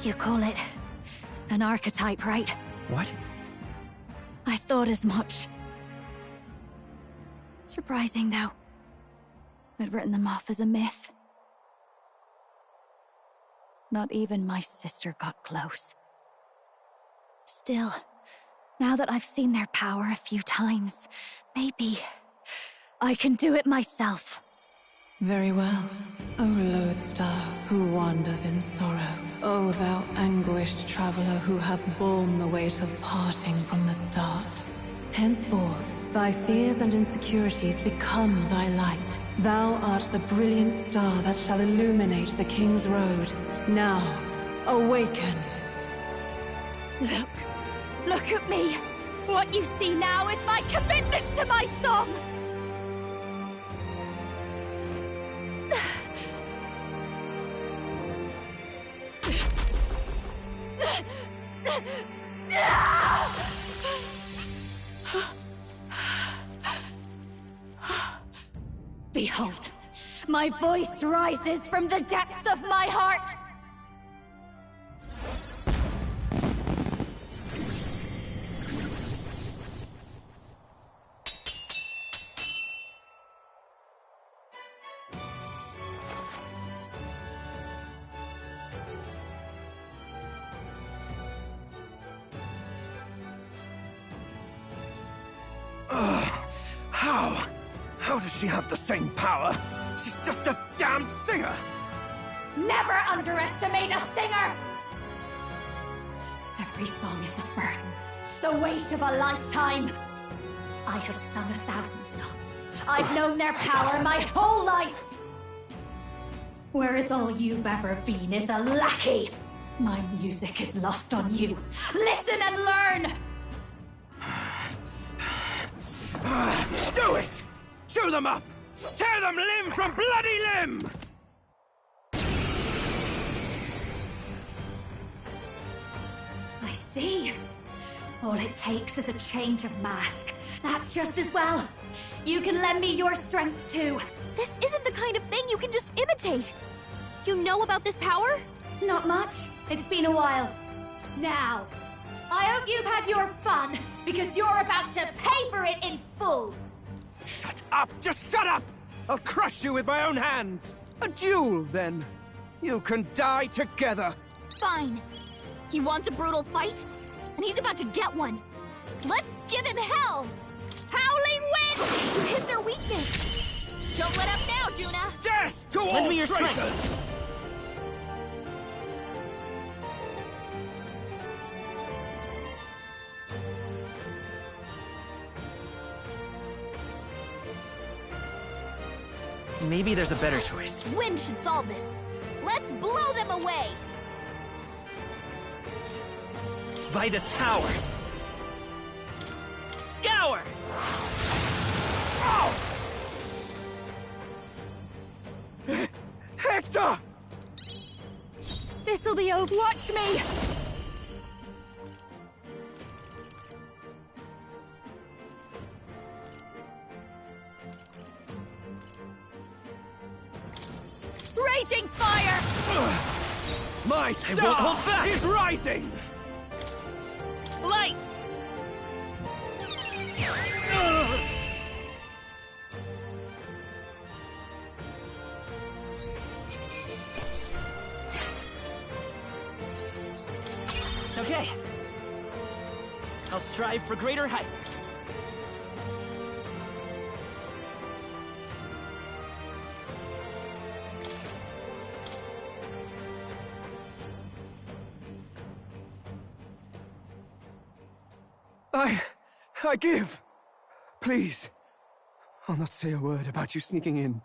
You call it an archetype, right? What? I thought as much. Surprising, though. I'd written them off as a myth. Not even my sister got close. Still, now that I've seen their power a few times, maybe I can do it myself. Very well, O lodestar who wanders in sorrow. O thou anguished traveler who hath borne the weight of parting from the start. Henceforth, thy fears and insecurities become thy light. Thou art the brilliant star that shall illuminate the King's Road. Now, awaken! Look at me! What you see now is my commitment to my song! Behold, my voice rises from the depths of my heart! How does she have the same power? She's just a damned singer! Never underestimate a singer! Every song is a burden, the weight of a lifetime. I have sung 1,000 songs. I've known their power my whole life. Whereas all you've ever been is a lackey. My music is lost on you. Listen and learn! Do it! Chew them up! Tear them limb from bloody limb! I see. All it takes is a change of mask. That's just as well. You can lend me your strength too. This isn't the kind of thing you can just imitate. Do you know about this power? Not much. It's been a while. Now, I hope you've had your fun, because you're about to pay for it in full. Shut up! Just shut up! I'll crush you with my own hands! A duel, then. You can die together. Fine. He wants a brutal fight, and he's about to get one. Let's give him hell! Howling wind! You hit their weakness. Don't let up now, Juna! Death to all Lend me your traitors! strength. Maybe there's a better choice. Wind should solve this. Let's blow them away! Vitus power! Scour! Ow! Hector! This'll be over. Watch me! Raging fire! My I won't star hold back. is rising! Light! I'll strive for greater heights. I give. Please. I'll not say a word about you sneaking in.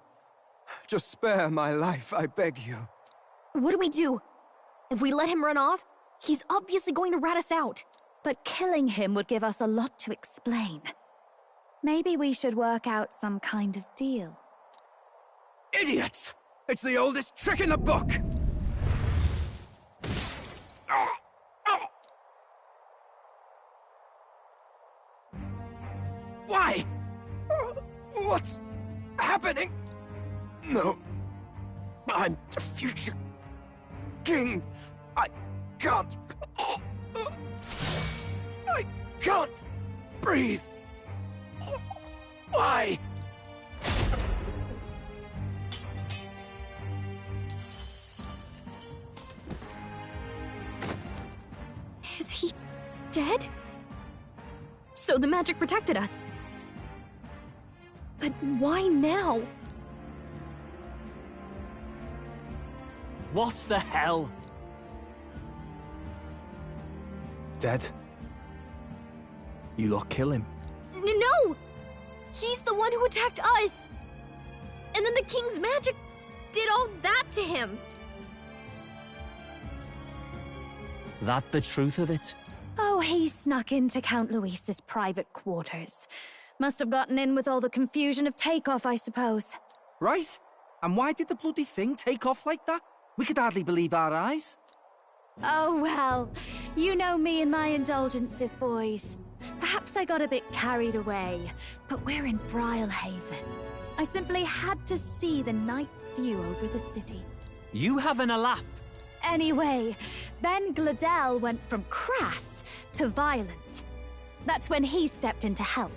Just spare my life, I beg you. What do we do? If we let him run off, he's obviously going to rat us out. But killing him would give us a lot to explain. Maybe we should work out some kind of deal. Idiots! It's the oldest trick in the book! Why? What's happening? No. I'm the future king. I can't. I can't breathe. Why? Is he dead? So the magic protected us. But why now? What the hell? Dead? You lot kill him? No! He's the one who attacked us! And then the king's magic did all that to him! That the truth of it? Oh, he snuck into Count Luis's private quarters. Must have gotten in with all the confusion of takeoff, I suppose. Right? And why did the bloody thing take off like that? We could hardly believe our eyes. Oh, well, you know me and my indulgences, boys. Perhaps I got a bit carried away, but we're in Brilehaven. I simply had to see the night view over the city. You having a laugh? Anyway, then Gladel went from crass to violent. That's when he stepped in to help,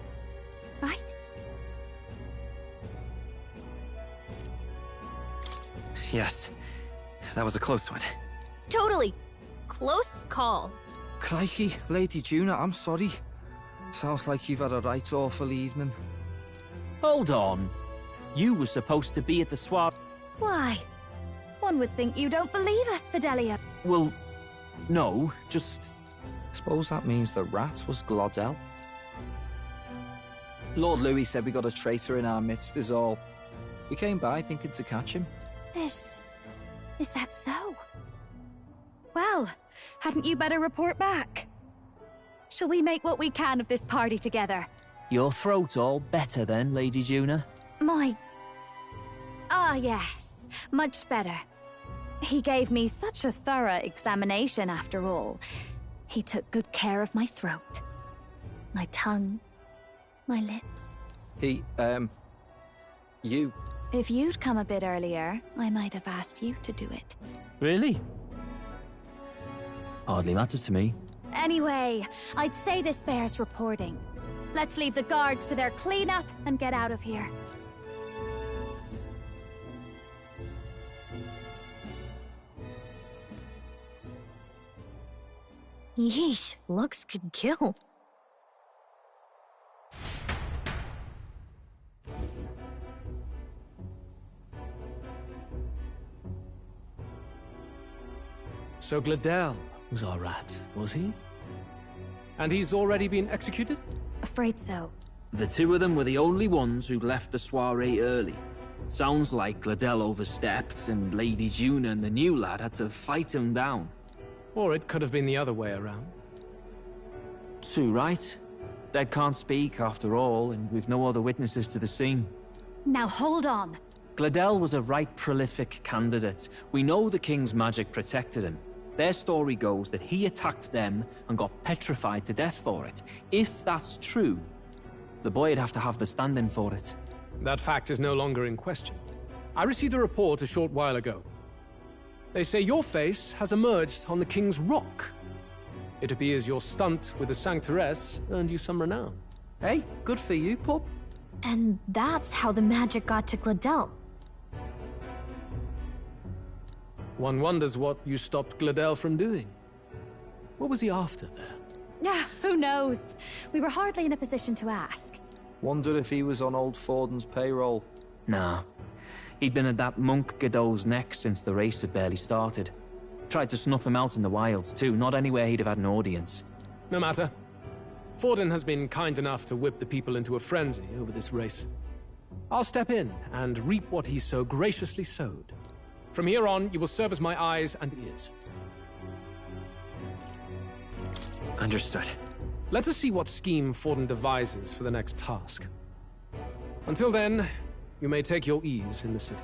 right? Yes, that was a close one. Totally. Close call. Crikey, Lady Juna, I'm sorry. Sounds like you've had a right awful evening. Hold on. You were supposed to be at the soiree. Why? One would think you don't believe us, Fidelia. Well, no, just... Suppose that means the rat was Glodell. Lord Louis said we got a traitor in our midst is all. We came by thinking to catch him. Is that so? Well, hadn't you better report back? Shall we make what we can of this party together? Your throat all better then, Lady Juna? Yes, much better. He gave me such a thorough examination after all. He took good care of my throat, my tongue, my lips. You. If you'd come a bit earlier, I might have asked you to do it. Really? Hardly matters to me. Anyway, I'd say this bears reporting. Let's leave the guards to their cleanup and get out of here. Yeesh, looks could kill. So Gladel was our rat, was he? And he's already been executed? Afraid so. The two of them were the only ones who left the soiree early. Sounds like Gladel overstepped, and Lady Juna and the new lad had to fight him down. Or it could have been the other way around. Too right. Dead can't speak, after all, and we've no other witnesses to the scene. Now hold on. Gladel was a right prolific candidate. We know the king's magic protected him. Their story goes that he attacked them and got petrified to death for it. If that's true, the boy'd have to have the stand-in for it. That fact is no longer in question. I received a report a short while ago. They say your face has emerged on the King's Rock. It appears your stunt with the Sanctoress earned you some renown. Hey, good for you, pup. And that's how the magic got to Gladel. One wonders what you stopped Gladel from doing. What was he after there? Who knows? We were hardly in a position to ask. Wonder if he was on old Forden's payroll. Nah. He'd been at that monk Godot's neck since the race had barely started. Tried to snuff him out in the wilds, too, not anywhere he'd have had an audience. No matter. Forden has been kind enough to whip the people into a frenzy over this race. I'll step in and reap what he so graciously sowed. From here on, you will serve as my eyes and ears. Understood. Let us see what scheme Forden devises for the next task. Until then, you may take your ease in the city.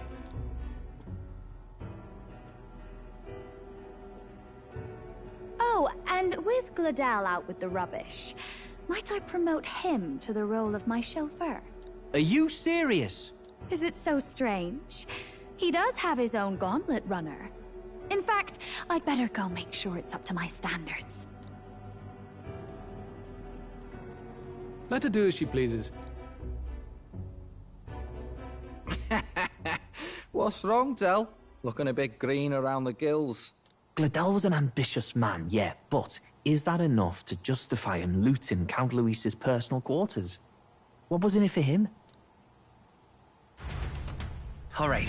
Oh, and with Gladel out with the rubbish, might I promote him to the role of my chauffeur? Are you serious? Is it so strange? He does have his own gauntlet runner. In fact, I'd better go make sure it's up to my standards. Let her do as she pleases. What's wrong, Del? Looking a bit green around the gills. Gladel was an ambitious man, yeah, but is that enough to justify him looting Count Luis's personal quarters? What was in it for him? All right.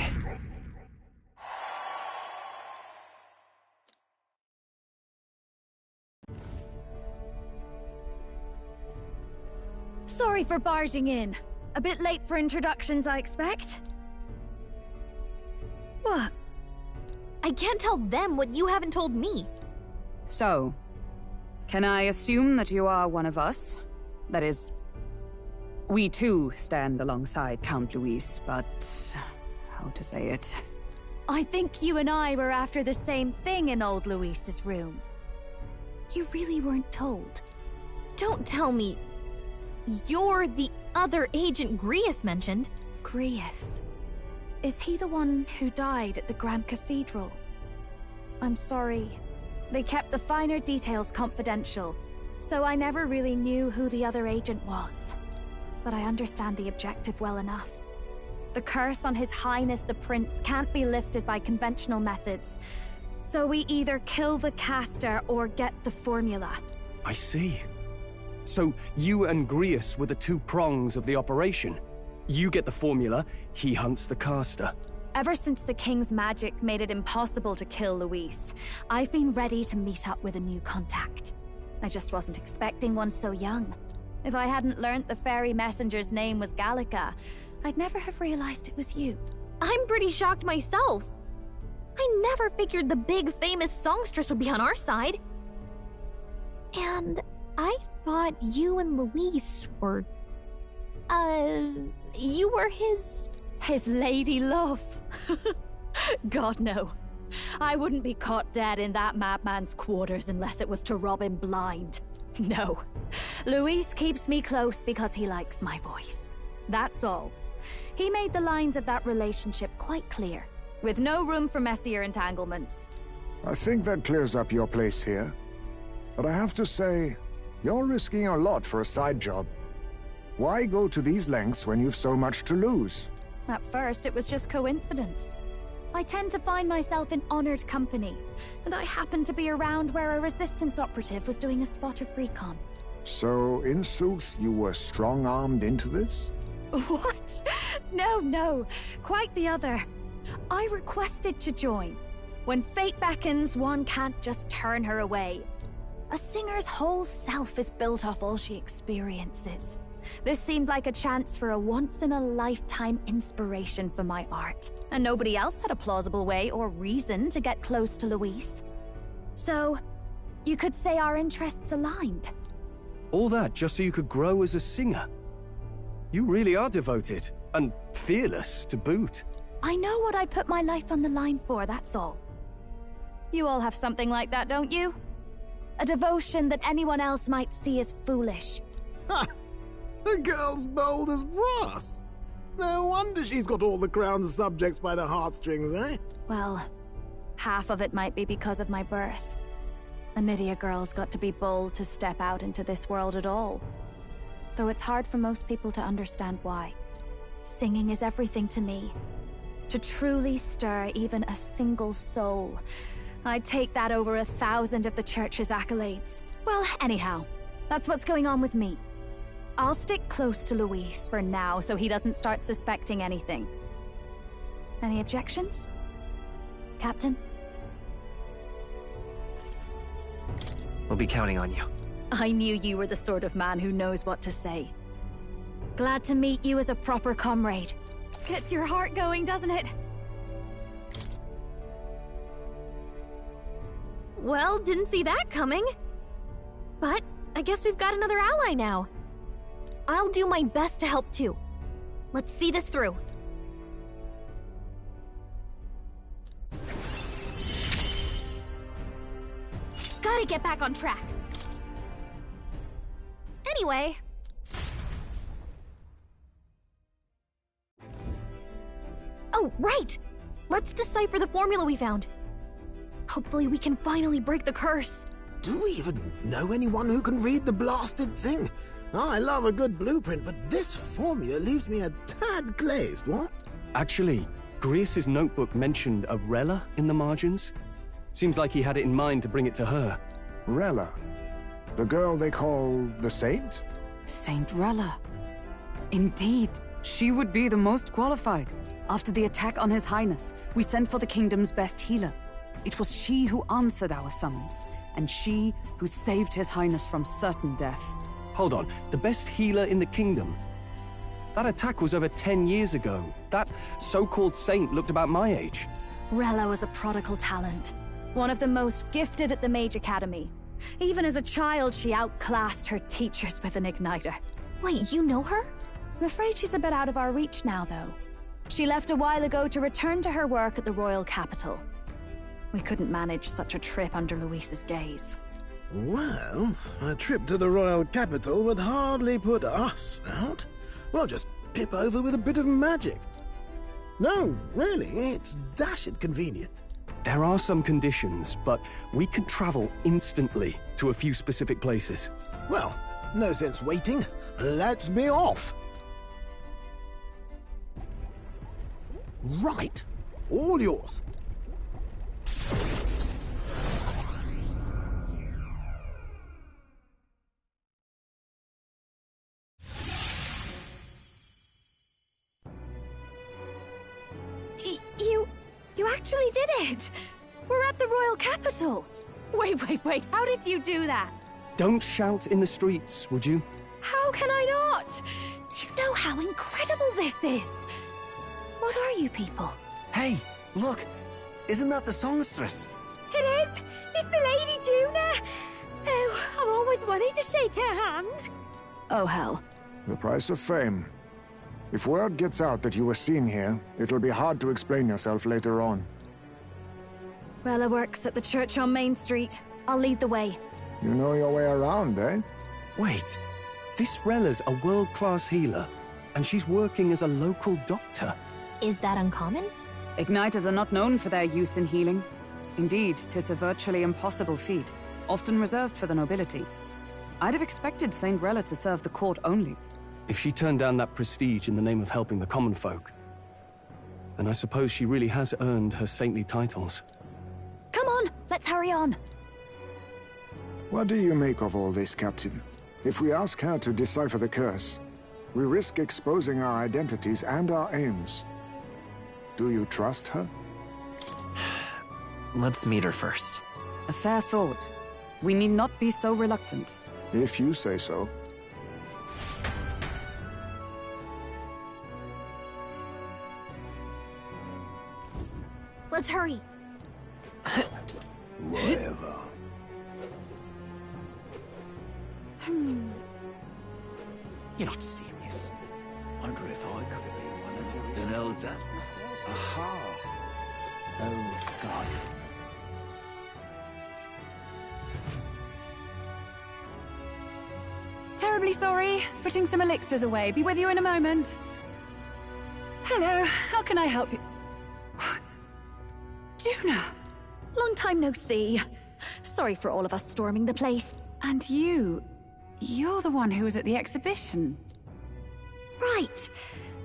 Sorry for barging in. A bit late for introductions, I expect. What? I can't tell them what you haven't told me. So, can I assume that you are one of us? That is, we too stand alongside Count Luis, but how to say it? I think you and I were after the same thing in old Luis's room. You really weren't told. Don't tell me you're the other agent Grius mentioned. Grius? Is he the one who died at the Grand Cathedral? I'm sorry. They kept the finer details confidential, so I never really knew who the other agent was. But I understand the objective well enough. The curse on His Highness the Prince can't be lifted by conventional methods, so we either kill the caster or get the formula. I see. So you and Grius were the two prongs of the operation. You get the formula, he hunts the caster. Ever since the King's magic made it impossible to kill Luis, I've been ready to meet up with a new contact. I just wasn't expecting one so young. If I hadn't learnt the fairy messenger's name was Gallica, I'd never have realized it was you. I'm pretty shocked myself. I never figured the big famous songstress would be on our side. And I thought you and Luis were... you were his lady love. God, no. I wouldn't be caught dead in that madman's quarters unless it was to rob him blind. No. Luis keeps me close because he likes my voice. That's all. He made the lines of that relationship quite clear, with no room for messier entanglements. I think that clears up your place here. But I have to say, you're risking a lot for a side job. Why go to these lengths when you've so much to lose? At first, it was just coincidence. I tend to find myself in honored company, and I happened to be around where a resistance operative was doing a spot of recon. So, in sooth, you were strong-armed into this? What? No. Quite the other. I requested to join. When fate beckons, one can't just turn her away. A singer's whole self is built off all she experiences. This seemed like a chance for a once-in-a-lifetime inspiration for my art, and nobody else had a plausible way or reason to get close to Luis. So, you could say our interests aligned. All that just so you could grow as a singer? You really are devoted, and fearless to boot. I know what I'd put my life on the line for, that's all. You all have something like that, don't you? A devotion that anyone else might see as foolish. Ha! The girl's bold as brass. No wonder she's got all the crown's subjects by the heartstrings, eh? Well, half of it might be because of my birth. A Nydia girl's got to be bold to step out into this world at all. Though it's hard for most people to understand why. Singing is everything to me. To truly stir even a single soul, I'd take that over 1,000 of the church's accolades. Well, anyhow, That's what's going on with me. I'll stick close to Luis for now so he doesn't start suspecting anything. Any objections? Captain? We'll be counting on you. I knew you were the sort of man who knows what to say. Glad to meet you as a proper comrade. Gets your heart going, doesn't it? Well, didn't see that coming. But I guess we've got another ally now. I'll do my best to help too. Let's see this through. Gotta get back on track. Anyway... Oh, right! Let's decipher the formula we found. Hopefully we can finally break the curse. Do we even know anyone who can read the blasted thing? I love a good blueprint, but this formula leaves me a tad glazed, what? Actually, Grius's notebook mentioned a Rella in the margins. Seems like he had it in mind to bring it to her. Rella? The girl they call the Saint? Saint Rella. Indeed, she would be the most qualified. After the attack on His Highness, we sent for the kingdom's best healer. It was she who answered our summons, and she who saved His Highness from certain death. Hold on, the best healer in the kingdom? That attack was over 10 years ago. That so-called saint looked about my age. Rella was a prodigal talent. One of the most gifted at the Mage Academy. Even as a child, she outclassed her teachers with an igniter. Wait, you know her? I'm afraid she's a bit out of our reach now, though. She left a while ago to return to her work at the royal capital. We couldn't manage such a trip under Luis's gaze. Well, a trip to the royal capital would hardly put us out. We'll just pip over with a bit of magic. No, really, it's dashed convenient. There are some conditions, but we can travel instantly to a few specific places. Well, no sense waiting. Let's be off. Right. All yours. You actually did it! We're at the royal capital! Wait, how did you do that? Don't shout in the streets, would you? How can I not? Do you know how incredible this is? What are you people? Hey, look! Isn't that the songstress? It is! It's the Lady Juna! Oh, I've always wanted to shake her hand! Oh, hell. The price of fame. If word gets out that you were seen here, it'll be hard to explain yourself later on. Rella works at the church on Main Street. I'll lead the way. You know your way around, eh? Wait, this Rella's a world-class healer, and she's working as a local doctor. Is that uncommon? Igniters are not known for their use in healing. Indeed, 'tis a virtually impossible feat, often reserved for the nobility. I'd have expected Saint Rella to serve the court only. If she turned down that prestige in the name of helping the common folk, then I suppose she really has earned her saintly titles. Come on, let's hurry on. What do you make of all this, Captain? If we ask her to decipher the curse, we risk exposing our identities and our aims. Do you trust her? Let's meet her first. A fair thought. We need not be so reluctant. If you say so. Let's hurry. Whatever. You're not serious. Wonder if I could have been one of your... An elder? Aha. Oh, God. Terribly sorry. Putting some elixirs away. Be with you in a moment. Hello. How can I help you? Juna! Long time no see. Sorry for all of us storming the place. And you're the one who was at the exhibition. Right.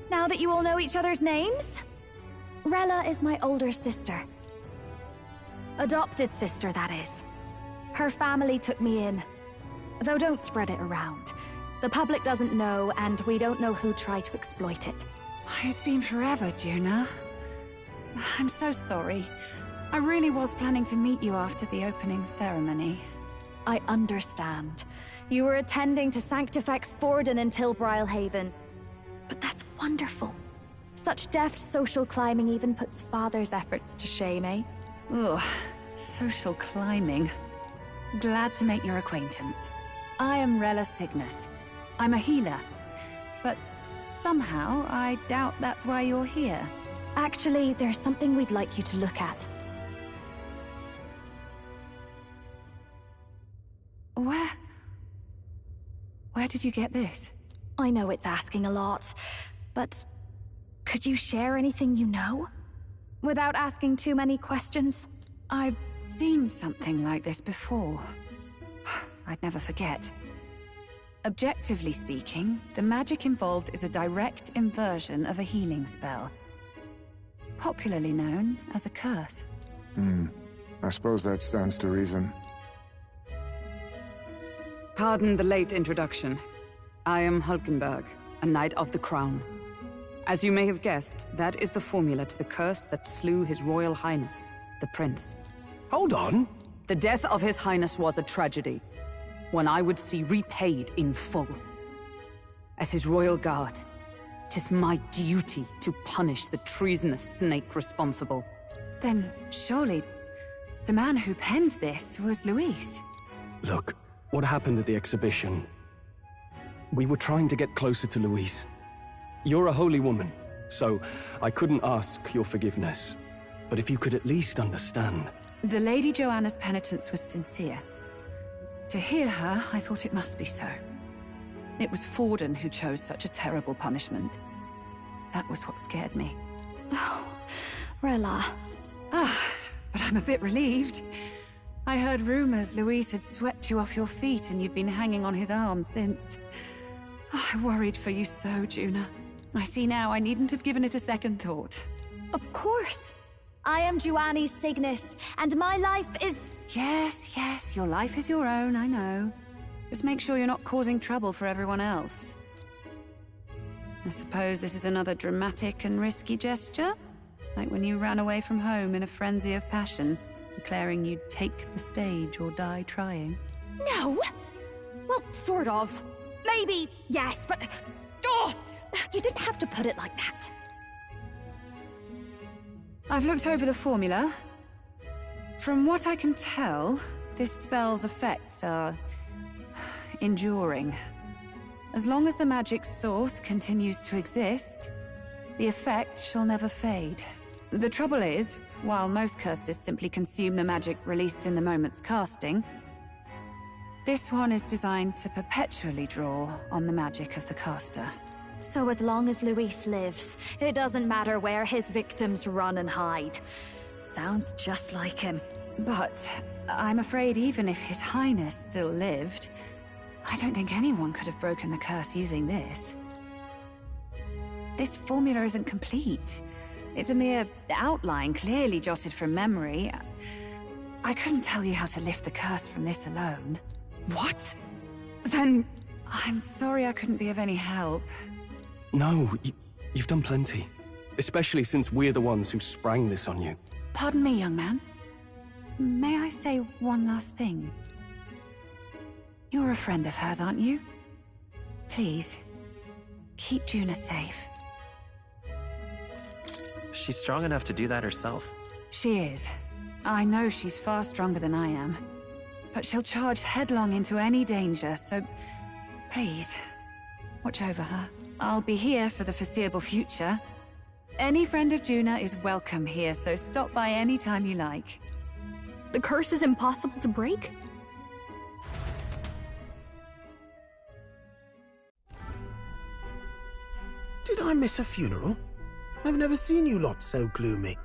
Now that you all know each other's names, Rella is my older sister. Adopted sister, that is. Her family took me in. Though don't spread it around. The public doesn't know, and we don't know who tried to exploit it. It's been forever, Juna. I'm so sorry. I really was planning to meet you after the opening ceremony. I understand. You were attending to Sanctifex Forden in Tilbrile Haven. But that's wonderful. Such deft social climbing even puts Father's efforts to shame, eh? Ugh, social climbing. Glad to make your acquaintance. I am Rella Cygnus. I'm a healer. But somehow, I doubt that's why you're here. Actually, there's something we'd like you to look at. Where did you get this? I know it's asking a lot, but could you share anything you know? Without asking too many questions? I've seen something like this before. I'd never forget. Objectively speaking, the magic involved is a direct inversion of a healing spell. Popularly known as a curse. I suppose that stands to reason. Pardon the late introduction. I am Hulkenberg, a Knight of the Crown. As you may have guessed, that is the formula to the curse that slew His Royal Highness, the Prince. Hold on! The death of His Highness was a tragedy, one I would see repaid in full. As His Royal Guard, 'tis my duty to punish the treasonous snake responsible. Then, surely, the man who penned this was Luis. Look, what happened at the exhibition? We were trying to get closer to Luis. You're a holy woman, so I couldn't ask your forgiveness. But if you could at least understand... The Lady Joanna's penitence was sincere. To hear her, I thought it must be so. It was Forden who chose such a terrible punishment. That was what scared me. Oh, Rella. But I'm a bit relieved. I heard rumors Luis had swept you off your feet and you'd been hanging on his arm since. I worried for you so, Juna. I see now I needn't have given it a second thought. Of course. I am Juani's Cygnus, and my life is... Yes, your life is your own, I know. Just make sure you're not causing trouble for everyone else. I suppose this is another dramatic and risky gesture? Like when you ran away from home in a frenzy of passion, declaring you'd take the stage or die trying. No! Well, sort of. Maybe, yes, but... Oh! You didn't have to put it like that. I've looked over the formula. From what I can tell, this spell's effects are... enduring. As long as the magic's source continues to exist, the effect shall never fade. The trouble is, while most curses simply consume the magic released in the moment's casting, this one is designed to perpetually draw on the magic of the caster. So as long as Luis lives, it doesn't matter where his victims run and hide. Sounds just like him. But I'm afraid even if His Highness still lived, I don't think anyone could have broken the curse using this. This formula isn't complete. It's a mere outline, clearly jotted from memory. I couldn't tell you how to lift the curse from this alone. What? Then I'm sorry I couldn't be of any help. No, you've done plenty. Especially since we're the ones who sprang this on you. Pardon me, young man. May I say one last thing? You're a friend of hers, aren't you? Please, keep Juna safe. She's strong enough to do that herself. She is. I know she's far stronger than I am. But she'll charge headlong into any danger, so please, watch over her. I'll be here for the foreseeable future. Any friend of Juna is welcome here, so stop by any time you like. The curse is impossible to break? Did I miss a funeral? I've never seen you lot so gloomy.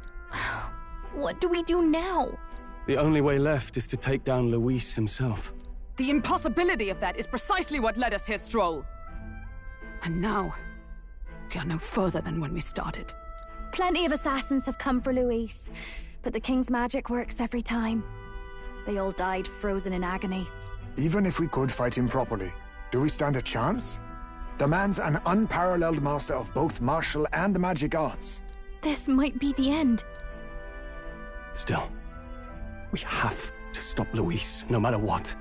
What do we do now? The only way left is to take down Luis himself. The impossibility of that is precisely what led us here, Stroll. And now, we are no further than when we started. Plenty of assassins have come for Luis, but the King's magic works every time. They all died frozen in agony. Even if we could fight him properly, do we stand a chance? The man's an unparalleled master of both martial and magic arts. This might be the end. Still, we have to stop Luis, no matter what.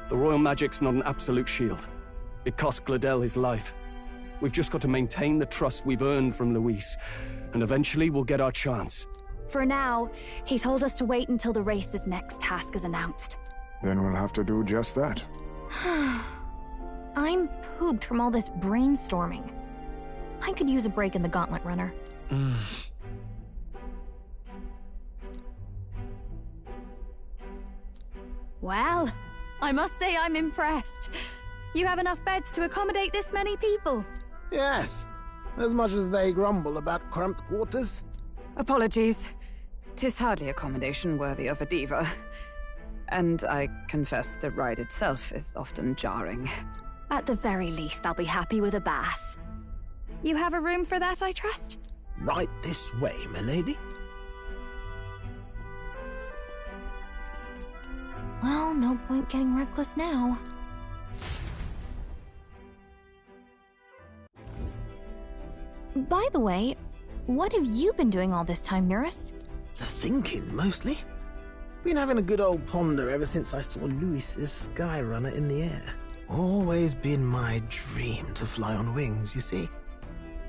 The royal magic's not an absolute shield. It cost Gladel his life. We've just got to maintain the trust we've earned from Luis, and eventually we'll get our chance. For now, he told us to wait until the race's next task is announced. Then we'll have to do just that. I'm pooped from all this brainstorming. I could use a break in the gauntlet runner. Well, I must say I'm impressed. You have enough beds to accommodate this many people? Yes, as much as they grumble about cramped quarters. Apologies. 'Tis hardly accommodation worthy of a diva. And I confess the ride itself is often jarring. At the very least, I'll be happy with a bath. You have a room for that, I trust? Right this way, milady. Well, no point getting reckless now. By the way, what have you been doing all this time, Nurse? Thinking, mostly. Been having a good old ponder ever since I saw Luis's Skyrunner in the air. Always been my dream to fly on wings, you see.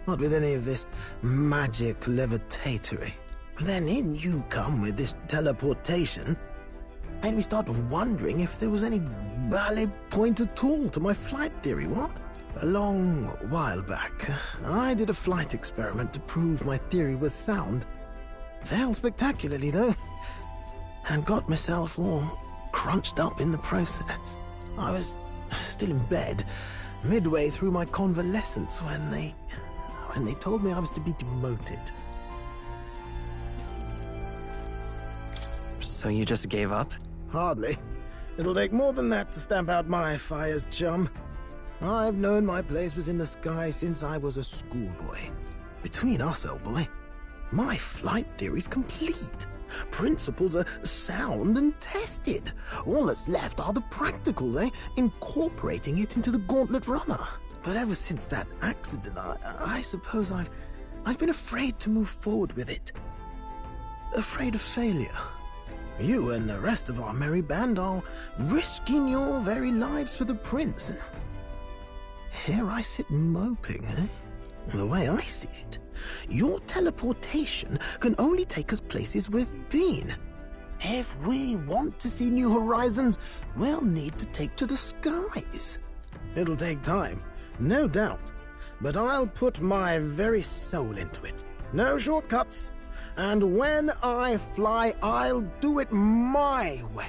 Not with any of this magic levitatory. But then in you come with this teleportation. Made me start wondering if there was any ballet point at all to my flight theory, what? A long while back, I did a flight experiment to prove my theory was sound. Failed spectacularly, though, and got myself all crunched up in the process. I was still in bed, midway through my convalescence, when they told me I was to be demoted. So you just gave up? Hardly. It'll take more than that to stamp out my fires, chum. I've known my place was in the sky since I was a schoolboy. Between us, old boy, my flight theory's complete. Principles are sound and tested. All that's left are the practicals, incorporating it into the gauntlet runner. But ever since that accident, I suppose I've been afraid to move forward with it. Afraid of failure. You and the rest of our merry band are risking your very lives for the prince. Here I sit moping, The way I see it, your teleportation can only take us places we've been. If we want to see new horizons, we'll need to take to the skies. It'll take time, no doubt, but I'll put my very soul into it. No shortcuts. And when I fly, I'll do it my way.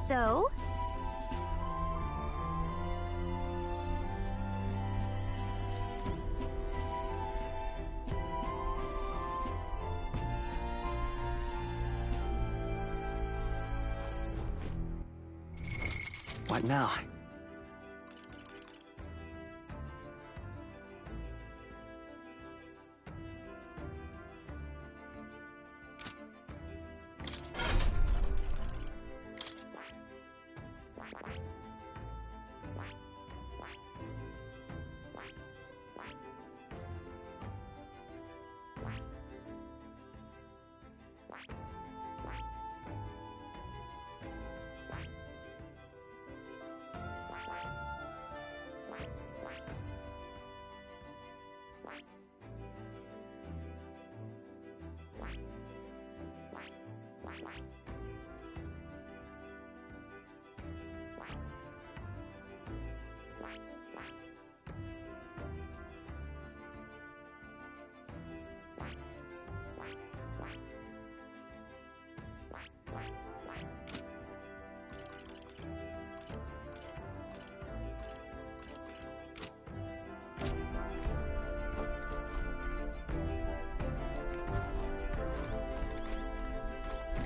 So? What now?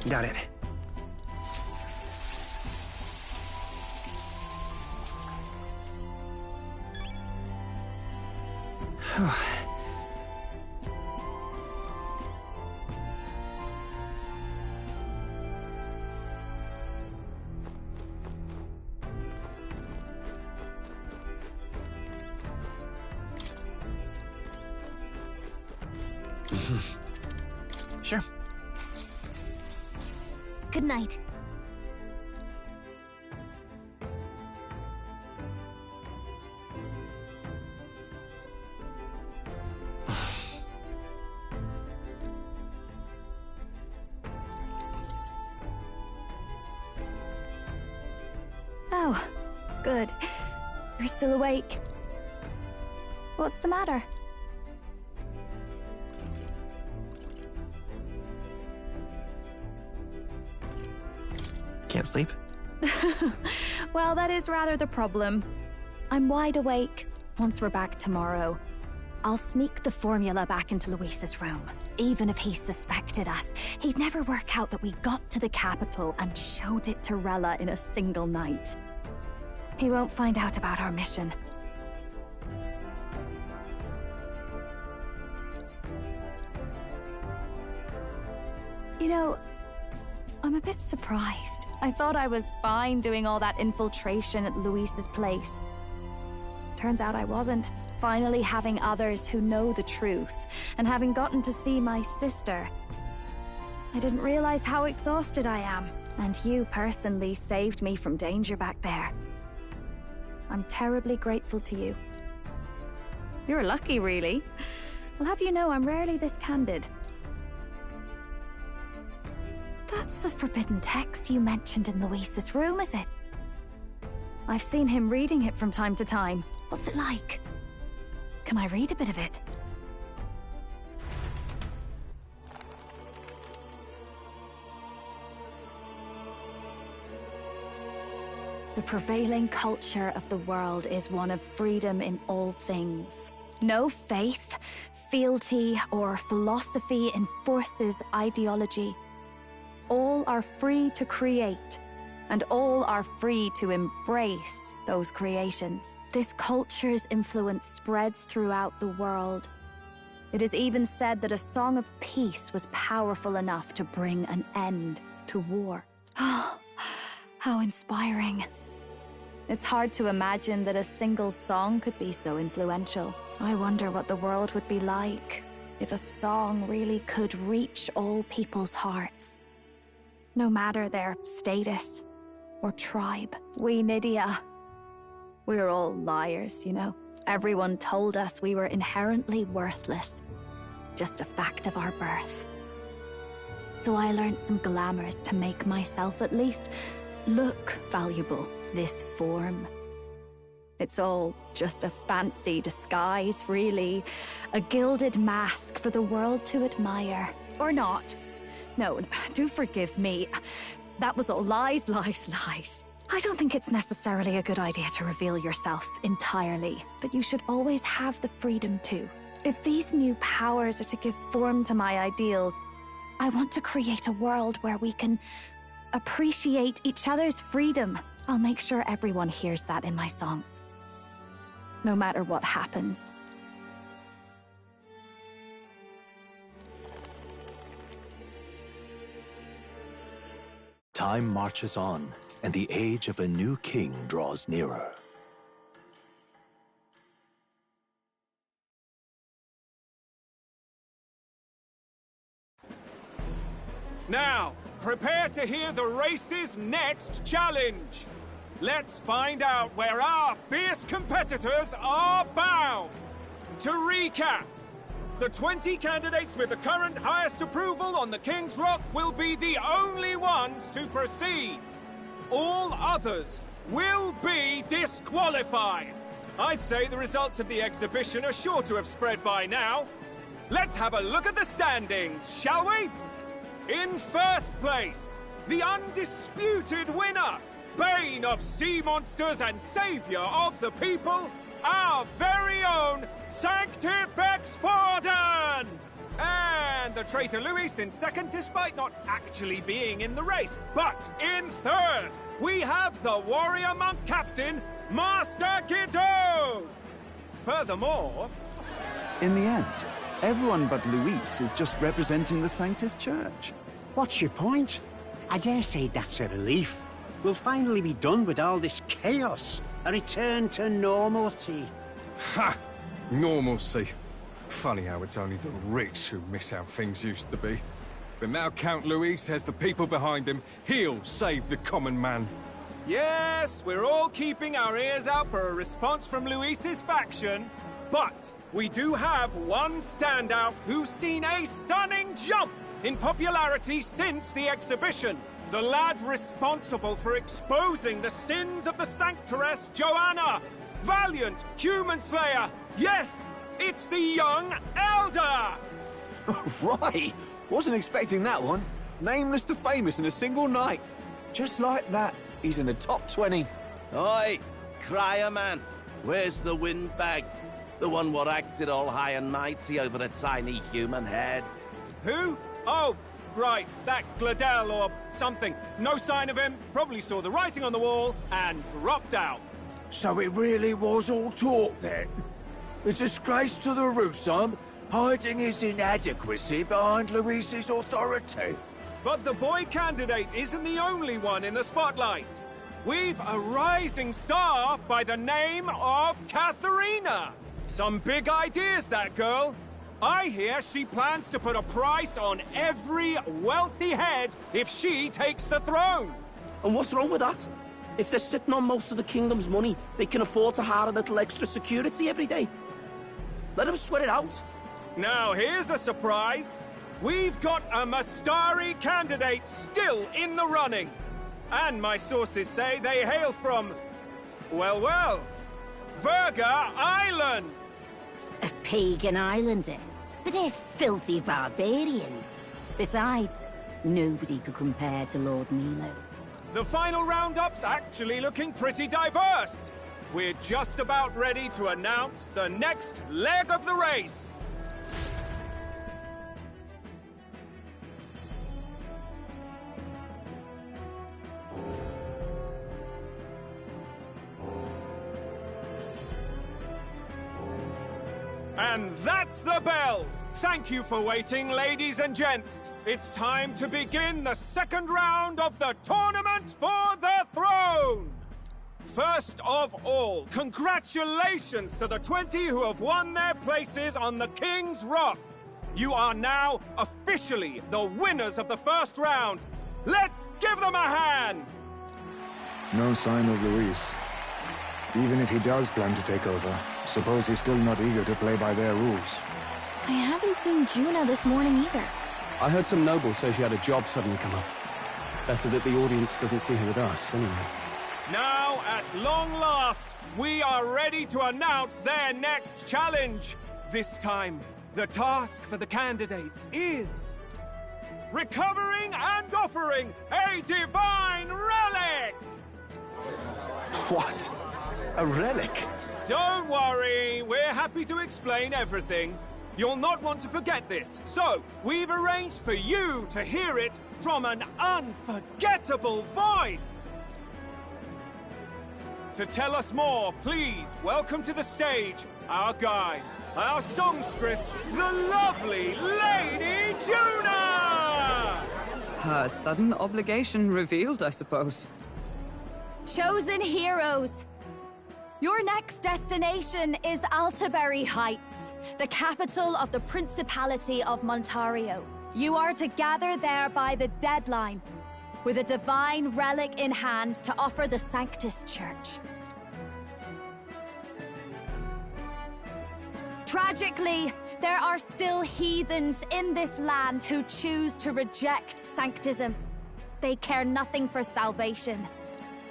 Got it. Sure. Good night. Oh, good. You're still awake. What's the matter? Can't sleep? Well, that is rather the problem. I'm wide awake. Once we're back tomorrow, I'll sneak the formula back into Luis's room. Even if he suspected us, he'd never work out that we got to the capital and showed it to Rella in a single night. He won't find out about our mission. You know, I'm a bit surprised. I thought I was fine doing all that infiltration at Luis's place. Turns out I wasn't. Finally having others who know the truth, and having gotten to see my sister. I didn't realize how exhausted I am, and you personally saved me from danger back there. I'm terribly grateful to you. You're lucky, really. I'll have you know I'm rarely this candid. That's the forbidden text you mentioned in Luis's room, is it? I've seen him reading it from time to time. What's it like? Can I read a bit of it? The prevailing culture of the world is one of freedom in all things. No faith, fealty, or philosophy enforces ideology. All are free to create, and all are free to embrace those creations. This culture's influence spreads throughout the world. It is even said that a song of peace was powerful enough to bring an end to war. Oh, how inspiring. It's hard to imagine that a single song could be so influential. I wonder what the world would be like if a song really could reach all people's hearts. No matter their status or tribe. We Nydia, we're all liars, you know. Everyone told us we were inherently worthless. Just a fact of our birth. So I learned some glamours to make myself at least look valuable. This form. It's all just a fancy disguise, really. A gilded mask for the world to admire. Or not. No, do forgive me. That was all lies, lies, lies. I don't think it's necessarily a good idea to reveal yourself entirely, but you should always have the freedom to. If these new powers are to give form to my ideals, I want to create a world where we can appreciate each other's freedom. I'll make sure everyone hears that in my songs. No matter what happens. Time marches on, and the age of a new king draws nearer. Now, prepare to hear the race's next challenge. Let's find out where our fierce competitors are bound. To recap, the 20 candidates with the current highest approval on the King's Rock will be the only ones to proceed. All others will be disqualified. I'd say the results of the exhibition are sure to have spread by now. Let's have a look at the standings, shall we? In first place, the undisputed winner, bane of sea monsters and savior of the people, our very own Sanctifex Forden! And the traitor Luis in second, despite not actually being in the race. But in third, we have the warrior monk captain, Master Kiddo! Furthermore, In the end, everyone but Luis is just representing the Sanctus Church. What's your point? I dare say that's a relief. We'll finally be done with all this chaos. A return to normalcy. Ha! Normalcy. Funny how it's only the rich who miss how things used to be. But now Count Luis has the people behind him. He'll save the common man. Yes, we're all keeping our ears out for a response from Luis's faction. But we do have one standout who's seen a stunning jump in popularity since the exhibition. The lad responsible for exposing the sins of the Sanctoress Joanna. Valiant human slayer. Yes, it's the young Elder. Right! Wasn't expecting that one. Nameless to famous in a single night. Just like that, he's in the top 20. Oi, crier man. Where's the windbag? The one what acted all high and mighty over a tiny human head. Who? Oh, right, that Gladell or something. No sign of him, probably saw the writing on the wall, and dropped out. So it really was all talk then? A disgrace to the Rusum, hiding his inadequacy behind Luis's authority. But the boy candidate isn't the only one in the spotlight. We've a rising star by the name of Katharina. Some big ideas, that girl. I hear she plans to put a price on every wealthy head if she takes the throne. And what's wrong with that? If they're sitting on most of the kingdom's money, they can afford to hire a little extra security every day. Let them sweat it out. Now, here's a surprise. We've got a Mastari candidate still in the running. And my sources say they hail from, well, Verga Island. A pagan island, eh? But they're filthy barbarians. Besides, nobody could compare to Lord Milo. The final roundup's actually looking pretty diverse. We're just about ready to announce the next leg of the race. And that's the bell! Thank you for waiting, ladies and gents. It's time to begin the second round of the tournament for the throne! First of all, congratulations to the 20 who have won their places on the King's Rock. You are now officially the winners of the first round. Let's give them a hand! No sign of Luis. Even if he does plan to take over, suppose he's still not eager to play by their rules. I haven't seen Juna this morning either. I heard some nobles say she had a job suddenly come up. Better that the audience doesn't see her with us, anyway. Now, at long last, we are ready to announce their next challenge. This time, the task for the candidates is recovering and offering a divine relic! What? A relic? Don't worry, we're happy to explain everything. You'll not want to forget this, so we've arranged for you to hear it from an unforgettable voice. To tell us more, please welcome to the stage our guide, our songstress, the lovely Lady Juna! Her sudden obligation revealed, I suppose. Chosen heroes! Your next destination is Altaberry Heights, the capital of the Principality of Montario. You are to gather there by the deadline, with a divine relic in hand to offer the Sanctus Church. Tragically, there are still heathens in this land who choose to reject Sanctism. They care nothing for salvation.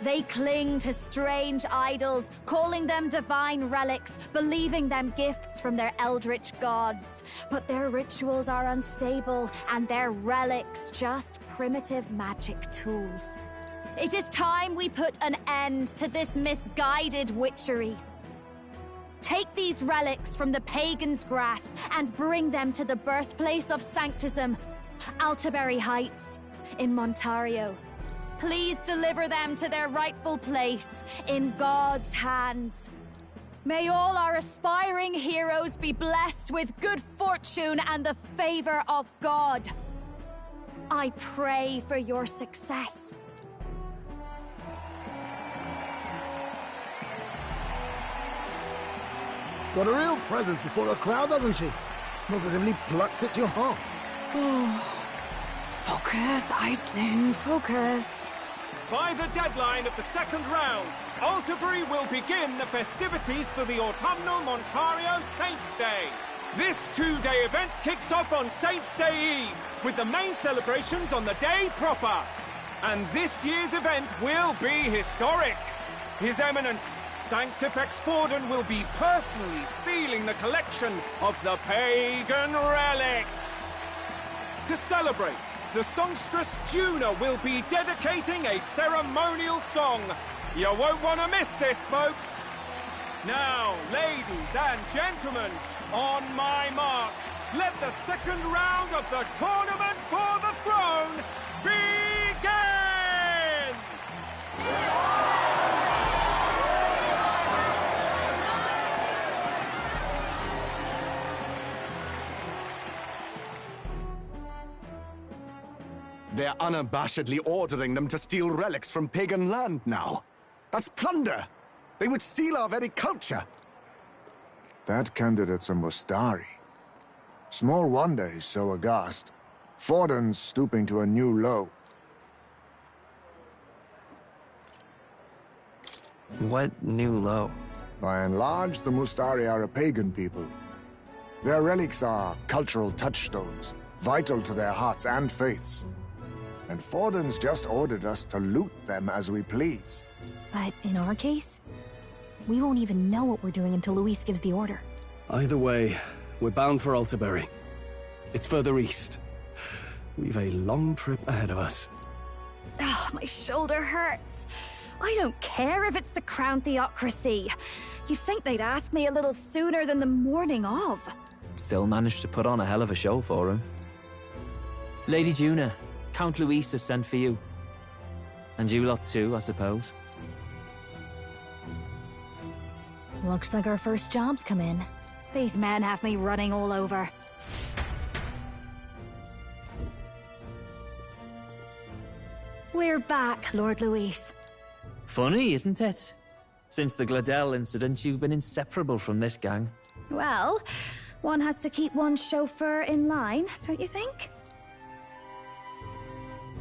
They cling to strange idols, calling them divine relics, believing them gifts from their eldritch gods. But their rituals are unstable, and their relics just primitive magic tools. It is time we put an end to this misguided witchery. Take these relics from the pagan's grasp and bring them to the birthplace of Sanctism, Altaberry Heights, in Montario. Please deliver them to their rightful place in God's hands. May all our aspiring heroes be blessed with good fortune and the favor of God. I pray for your success. Got a real presence before a crowd, doesn't she? Positively plucks at your heart. Oh. Focus, Iceland, focus. By the deadline of the second round, Alterbury will begin the festivities for the autumnal Montario Saints' Day. This two-day event kicks off on Saints' Day Eve, with the main celebrations on the day proper. And this year's event will be historic. His Eminence, Sanctifex Forden, will be personally sealing the collection of the pagan relics. To celebrate, the songstress Juna will be dedicating a ceremonial song. You won't want to miss this, folks. Now, ladies and gentlemen, on my mark, let the second round of the Tournament for the Throne begin! They're unabashedly ordering them to steal relics from pagan land now. That's plunder! They would steal our very culture! That candidate's a Mustari. Small wonder he's so aghast. Forden's stooping to a new low. What new low? By and large, the Mustari are a pagan people. Their relics are cultural touchstones, vital to their hearts and faiths. And Forden's just ordered us to loot them as we please. But in our case, we won't even know what we're doing until Luis gives the order. Either way, we're bound for Alterbury. It's further east. We've a long trip ahead of us. Oh, my shoulder hurts. I don't care if it's the Crown Theocracy. You'd think they'd ask me a little sooner than the morning of. Still managed to put on a hell of a show for him. Lady Juna, Count Luis has sent for you. And you lot too, I suppose. Looks like our first job's come in. These men have me running all over. We're back, Lord Luis. Funny, isn't it? Since the Gladell incident, you've been inseparable from this gang. Well, one has to keep one's chauffeur in line, don't you think?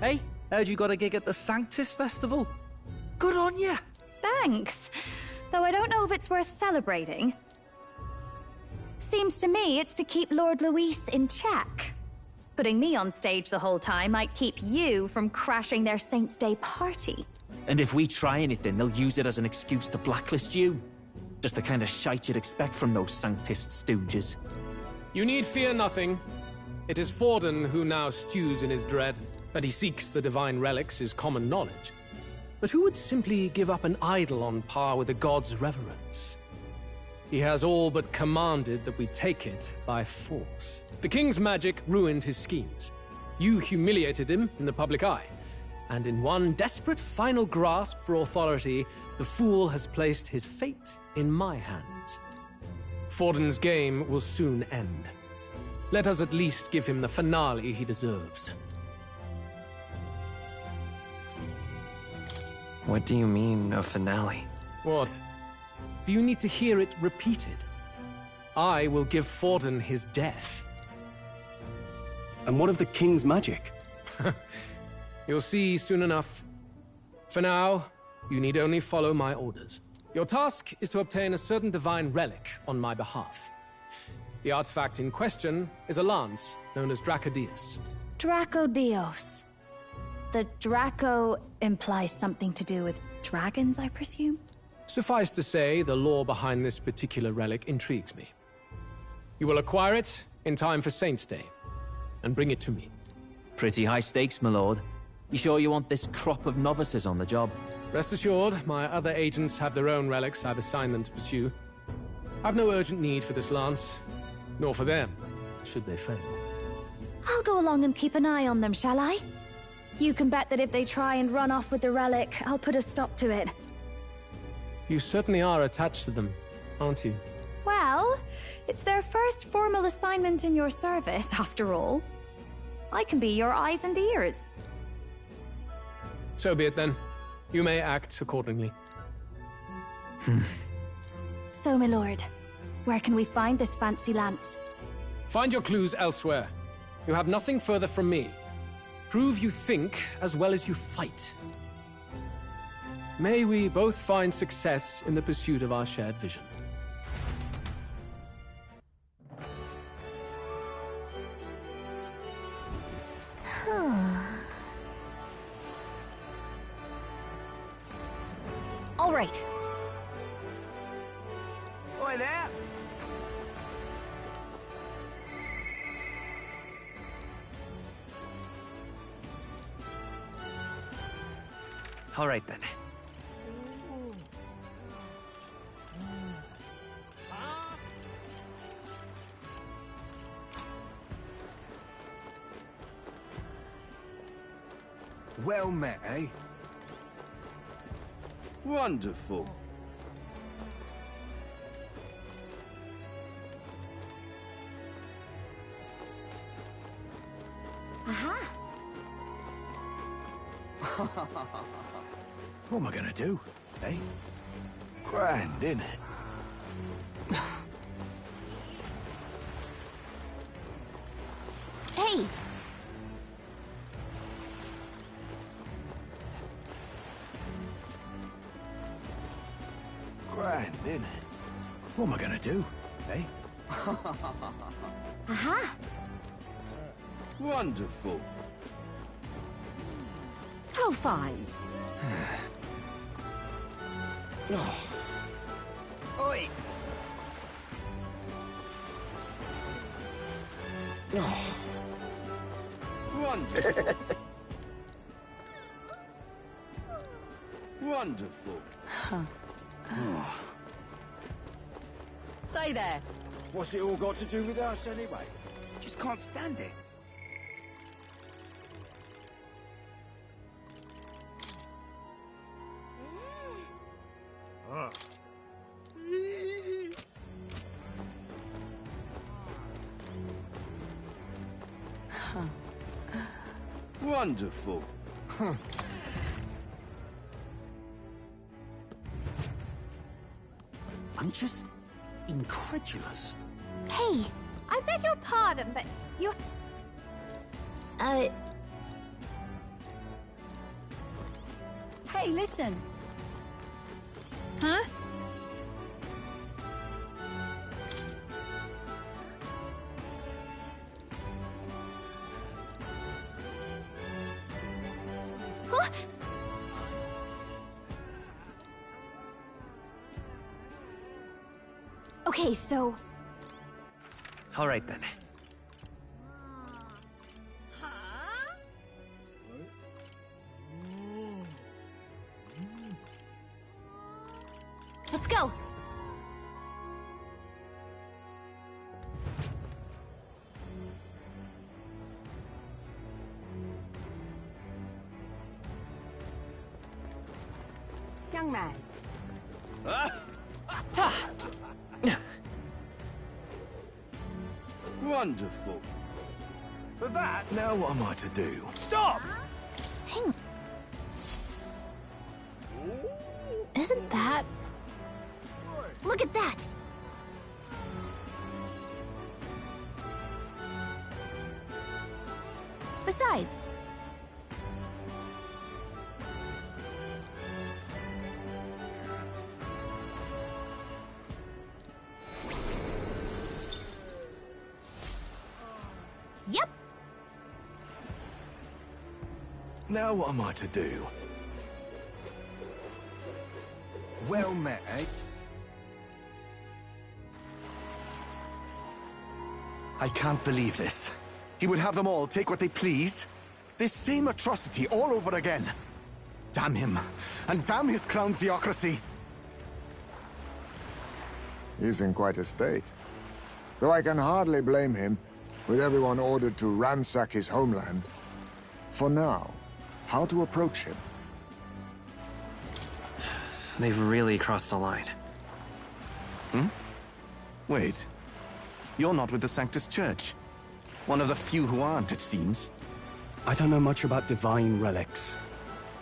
Hey, heard you got a gig at the Sanctus Festival? Good on ya! Thanks. Though I don't know if it's worth celebrating. Seems to me it's to keep Lord Luis in check. Putting me on stage the whole time might keep you from crashing their Saints' Day party. And if we try anything, they'll use it as an excuse to blacklist you. Just the kind of shite you'd expect from those Sanctist stooges. You need fear nothing. It is Forden who now stews in his dread. That he seeks the divine relics is common knowledge. But who would simply give up an idol on par with a god's reverence? He has all but commanded that we take it by force. The king's magic ruined his schemes. You humiliated him in the public eye. And in one desperate final grasp for authority, the fool has placed his fate in my hands. Forden's game will soon end. Let us at least give him the finale he deserves. What do you mean, a finale? What? Do you need to hear it repeated? I will give Forden his death. And what of the king's magic? You'll see soon enough. For now, you need only follow my orders. Your task is to obtain a certain divine relic on my behalf. The artifact in question is a lance known as Dracodius. Dracodios. The Draco implies something to do with dragons, I presume? Suffice to say, the lore behind this particular relic intrigues me. You will acquire it in time for Saints' Day, and bring it to me. Pretty high stakes, my lord. You sure you want this crop of novices on the job? Rest assured, my other agents have their own relics I've assigned them to pursue. I've no urgent need for this lance, nor for them, should they fail. I'll go along and keep an eye on them, shall I? You can bet that if they try and run off with the relic, I'll put a stop to it. You certainly are attached to them. aren't you? Well, it's their first formal assignment in your service, after all. I can be your eyes and ears. So be it then. You may act accordingly. So, my lord, where can we find this fancy lance? Find your clues elsewhere. You have nothing further from me. Prove you think as well as you fight. May we both find success in the pursuit of our shared vision. All right. Oi there! All right then. Well met, eh? Wonderful. Aha! What am I gonna do, eh? Grand, innit? Hey! Grand, innit? What am I gonna do, eh? Aha! Wonderful. How fine. Oi! Wonderful. Wonderful. Say there. What's it all got to do with us, anyway? Just can't stand it. Wonderful. I'm just incredulous. Hey, I beg your pardon, but you're... Hey, listen. Huh? Huh? Okay, so... All right then. Let's go! Young man. Wonderful. But that... Now what am I to do? Stop! Hang on. Isn't that... Look at that! Besides... Yep. Now what am I to do? Well met, eh? I can't believe this. He would have them all take what they please. This same atrocity all over again. Damn him. And damn his crown theocracy. He's in quite a state. Though I can hardly blame him, with everyone ordered to ransack his homeland. For now, how to approach him? They've really crossed the line. Hmm? Wait. You're not with the Sanctus Church. One of the few who aren't, it seems. I don't know much about divine relics,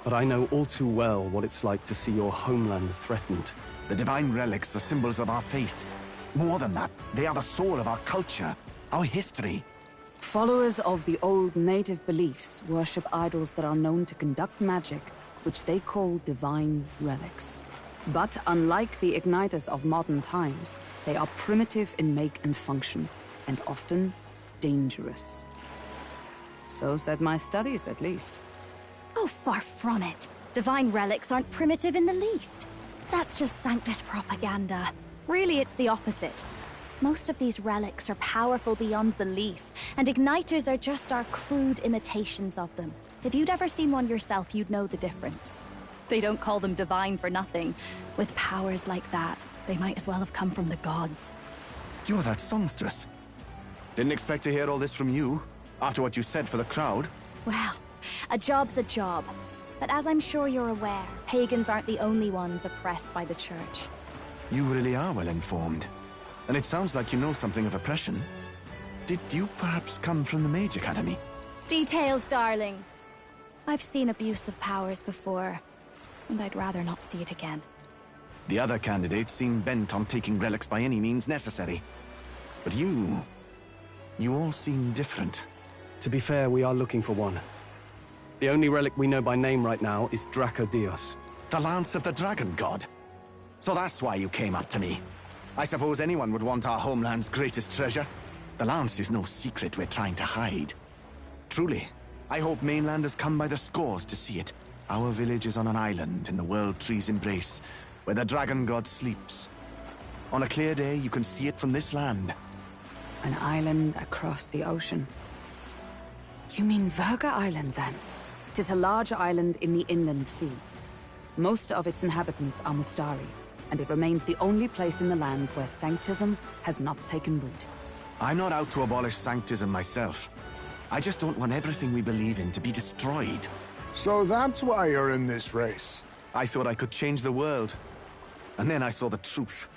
but I know all too well what it's like to see your homeland threatened. The divine relics are symbols of our faith. More than that, they are the soul of our culture, our history. Followers of the old native beliefs worship idols that are known to conduct magic, which they call divine relics. But unlike the igniters of modern times, they are primitive in make and function, and often dangerous. So said my studies, at least. Oh, far from it. Divine relics aren't primitive in the least. That's just Sanctus propaganda. Really, it's the opposite. Most of these relics are powerful beyond belief, and igniters are just our crude imitations of them. If you'd ever seen one yourself, you'd know the difference. They don't call them divine for nothing. With powers like that, they might as well have come from the gods. You're that songstress. Didn't expect to hear all this from you, after what you said for the crowd. Well, a job's a job. But as I'm sure you're aware, pagans aren't the only ones oppressed by the church. You really are well informed. And it sounds like you know something of oppression. Did you perhaps come from the Mage Academy? Details, darling. I've seen abuse of powers before, and I'd rather not see it again. The other candidates seem bent on taking relics by any means necessary. But you all seem different. To be fair, we are looking for one. The only relic we know by name right now is Dracodios. The Lance of the Dragon God. So that's why you came up to me. I suppose anyone would want our homeland's greatest treasure. The Lance is no secret we're trying to hide. Truly, I hope mainlanders come by the scores to see it. Our village is on an island in the World Tree's embrace, where the Dragon God sleeps. On a clear day, you can see it from this land. An island across the ocean. You mean Verga Island, then? It is a large island in the inland sea. Most of its inhabitants are Mustari, and it remains the only place in the land where Sanctism has not taken root. I'm not out to abolish Sanctism myself. I just don't want everything we believe in to be destroyed. So that's why you're in this race. I thought I could change the world. And then I saw the truth.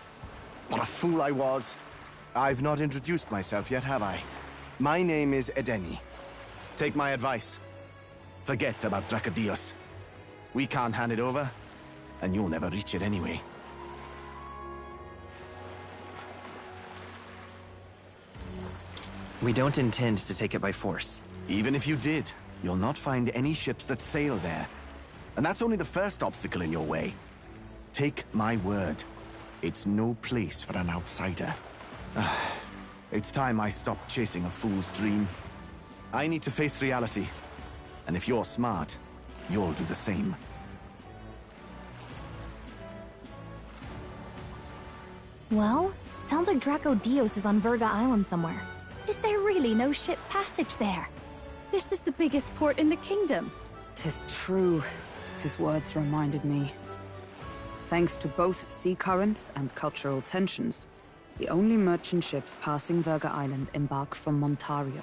What a fool I was. I've not introduced myself yet, have I? My name is Edeni. Take my advice. Forget about Dracodios. We can't hand it over, and you'll never reach it anyway. We don't intend to take it by force. Even if you did, you'll not find any ships that sail there. And that's only the first obstacle in your way. Take my word. It's no place for an outsider. It's time I stopped chasing a fool's dream. I need to face reality. And if you're smart, you'll do the same. Well, sounds like Dracodios is on Verga Island somewhere. Is there really no ship passage there? This is the biggest port in the kingdom. 'Tis true. His words reminded me. Thanks to both sea currents and cultural tensions, the only merchant ships passing Verga Island embark from Montario.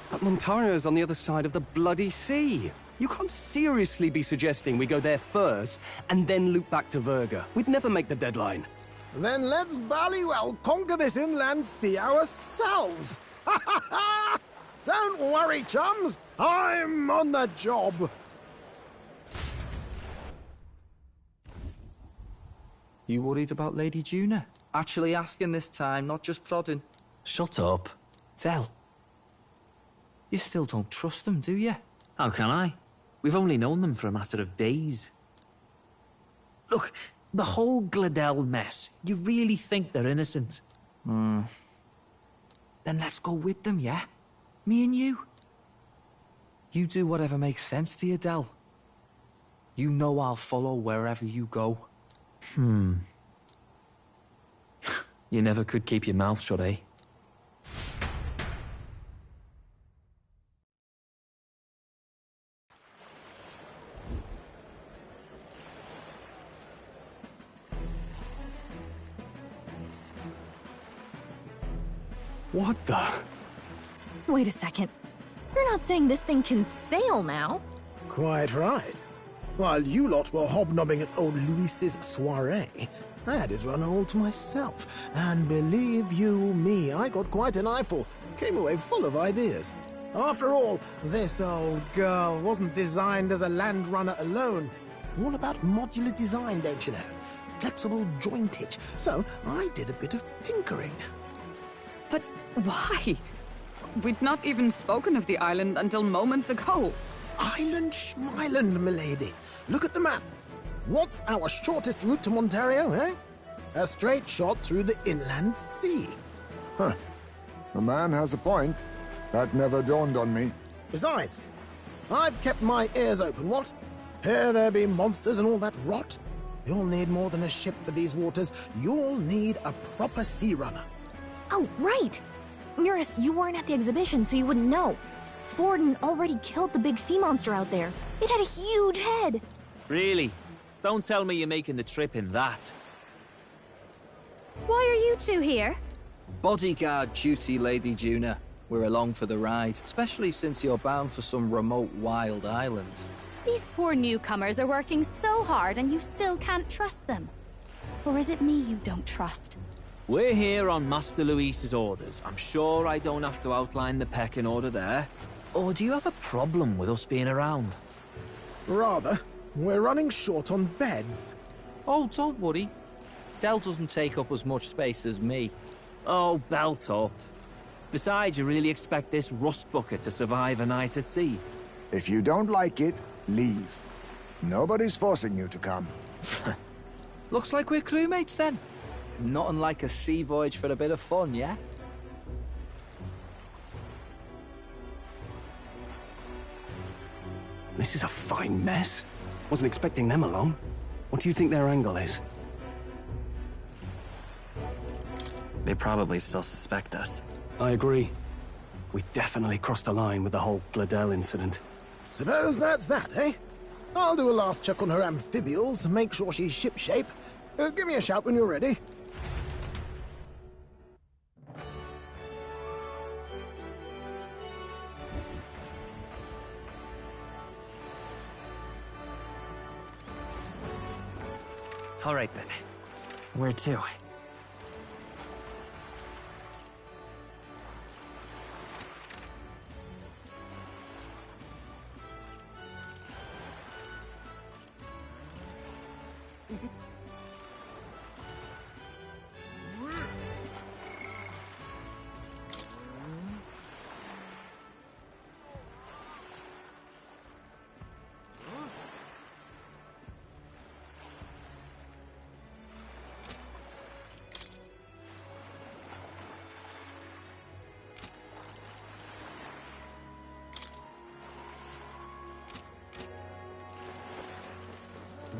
But Montario's on the other side of the bloody sea. You can't seriously be suggesting we go there first and then loop back to Verga. We'd never make the deadline. Then let's ballywell conquer this inland sea ourselves! Ha ha ha! Don't worry, chums! I'm on the job! You worried about Lady Juna? Actually asking this time, not just prodding. Shut up. Tell. You still don't trust them, do you? How can I? We've only known them for a matter of days. Look, the whole Gladell mess, you really think they're innocent? Then let's go with them, yeah? Me and you. You do whatever makes sense to you, Del. You know I'll follow wherever you go. You never could keep your mouth shut, eh? What the? Wait a second. You're not saying this thing can sail now? Quite right. While you lot were hobnobbing at old Luis's soiree, I had his runner all to myself, and believe you me, I got quite an eyeful. Came away full of ideas. After all, this old girl wasn't designed as a land runner alone. All about modular design, don't you know? Flexible jointage. So I did a bit of tinkering. But why? We'd not even spoken of the island until moments ago. Island schmeiland, milady. Look at the map. What's our shortest route to Ontario, eh? A straight shot through the inland sea. Huh. The man has a point. That never dawned on me. Besides, I've kept my ears open, what? Here there be monsters and all that rot. You'll need more than a ship for these waters. You'll need a proper sea runner. Oh, right! Mirus, you weren't at the exhibition, so you wouldn't know. Forden already killed the big sea monster out there. It had a huge head. Really? Don't tell me you're making the trip in that. Why are you two here? Bodyguard duty, Lady Juna. We're along for the ride, especially since you're bound for some remote wild island. These poor newcomers are working so hard and you still can't trust them. Or is it me you don't trust? We're here on Master Luis's orders. I'm sure I don't have to outline the pecking order there. Or do you have a problem with us being around? Rather. We're running short on beds. Oh, don't worry. Del doesn't take up as much space as me. Oh, belt up. Besides, you really expect this rust bucket to survive a night at sea? If you don't like it, leave. Nobody's forcing you to come. Looks like we're crewmates then. Not unlike a sea voyage for a bit of fun, yeah? This is a fine mess. Wasn't expecting them along. What do you think their angle is? They probably still suspect us. I agree. We definitely crossed a line with the whole Gladell incident. Suppose that's that, eh? I'll do a last check on her amphibials, make sure she's shipshape. Give me a shout when you're ready. All right, then. Where to?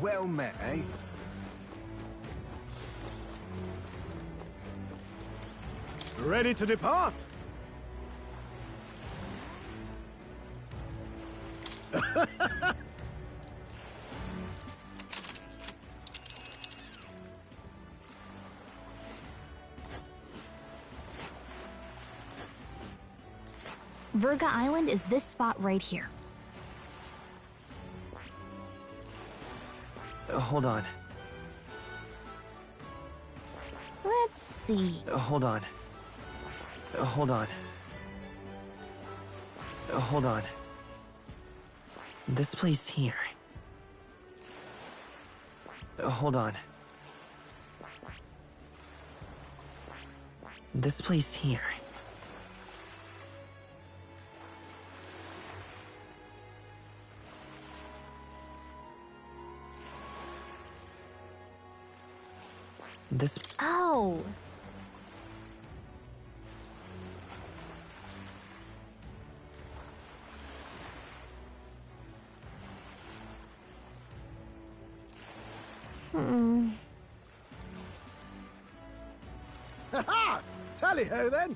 Well met, eh? Ready to depart? Virga Island is this spot right here. Hold on. Let's see. Hold on. Hold on. Hold on. This place here. Hold on. This place here. This... Oh. Ha-ha! Tally-ho, then!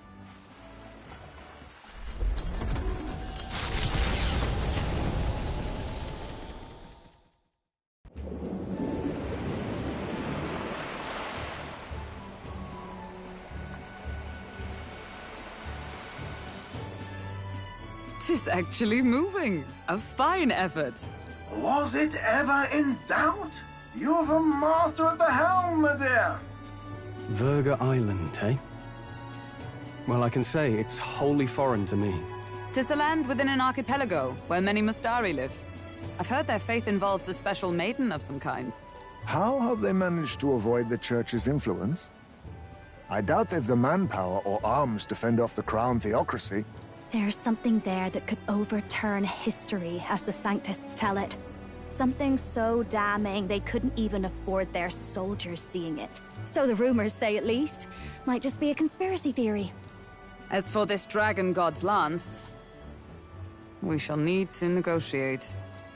Tis actually moving. A fine effort. Was it ever in doubt? You're the master at the helm, my dear. Verga Island, eh? Well, I can say it's wholly foreign to me. 'Tis a land within an archipelago, where many Mustari live. I've heard their faith involves a special maiden of some kind. How have they managed to avoid the Church's influence? I doubt they've the manpower or arms to fend off the crown theocracy. There's something there that could overturn history, as the Sanctists tell it. Something so damning they couldn't even afford their soldiers seeing it. So the rumors say, at least. Might just be a conspiracy theory. As for this dragon god's lance, we shall need to negotiate.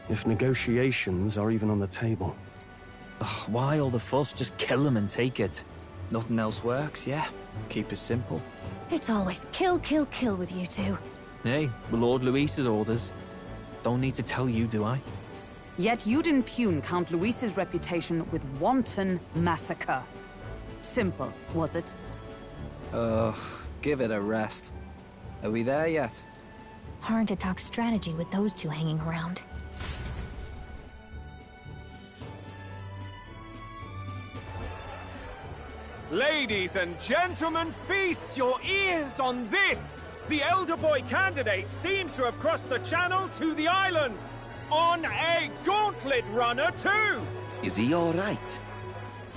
If negotiations are even on the table. Ugh, why all the fuss? Just kill him and take it. Nothing else works, yeah? Keep it simple. It's always kill, kill, kill with you two. Hey, Lord Luis's orders. Don't need to tell you, do I? Yet you'd impugn Count Luis's reputation with wanton massacre. Simple, was it? Ugh, give it a rest. Are we there yet? Hard to talk strategy with those two hanging around. Ladies and gentlemen, feast your ears on this! The elder boy candidate seems to have crossed the channel to the island! On a gauntlet runner, too! Is he all right?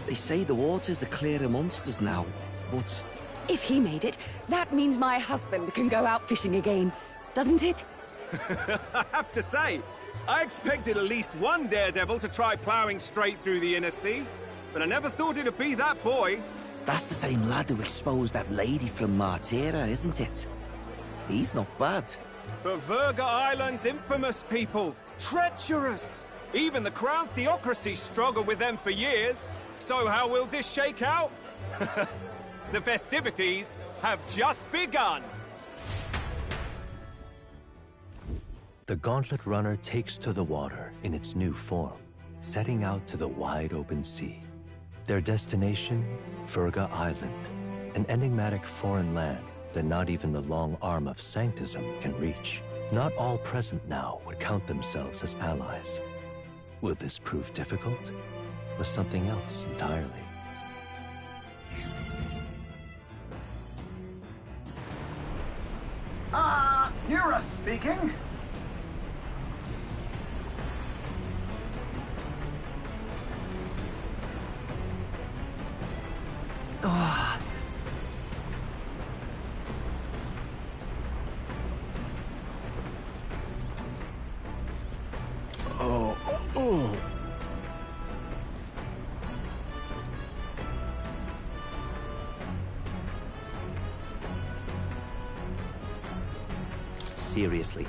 They say the waters are clear amongst us now, but... If he made it, that means my husband can go out fishing again, doesn't it? I have to say, I expected at least one daredevil to try ploughing straight through the inner sea, but I never thought it'd be that boy. That's the same lad who exposed that lady from Martira, isn't it? He's not bad. But Verga Island's infamous, people. Treacherous! Even the Crown Theocracy struggled with them for years. So how will this shake out? The festivities have just begun. The Gauntlet Runner takes to the water in its new form, setting out to the wide open sea. Their destination, Verga Island, an enigmatic foreign land that not even the long arm of Sanctism can reach. Not all present now would count themselves as allies. Will this prove difficult, or something else entirely? Nura speaking. Oh. Oh. Seriously.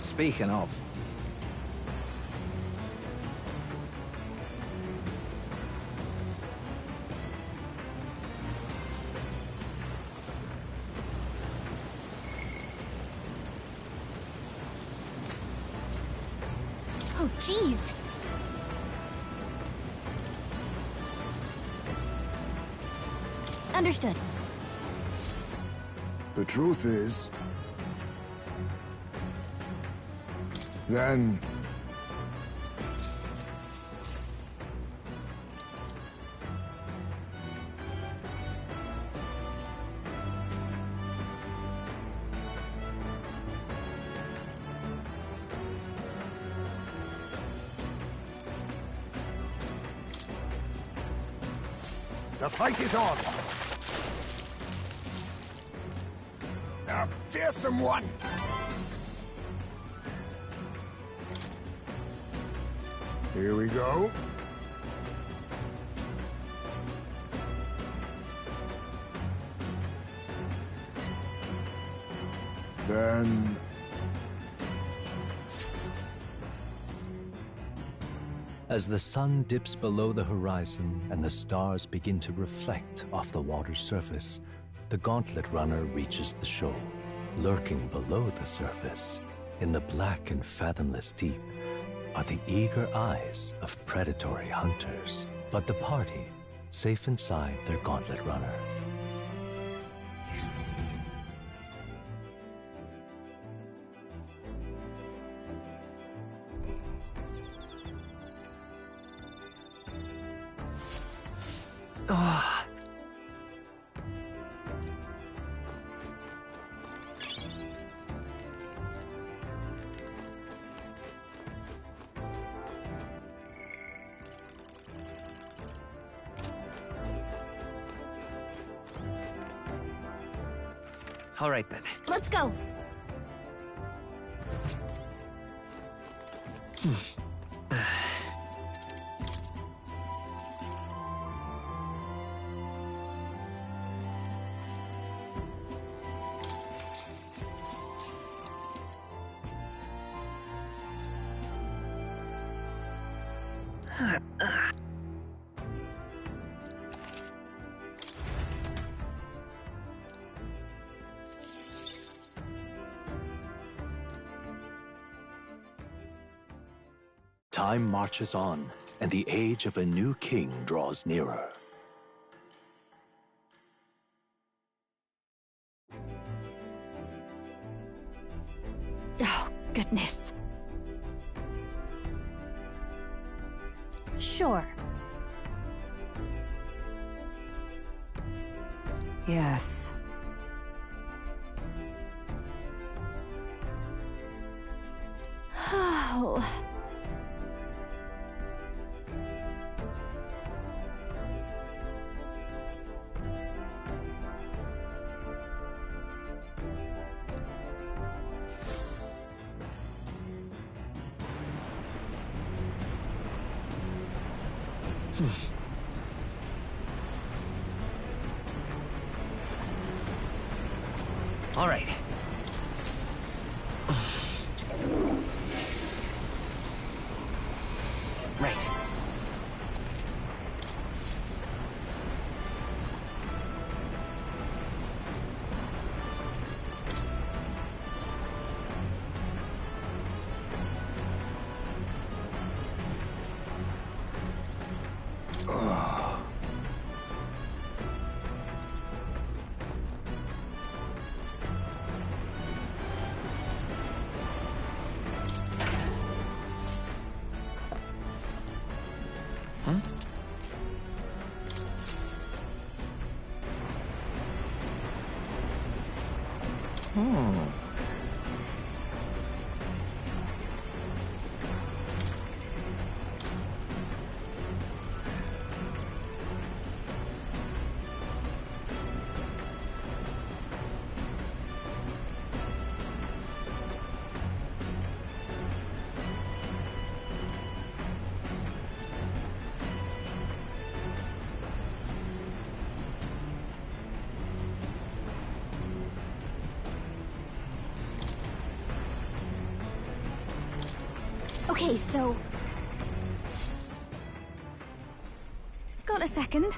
Speaking of... Oh, jeez. Understood. The truth is... Then... The fight is on! Now, fearsome one! Here we go. Then... As the sun dips below the horizon and the stars begin to reflect off the water's surface, the gauntlet runner reaches the shore. Lurking below the surface, in the black and fathomless deep, are the eager eyes of predatory hunters. But the party, safe inside their gauntlet runner. Ah. All right then. Let's go. Time marches on, and the age of a new king draws nearer. Oh, goodness. Sure. Yes. Oh. All right. Right. Okay, so... Got a second?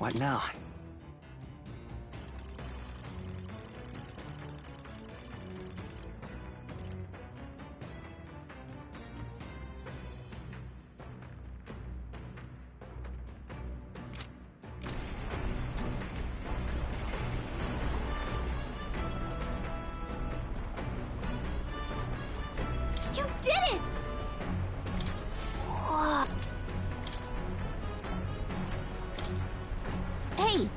What now? You did it! Whoa. Hey!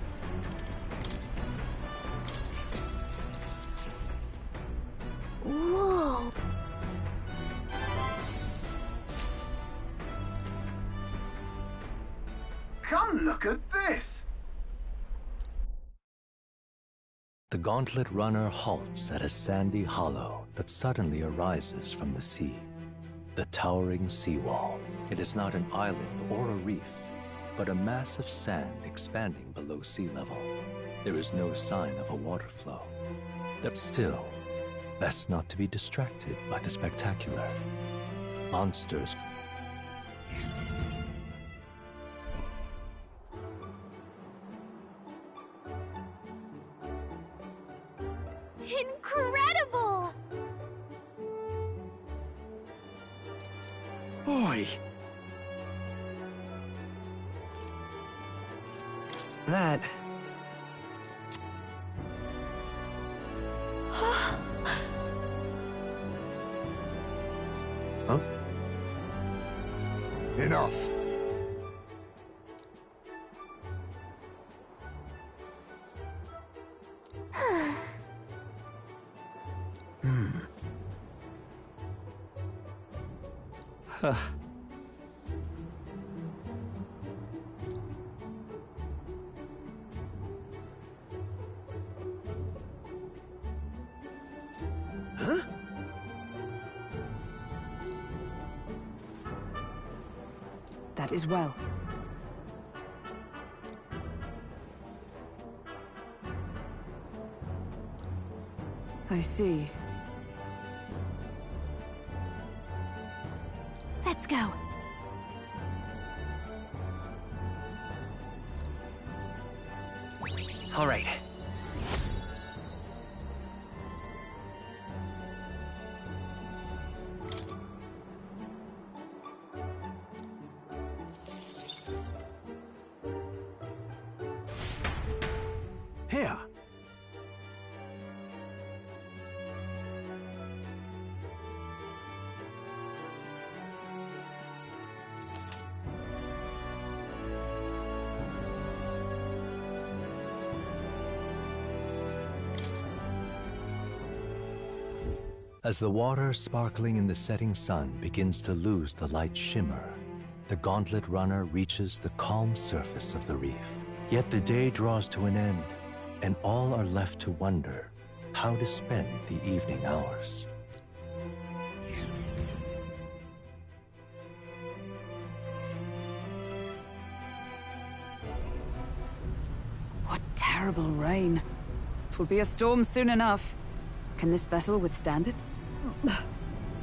Whoa! Come look at this! The gauntlet runner halts at a sandy hollow that suddenly arises from the sea. The towering seawall. It is not an island or a reef, but a mass of sand expanding below sea level. There is no sign of a water flow. But still, best not to be distracted by the spectacular. Monsters. Incredible! Boy! That... Huh? Enough. Huh. Huh? That is well. I see. Let's go. All right. Here. As the water sparkling in the setting sun begins to lose the light shimmer, the gauntlet runner reaches the calm surface of the reef. Yet the day draws to an end, and all are left to wonder how to spend the evening hours. What terrible rain. 'Twill be a storm soon enough. Can this vessel withstand it?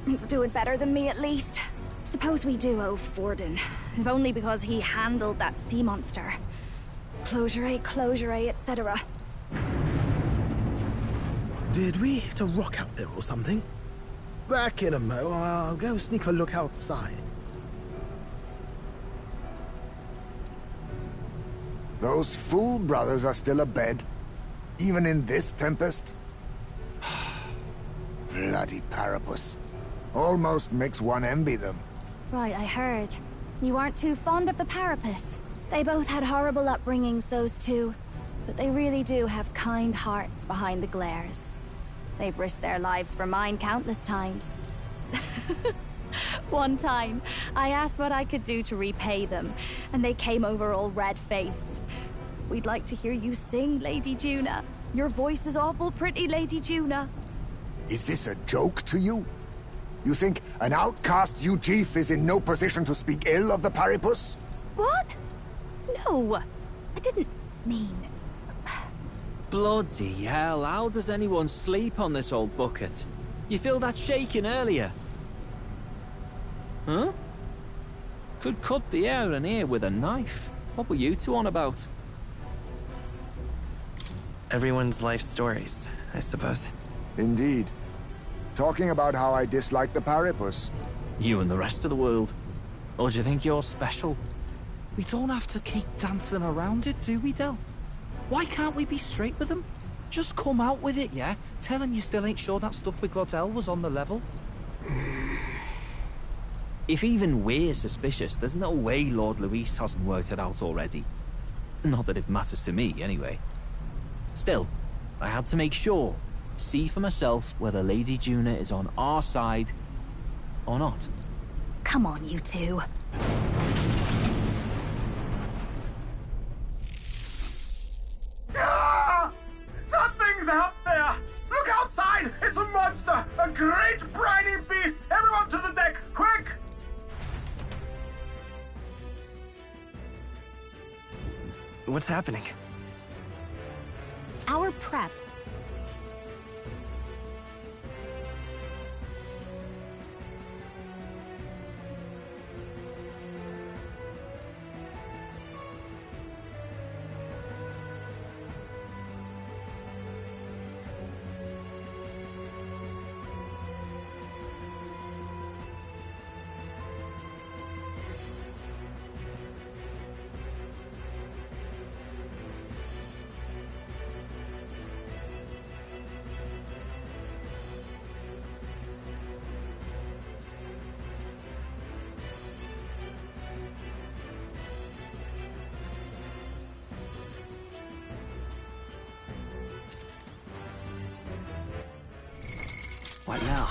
It's doing better than me, at least. Suppose we do owe Forden, if only because he handled that sea monster. Closure, etc. Did we hit a rock out there or something? Back in a mo, I'll go sneak a look outside. Those fool brothers are still abed, even in this tempest? Bloody Parapus. Almost makes one envy them. Right, I heard. You aren't too fond of the Parapus. They both had horrible upbringings, those two. But they really do have kind hearts behind the glares. They've risked their lives for mine countless times. One time, I asked what I could do to repay them, and they came over all red-faced. We'd like to hear you sing, Lady Juna. Your voice is awful pretty, Lady Juna. Is this a joke to you? You think an outcast Ujeef is in no position to speak ill of the Paripus? What? No, I didn't mean... Bloody hell, how does anyone sleep on this old bucket? You feel that shaking earlier? Huh? Could cut the air in here with a knife. What were you two on about? Everyone's life stories, I suppose. Indeed. Talking about how I dislike the Paripus. You and the rest of the world. Or do you think you're special? We don't have to keep dancing around it, do we, Del? Why can't we be straight with him? Just come out with it, yeah? Tell him you still ain't sure that stuff with Glottel was on the level. If even we're suspicious, there's no way Lord Luis hasn't worked it out already. Not that it matters to me, anyway. Still, I had to make sure, see for myself whether Lady Juna is on our side or not. Come on, you two. Ah! Something's out there! Look outside! It's a monster! A great briny beast! Everyone to the deck, quick! What's happening? Our prep. What now?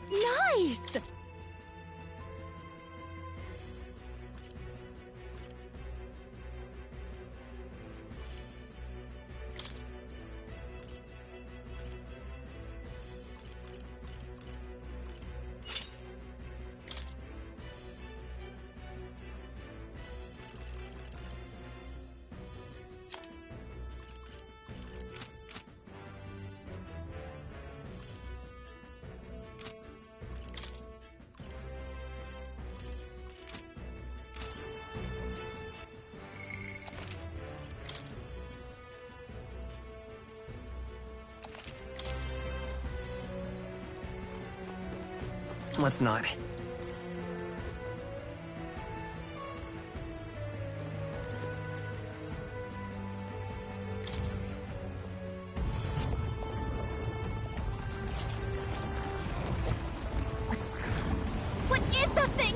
Nice! Let's not. What is that thing?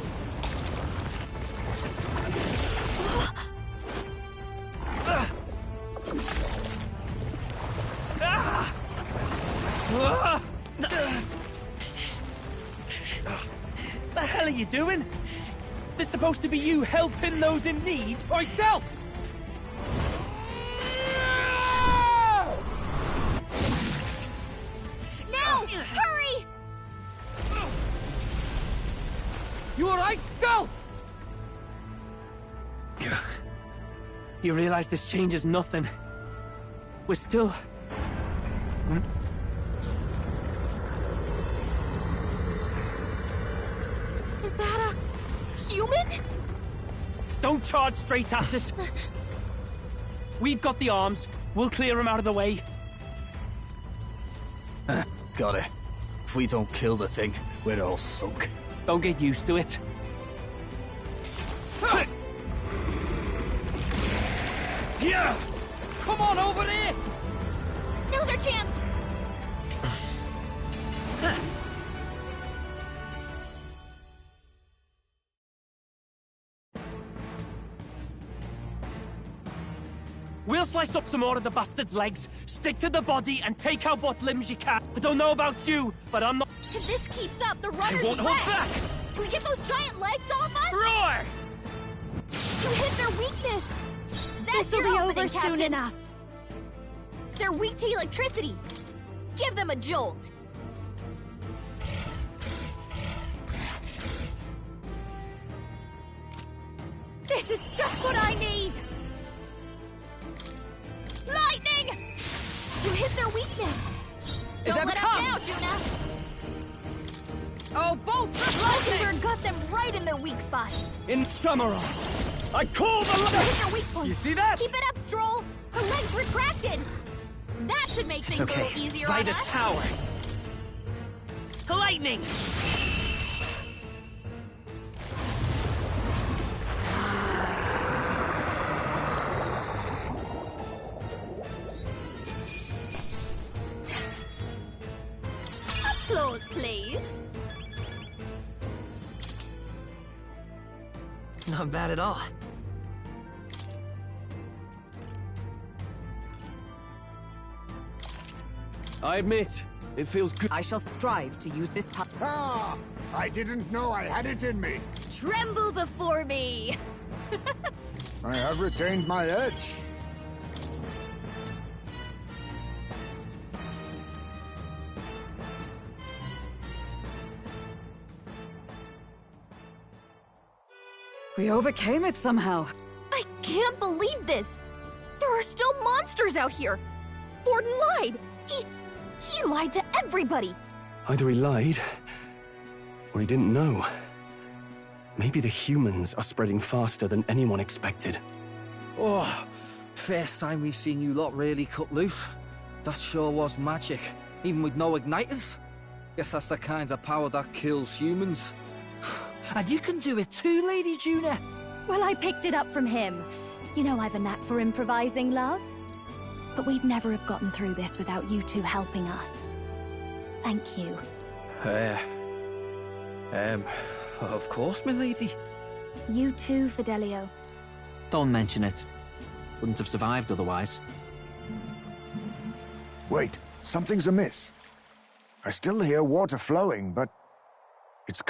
The hell are you doing? This is supposed to be you helping those in need. Oi, tell! Now! Hurry! You alright, Del? You realize this changes nothing. We're still... Is that a human? Don't charge straight at it. We've got the arms. We'll clear him out of the way. Got it. If we don't kill the thing, we're all sunk. Don't get used to it. Yeah! Come on over here! Now's our chance! We'll slice up some more of the bastard's legs, stick to the body, and take out what limbs you can. I don't know about you, but I'm not... If this keeps up, the runner's won't hold back! Can we get those giant legs off us? Roar! You hit their weakness! That's This'll your be opening, over soon Captain. enough. They're weak to electricity. Give them a jolt. This is just what I need! Lightning! You hit their weakness. Don't let up now, Juna. Oh, bolts! Lightning got them right in their weak spot. In Samurai! I call the... They're hit their weak point. You see that? Keep it up, Stroll. Her legs retracted. That should make things a little easier on Vitus us. power. Lightning! Applause, please. Not bad at all. I admit, it feels good. I shall strive to use this power. Ah! I didn't know I had it in me. Tremble before me. I have retained my edge. We overcame it somehow. I can't believe this. There are still monsters out here. Forden lied. He lied to everybody. Either he lied, or he didn't know. Maybe the humans are spreading faster than anyone expected. Oh, first time we've seen you lot really cut loose. That sure was magic, even with no igniters. Guess that's the kind of power that kills humans. And you can do it too, Lady Juna. Well, I picked it up from him. You know I've a knack for improvising, love. But we'd never have gotten through this without you two helping us. Thank you. Of course, milady. You too, Fidelio. Don't mention it. Wouldn't have survived otherwise. Wait, something's amiss. I still hear water flowing, but it's...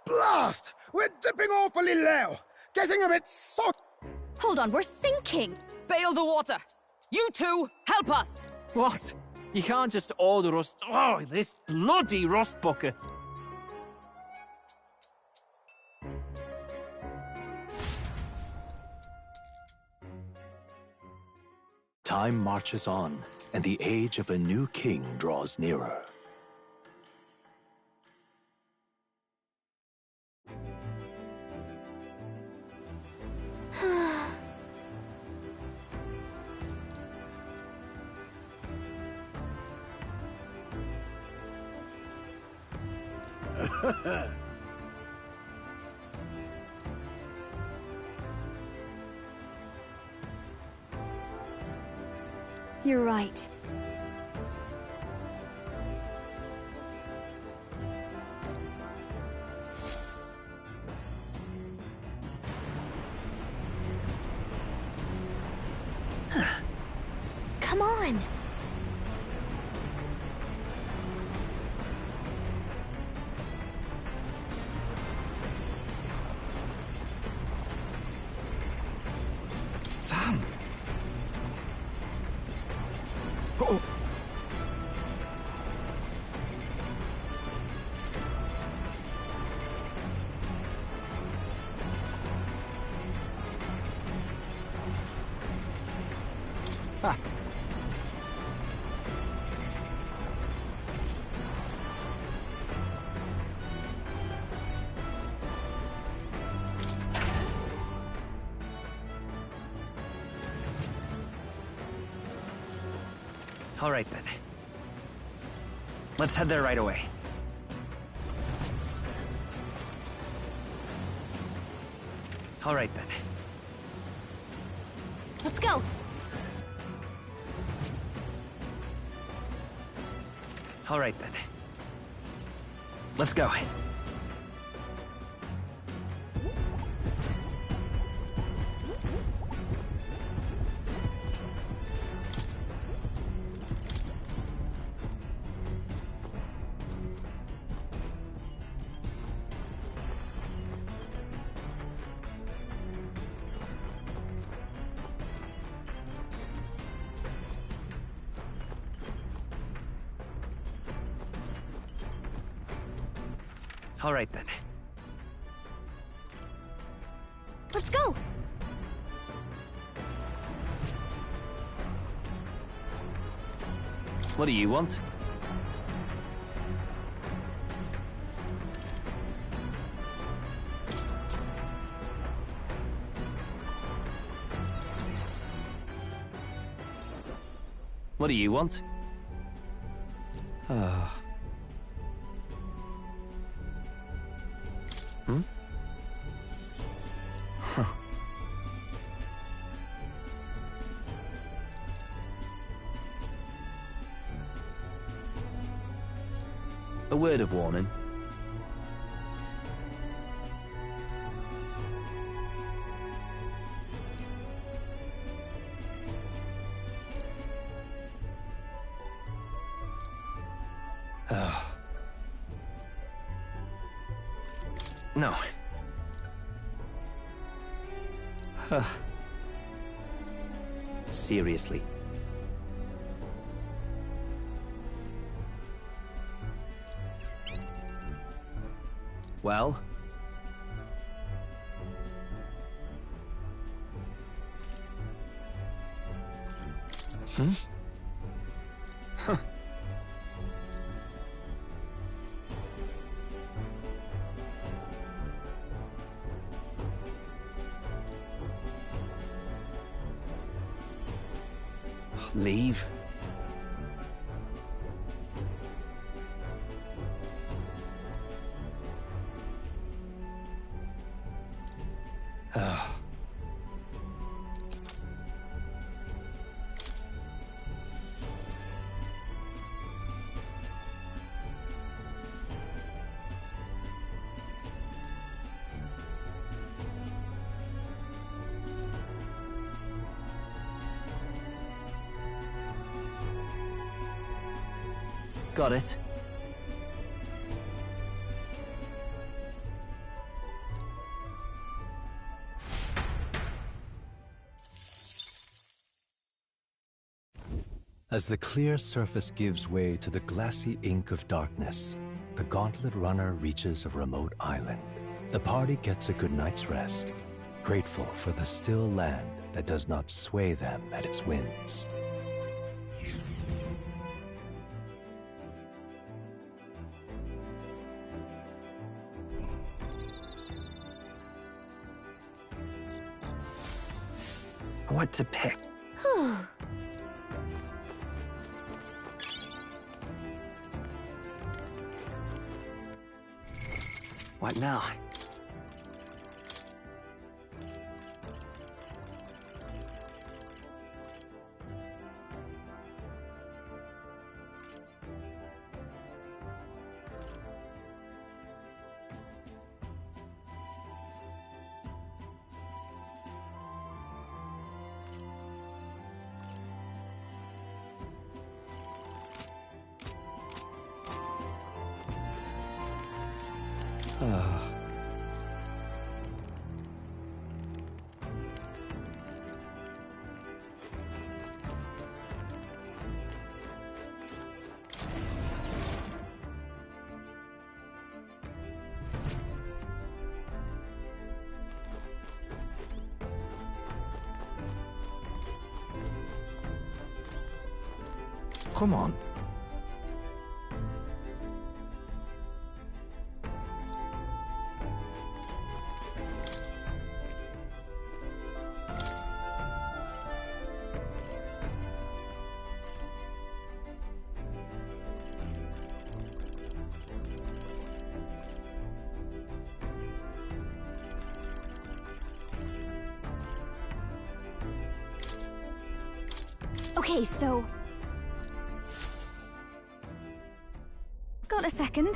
Blast! We're dipping awfully low. Getting a bit so... Hold on, we're sinking. Bail the water. You two, help us. What? You can't just order us... Oh, this bloody rust bucket. Time marches on, and the age of a new king draws nearer. You're right. Come on! Sam! Oh! Ah! All right, then. Let's head there right away. All right, then. Let's go! All right, then. Let's go. All right, then. Let's go! What do you want? What do you want? Hmm? Huh. A word of warning. No. Seriously. Well? Hmm? Huh. Leave? Got it. As the clear surface gives way to the glassy ink of darkness, the gauntlet runner reaches a remote island. The party gets a good night's rest, grateful for the still land that does not sway them at its winds. What to pick? What now? Come on. Okay, so... Got a second?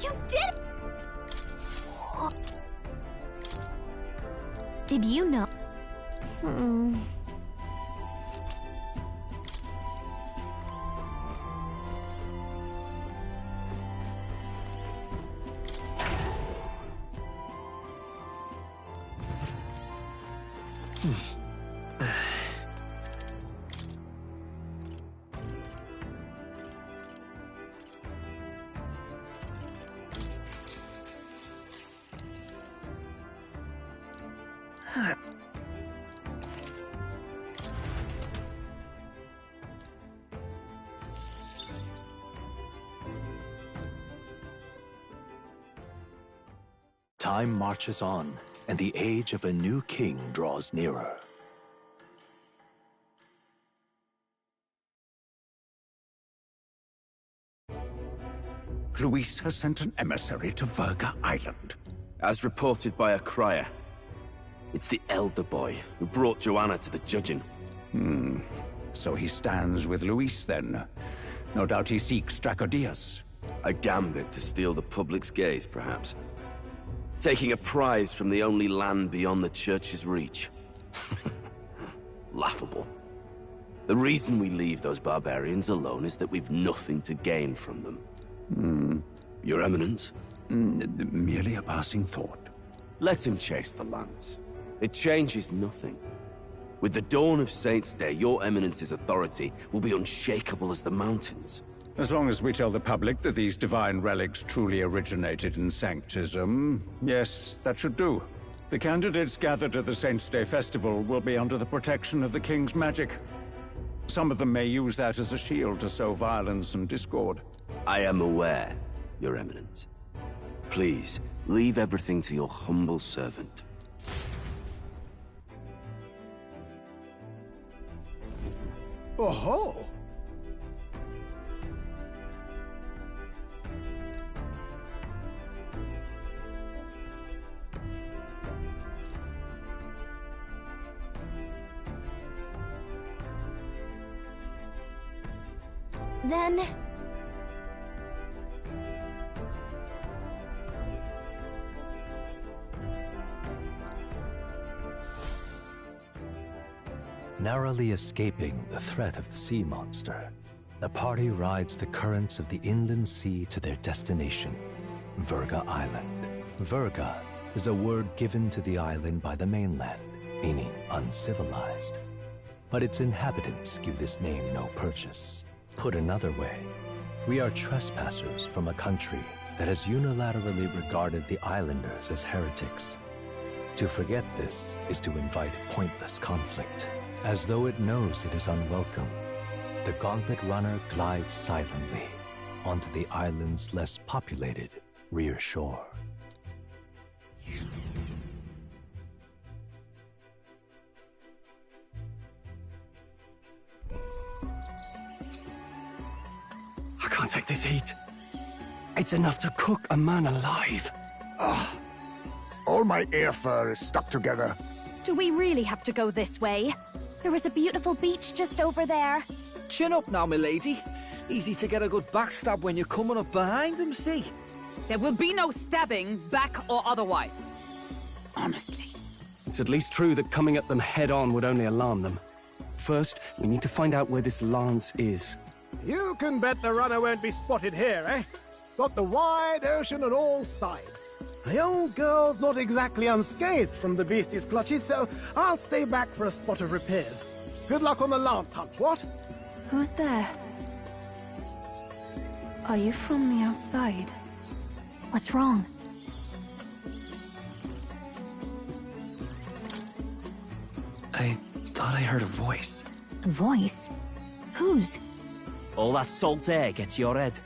You did it! Did you know? Time marches on, and the age of a new king draws nearer. Luis has sent an emissary to Verga Island. As reported by a crier. It's the elder boy who brought Joanna to the judging. So he stands with Luis then. No doubt he seeks Dracodius. A gambit to steal the public's gaze, perhaps. Taking a prize from the only land beyond the church's reach. Laughable. The reason we leave those barbarians alone is that we've nothing to gain from them. Your Eminence? Merely a passing thought. Let him chase the lance. It changes nothing. With the dawn of Saint's Day, your Eminence's authority will be unshakable as the mountains. As long as we tell the public that these divine relics truly originated in Sanctism, yes, that should do. The candidates gathered at the Saint's Day Festival will be under the protection of the King's magic. Some of them may use that as a shield to sow violence and discord. I am aware, Your Eminence. Please, leave everything to your humble servant. Oh-ho! Then... Narrowly escaping the threat of the sea monster, the party rides the currents of the inland sea to their destination, Virga Island. Virga is a word given to the island by the mainland, meaning uncivilized. But its inhabitants give this name no purchase. Put another way, we are trespassers from a country that has unilaterally regarded the islanders as heretics. To forget this is to invite pointless conflict. As though it knows it is unwelcome, the Gauntlet Runner glides silently onto the island's less populated rear shore. I can't take this heat. It's enough to cook a man alive. Ugh. All my ear fur is stuck together. Do we really have to go this way? There was a beautiful beach just over there. Chin up now, milady. Easy to get a good backstab when you're coming up behind him, see? There will be no stabbing, back or otherwise. Honestly. It's at least true that coming at them head-on would only alarm them. First, we need to find out where this lance is. You can bet the runner won't be spotted here, eh? Got the wide ocean on all sides. The old girl's not exactly unscathed from the beastie's clutches, so I'll stay back for a spot of repairs. Good luck on the lance hunt, what? Who's there? Are you from the outside? What's wrong? I thought I heard a voice. A voice? Whose? All that salt air gets your head.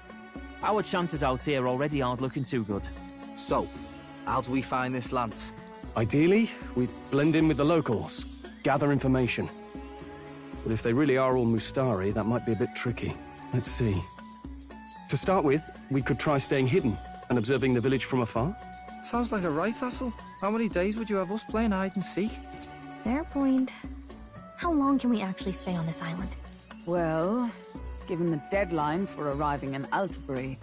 Our chances out here already aren't looking too good. So, how do we find this lance? Ideally, we blend in with the locals, gather information. But if they really are all Mustari, that might be a bit tricky. Let's see. To start with, we could try staying hidden and observing the village from afar. Sounds like a right hustle. How many days would you have us playing hide and seek? Fair point. How long can we actually stay on this island? Well, given the deadline for arriving in Altabury,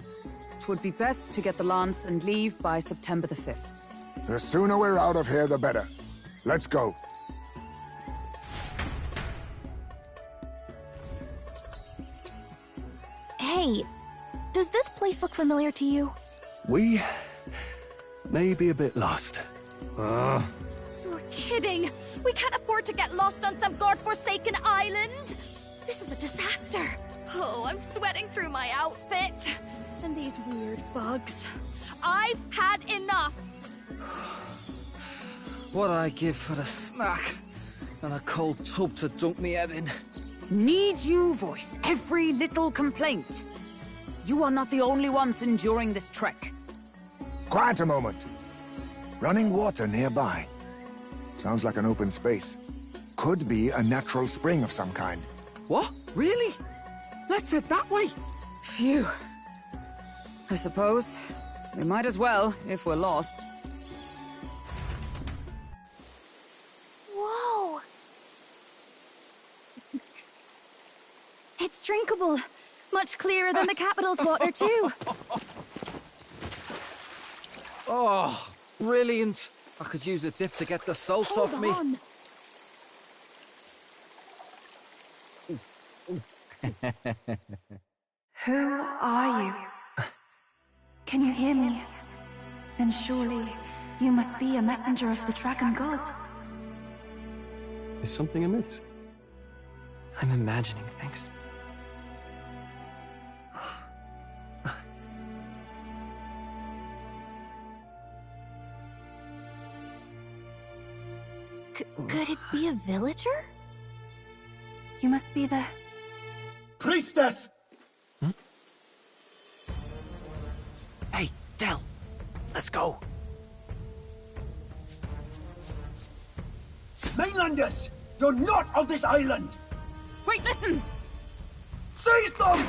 it would be best to get the lance and leave by September the 5th. The sooner we're out of here, the better. Let's go. Hey, does this place look familiar to you? We may be a bit lost. You're kidding! We can't afford to get lost on some godforsaken island! This is a disaster! Oh, I'm sweating through my outfit! And these weird bugs. I've had enough! What I give for a snack and a cold tub to dunk me head in. Need you voice every little complaint. You are not the only ones enduring this trek. Quiet a moment. Running water nearby. Sounds like an open space. Could be a natural spring of some kind. What? Really? Let's head that way. Phew. I suppose we might as well if we're lost. Whoa! It's drinkable. Much clearer than the capital's water, too. Oh, brilliant. I could use a dip to get the salt Hold off me. on. Who are you? Can you hear me? Then surely you must be a messenger of the Dragon God. Is something amiss? I'm imagining things. Could it be a villager? You must be the... Priestess! Hey, Del, let's go. Mainlanders! You're not of this island! Wait, listen! Seize them!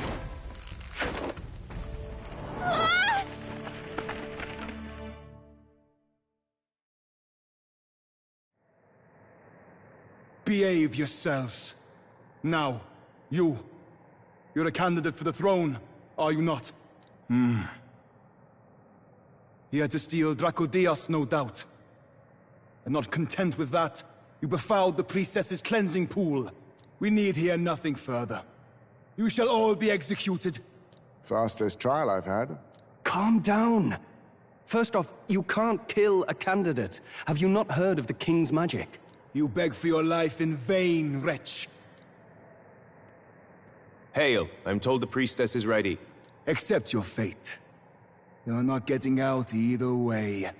Behave yourselves. Now, you're a candidate for the throne, are you not? He had to steal Draco Dios, no doubt. And not content with that, You befouled the priestess's cleansing pool. We need hear nothing further. You shall all be executed. Fastest trial I've had. Calm down. First off, you can't kill a candidate. Have you not heard of the king's magic? You beg for your life in vain, wretch. Hail, I'm told the priestess is ready. Accept your fate. You're not getting out either way.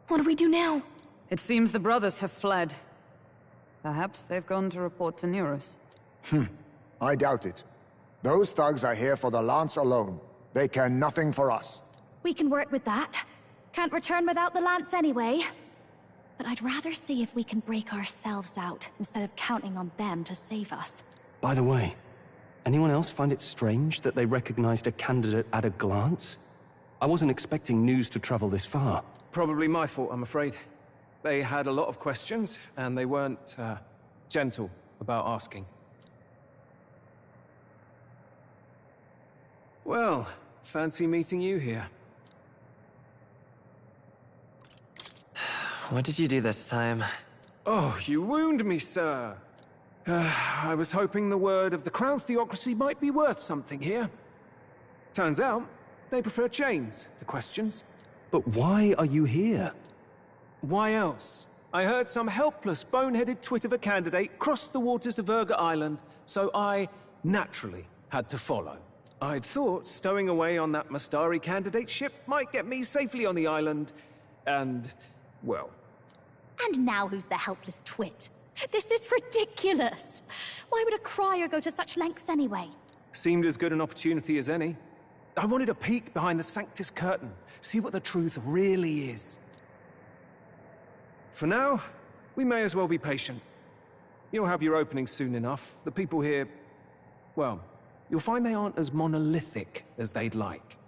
What do we do now? It seems the brothers have fled. Perhaps they've gone to report to Neurus. I doubt it. Those thugs are here for the lance alone. They care nothing for us. We can work with that. Can't return without the lance anyway. But I'd rather see if we can break ourselves out, instead of counting on them to save us. By the way, anyone else find it strange that they recognized a candidate at a glance? I wasn't expecting news to travel this far. Probably my fault, I'm afraid. They had a lot of questions, and they weren't, gentle about asking. Well, fancy meeting you here. What did you do this time? Oh, you wound me, sir. I was hoping the word of the Crow theocracy might be worth something here. Turns out, they prefer chains to questions. But why are you here? Why else? I heard some helpless, boneheaded twit of a candidate crossed the waters of Virga Island, so I, naturally, had to follow. I'd thought stowing away on that Mastari candidate ship might get me safely on the island, and, well... And now who's the helpless twit? This is ridiculous! Why would a crier go to such lengths anyway? Seemed as good an opportunity as any. I wanted a peek behind the Sanctus curtain, see what the truth really is. For now, we may as well be patient. You'll have your opening soon enough. The people here, well, you'll find they aren't as monolithic as they'd like.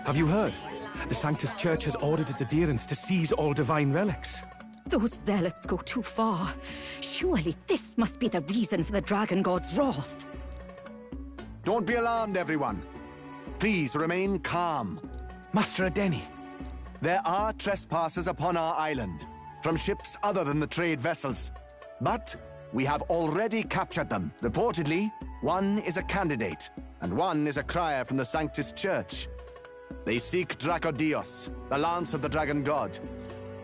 Have you heard? The Sanctus Church has ordered its adherents to seize all divine relics. Those zealots go too far. Surely this must be the reason for the Dragon God's wrath. Don't be alarmed, everyone. Please remain calm. Master Adeni. There are trespassers upon our island, from ships other than the trade vessels. But we have already captured them. Reportedly, one is a candidate, and one is a crier from the Sanctus Church. They seek Dracodios, the lance of the Dragon God.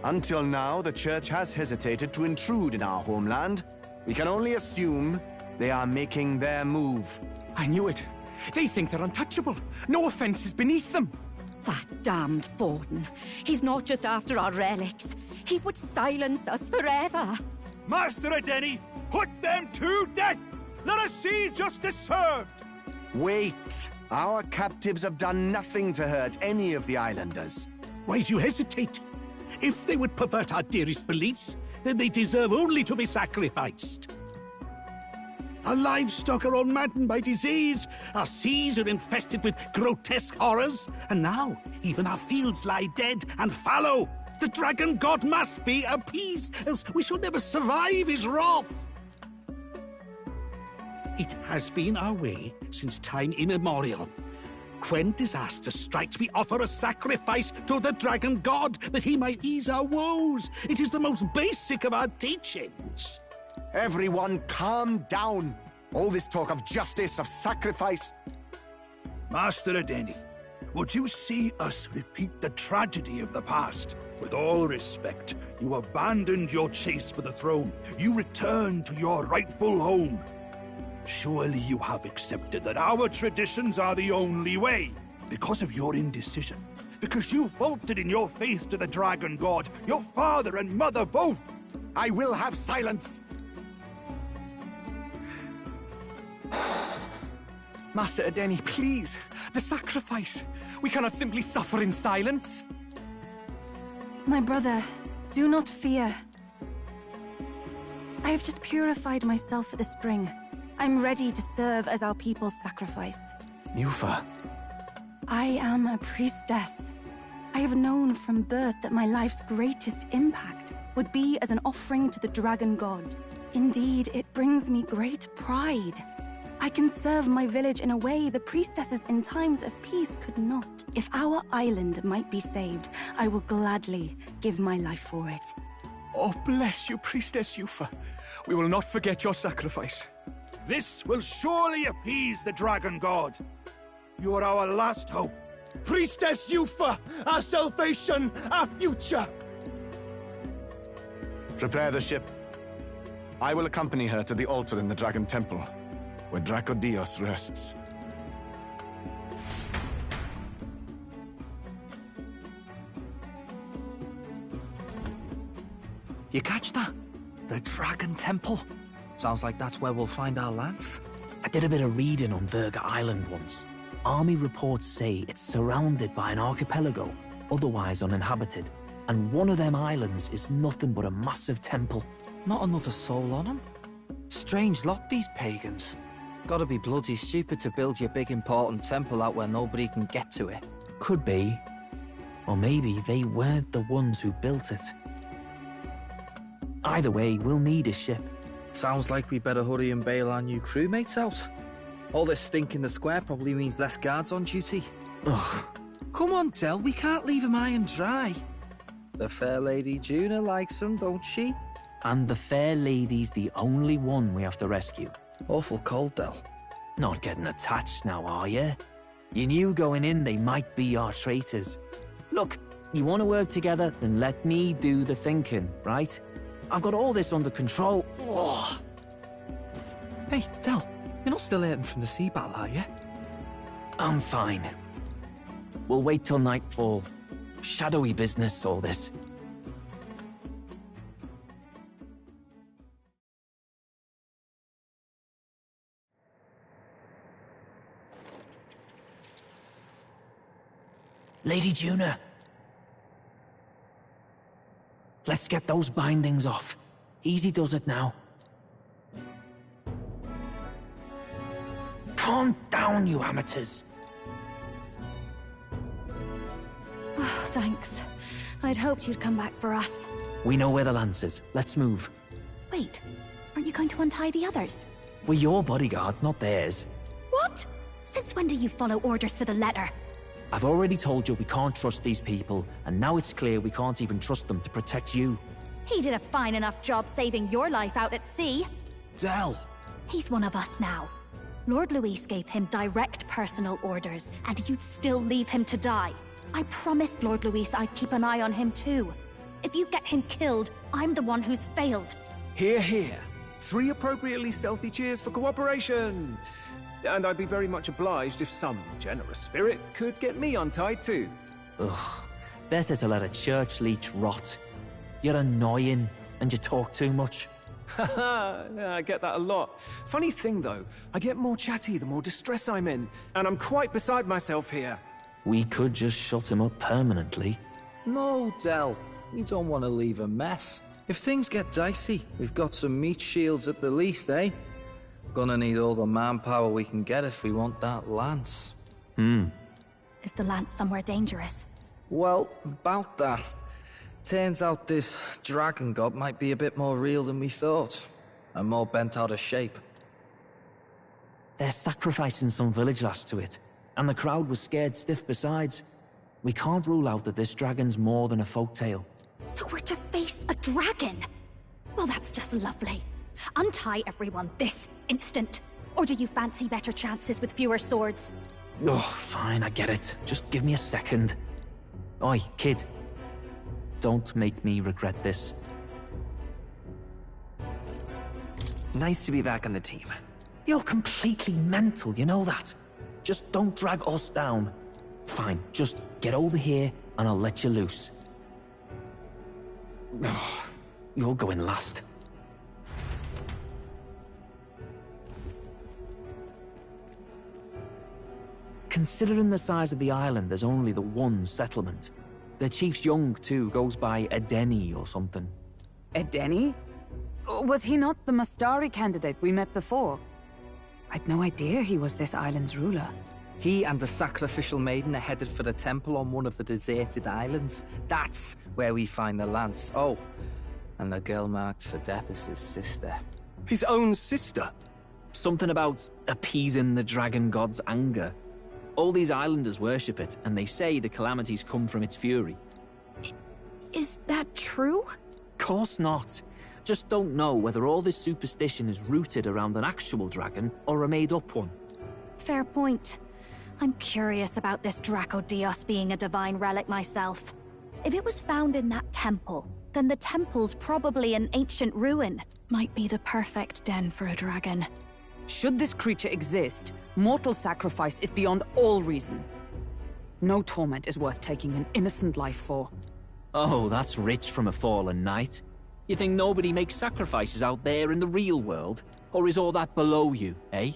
Until now, the Church has hesitated to intrude in our homeland. We can only assume they are making their move. I knew it. They think they're untouchable. No offense is beneath them. That damned Borden. He's not just after our relics. He would silence us forever. Master Adeni, put them to death! Let us see justice served! Wait! Our captives have done nothing to hurt any of the islanders. Why do you hesitate? If they would pervert our dearest beliefs, then they deserve only to be sacrificed. Our livestock are all maddened by disease, our seas are infested with grotesque horrors, and now even our fields lie dead and fallow. The Dragon God must be appeased, else we shall never survive his wrath. It has been our way since time immemorial. When disaster strikes, we offer a sacrifice to the Dragon God that he might ease our woes. It is the most basic of our teachings. Everyone calm down. All this talk of justice, of sacrifice... Master Adeni, would you see us repeat the tragedy of the past? With all respect, you abandoned your chase for the throne. You returned to your rightful home. Surely you have accepted that our traditions are the only way. Because of your indecision. Because you faltered in your faith to the Dragon God, your father and mother both. I will have silence! Master Adeni, please. The sacrifice. We cannot simply suffer in silence. My brother, do not fear. I have just purified myself for the spring. I'm ready to serve as our people's sacrifice. Yufa. I am a priestess. I have known from birth that my life's greatest impact would be as an offering to the dragon god. Indeed, it brings me great pride. I can serve my village in a way the priestesses in times of peace could not. If our island might be saved, I will gladly give my life for it. Oh, bless you, Priestess Yufa. We will not forget your sacrifice. This will surely appease the dragon god. You are our last hope. Priestess Yufa, our salvation, our future! Prepare the ship. I will accompany her to the altar in the Dragon Temple, where Dracodios rests. You catch that? The Dragon Temple. Sounds like that's where we'll find our lance. I did a bit of reading on Verga Island once. Army reports say it's surrounded by an archipelago, otherwise uninhabited. And one of them islands is nothing but a massive temple. Not another soul on them. Strange lot, these pagans. Gotta be bloody stupid to build your big important temple out where nobody can get to it. Could be. Or maybe they weren't the ones who built it. Either way, we'll need a ship. Sounds like we better hurry and bail our new crewmates out. All this stink in the square probably means less guards on duty. Ugh. Come on, Del, we can't leave him high and dry. The fair lady Juna likes him, don't she? And the fair lady's the only one we have to rescue. Awful cold, Del. Not getting attached now, are you? You knew going in they might be our traitors. Look, you want to work together, then let me do the thinking, right? I've got all this under control. Oh. Hey, Del, you're not still hurting from the sea battle, are you? I'm fine. We'll wait till nightfall. Shadowy business, all this. Lady Juna. Let's get those bindings off. Easy does it now. Calm down, you amateurs. Oh, thanks. I'd hoped you'd come back for us. We know where the lance is. Let's move. Wait, aren't you going to untie the others? We're your bodyguards, not theirs. What? Since when do you follow orders to the letter? I've already told you we can't trust these people, and now it's clear we can't even trust them to protect you. He did a fine enough job saving your life out at sea. Del! He's one of us now. Lord Luis gave him direct personal orders, and you'd still leave him to die. I promised Lord Luis I'd keep an eye on him too. If you get him killed, I'm the one who's failed. Hear, hear. 3 appropriately stealthy cheers for cooperation. And I'd be very much obliged if some generous spirit could get me untied too. Ugh. Better to let a church leech rot. You're annoying, and you talk too much. Haha, yeah, I get that a lot. Funny thing though, I get more chatty the more distress I'm in, and I'm quite beside myself here. We could just shut him up permanently. No, Del. We don't want to leave a mess. If things get dicey, we've got some meat shields at the least, eh? Gonna need all the manpower we can get if we want that lance. Is the lance somewhere dangerous? Well, about that. Turns out this dragon god might be a bit more real than we thought. And more bent out of shape. They're sacrificing some village lass to it, and the crowd was scared stiff besides. We can't rule out that this dragon's more than a folktale. So we're to face a dragon? Well, that's just lovely. Untie everyone this instant. Or do you fancy better chances with fewer swords? Oh, fine, I get it. Just give me a second. Oi, kid. Don't make me regret this. Nice to be back on the team. You're completely mental, you know that. Just don't drag us down. Fine, just get over here and I'll let you loose. Oh, you're going last. Considering the size of the island, there's only the one settlement. The chief's young, too, goes by Edeni or something. Edeni? Was he not the Mastari candidate we met before? I'd no idea he was this island's ruler. He and the sacrificial maiden are headed for the temple on one of the deserted islands. That's where we find the lance. Oh, and the girl marked for death is his sister. His own sister? Something about appeasing the dragon god's anger. All these islanders worship it, and they say the calamities come from its fury. Is that true? Course not. Just don't know whether all this superstition is rooted around an actual dragon or a made-up one. Fair point. I'm curious about this Draco Dios being a divine relic myself. If it was found in that temple, then the temple's probably an ancient ruin. Might be the perfect den for a dragon. Should this creature exist, mortal sacrifice is beyond all reason. No torment is worth taking an innocent life for. Oh, that's rich from a fallen knight. You think nobody makes sacrifices out there in the real world? Or is all that below you, eh?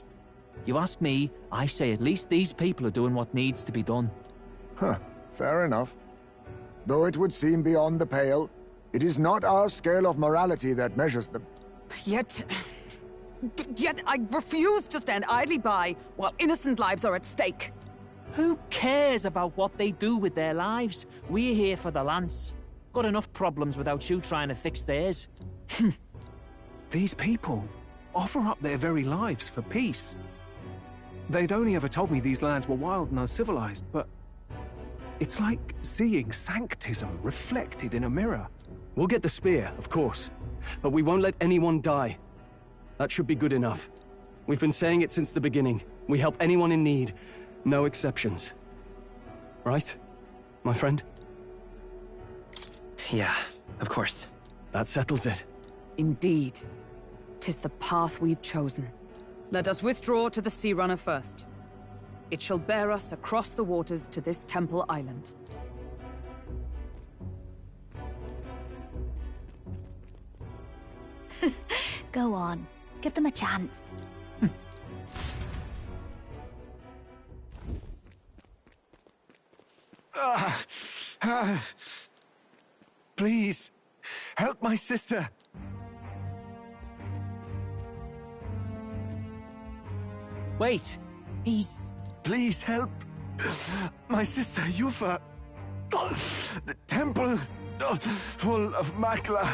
You ask me, I say at least these people are doing what needs to be done. Huh, fair enough. Though it would seem beyond the pale, it is not our scale of morality that measures them. Yet I refuse to stand idly by while innocent lives are at stake. Who cares about what they do with their lives? We're here for the lance. Got enough problems without you trying to fix theirs. These people offer up their very lives for peace. They'd only ever told me these lands were wild and uncivilized, but it's like seeing sanctism reflected in a mirror. We'll get the spear, of course, but we won't let anyone die. That should be good enough. We've been saying it since the beginning. We help anyone in need, no exceptions. Right, my friend? Yeah, of course. That settles it. Indeed. 'Tis the path we've chosen. Let us withdraw to the Sea Runner first. It shall bear us across the waters to this temple island. Go on. Give them a chance. Please, help my sister. Wait, he's... Please help. My sister, Yufa. The temple, full of Makla.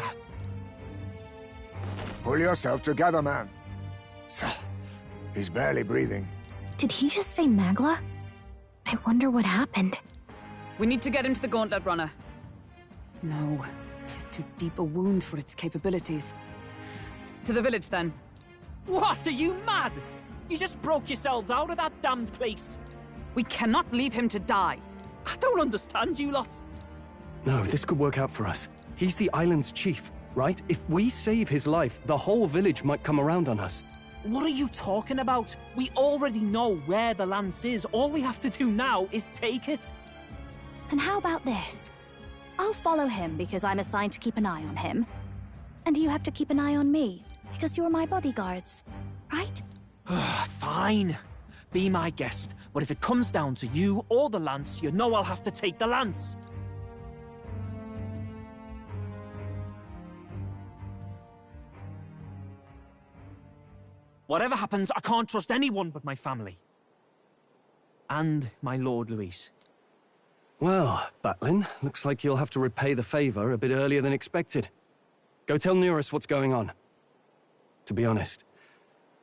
Pull yourself together, man. He's barely breathing. Did he just say Magla? I wonder what happened. We need to get him to the Gauntlet Runner. No, 'tis too deep a wound for its capabilities. To the village, then. What, are you mad? You just broke yourselves out of that damned place. We cannot leave him to die. I don't understand you lot. No, this could work out for us. He's the island's chief, right? If we save his life, the whole village might come around on us. What are you talking about? We already know where the lance is. All we have to do now is take it. And how about this? I'll follow him because I'm assigned to keep an eye on him. And you have to keep an eye on me because you're my bodyguards, right? Fine. Be my guest. But if it comes down to you or the lance, you know I'll have to take the lance. Whatever happens, I can't trust anyone but my family. And my Lord Luis. Well, Batlin, looks like you'll have to repay the favor a bit earlier than expected. Go tell Neurus what's going on. To be honest,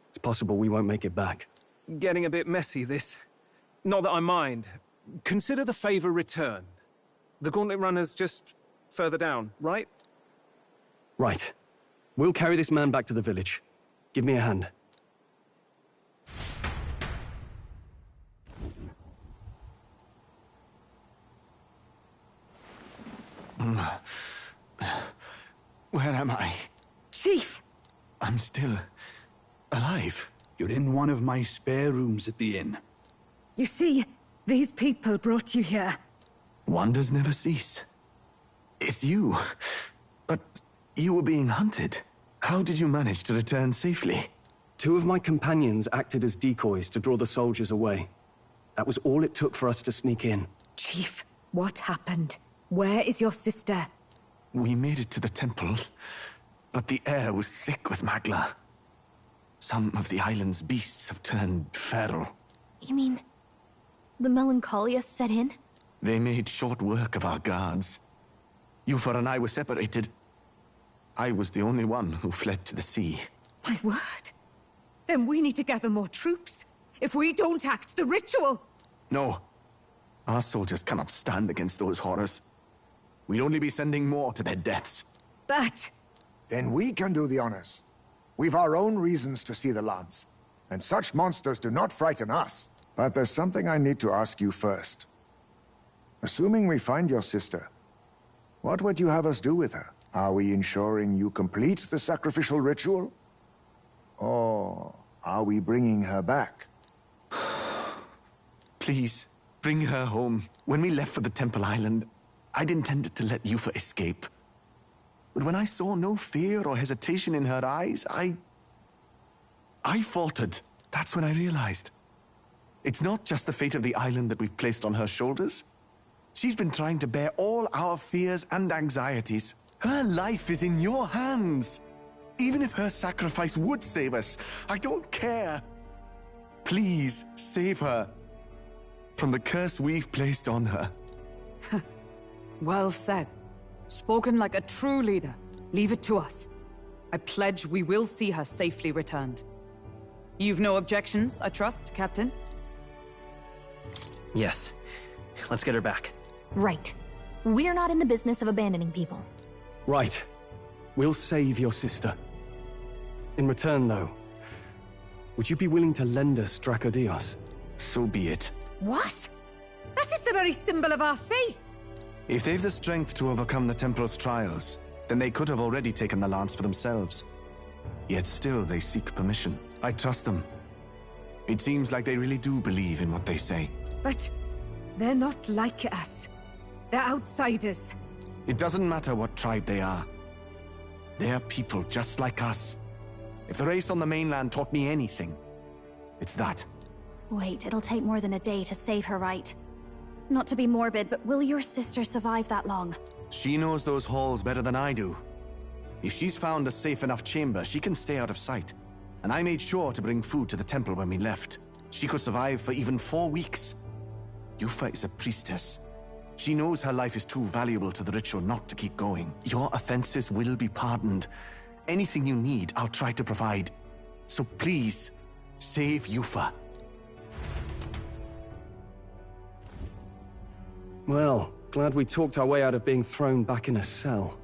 it's possible we won't make it back. Getting a bit messy, this. Not that I mind. Consider the favor returned. The Gauntlet Runner's just further down, right? Right. We'll carry this man back to the village. Give me a hand. Where am I? Chief! I'm still alive. You're in one of my spare rooms at the inn. You see, these people brought you here. Wonders never cease. It's you. But you were being hunted. How did you manage to return safely? 2 of my companions acted as decoys to draw the soldiers away. That was all it took for us to sneak in. Chief, what happened? Where is your sister? We made it to the temple, but the air was thick with Magla. Some of the island's beasts have turned feral. You mean The melancholia set in? They made short work of our guards. Yufa and I were separated. I was the only one who fled to the sea. My word. Then we need to gather more troops. If we don't act, the ritual... No. Our soldiers cannot stand against those horrors. We'd only be sending more to their deaths. But... Then we can do the honors. We've our own reasons to see the lance, and such monsters do not frighten us. But there's something I need to ask you first. Assuming we find your sister, what would you have us do with her? Are we ensuring you complete the sacrificial ritual? Or are we bringing her back? Please, bring her home. When we left for the Temple Island, I'd intended to let Yufa escape. But when I saw no fear or hesitation in her eyes, I faltered. That's when I realized. It's not just the fate of the island that we've placed on her shoulders. She's been trying to bear all our fears and anxieties. Her life is in your hands. Even if her sacrifice would save us, I don't care. Please, save her from the curse we've placed on her. Well said. Spoken like a true leader. Leave it to us. I pledge we will see her safely returned. You've no objections, I trust, Captain? Yes. Let's get her back. Right. We're not in the business of abandoning people. Right. We'll save your sister. In return, though, would you be willing to lend us Dracodios? So be it. What? That is the very symbol of our faith! If they've the strength to overcome the Temple's trials, then they could have already taken the lance for themselves. Yet still they seek permission. I trust them. It seems like they really do believe in what they say. But they're not like us. They're outsiders. It doesn't matter what tribe they are. They're people just like us. If the race on the mainland taught me anything, it's that. Wait, it'll take more than a day to save her, right? Not to be morbid, but will your sister survive that long? She knows those halls better than I do. If she's found a safe enough chamber, she can stay out of sight. And I made sure to bring food to the temple when we left. She could survive for even 4 weeks. Yufa is a priestess. She knows her life is too valuable to the ritual not to keep going. Your offenses will be pardoned. Anything you need, I'll try to provide. So please, save Yufa. Well, glad we talked our way out of being thrown back in a cell.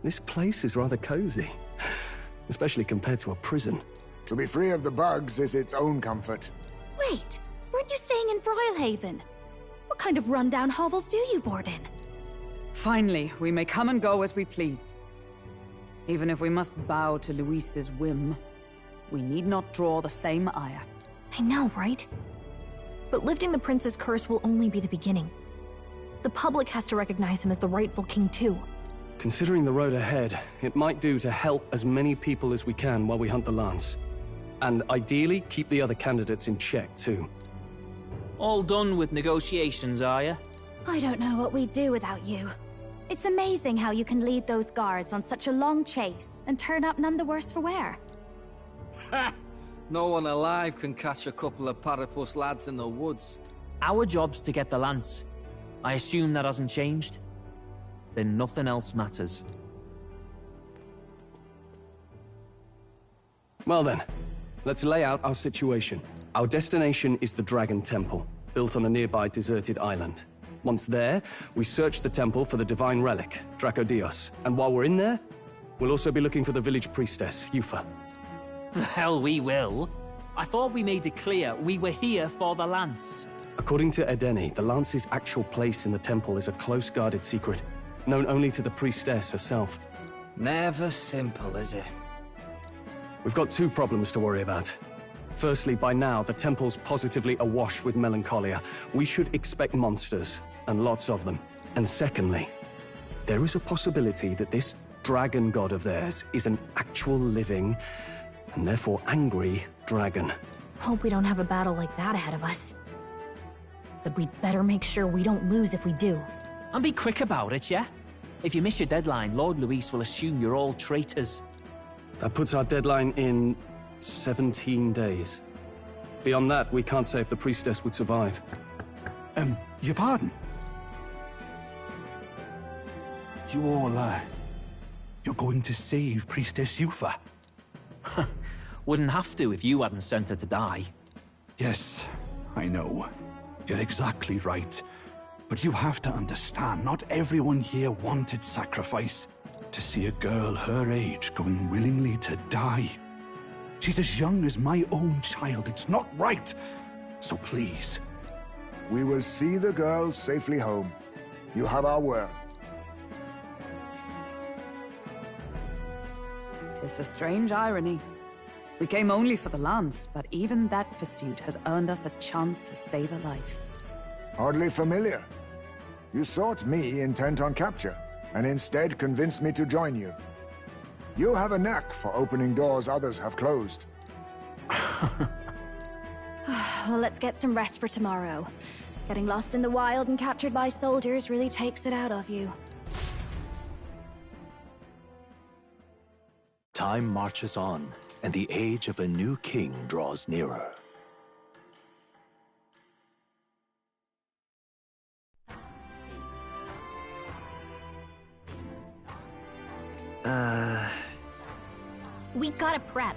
This place is rather cozy, especially compared to a prison. To be free of the bugs is its own comfort. Wait, weren't you staying in Broilhaven? What kind of rundown hovels do you board in? Finally, we may come and go as we please. Even if we must bow to Luis's whim, we need not draw the same ire. I know, right? But lifting the prince's curse will only be the beginning. The public has to recognize him as the rightful king too. Considering the road ahead, it might do to help as many people as we can while we hunt the lance. And ideally, keep the other candidates in check too. All done with negotiations, are you? I don't know what we'd do without you. It's amazing how you can lead those guards on such a long chase and turn up none the worse for wear. Ha! No one alive can catch a couple of platypus lads in the woods. Our job's to get the lance. I assume that hasn't changed? Then nothing else matters. Well then, let's lay out our situation. Our destination is the Dragon Temple, built on a nearby deserted island. Once there, we search the temple for the divine relic, Dracodios. And while we're in there, we'll also be looking for the village priestess, Yufa. The hell we will. I thought we made it clear we were here for the lance. According to Edeni, the lance's actual place in the temple is a close-guarded secret, known only to the priestess herself. Never simple, is it? We've got 2 problems to worry about. Firstly, by now, the temple's positively awash with melancholia. We should expect monsters, and lots of them. And secondly, there is a possibility that this dragon god of theirs is an actual living, and therefore angry, dragon. Hope we don't have a battle like that ahead of us. But we'd better make sure we don't lose if we do. And be quick about it, yeah? If you miss your deadline, Lord Luis will assume you're all traitors. That puts our deadline in 17 days. Beyond that, we can't say if the priestess would survive. Your pardon? You all, you're going to save Priestess Yufa? Wouldn't have to if you hadn't sent her to die. Yes, I know. You're exactly right. But you have to understand, not everyone here wanted sacrifice. To see a girl her age going willingly to die. She's as young as my own child. It's not right. So please. We will see the girl safely home. You have our word. 'Tis a strange irony. We came only for the lance, but even that pursuit has earned us a chance to save a life. Hardly familiar. You sought me intent on capture, and instead convinced me to join you. You have a knack for opening doors others have closed. Well, let's get some rest for tomorrow. Getting lost in the wild and captured by soldiers really takes it out of you. Time marches on, and the age of a new king draws nearer. We gotta prep.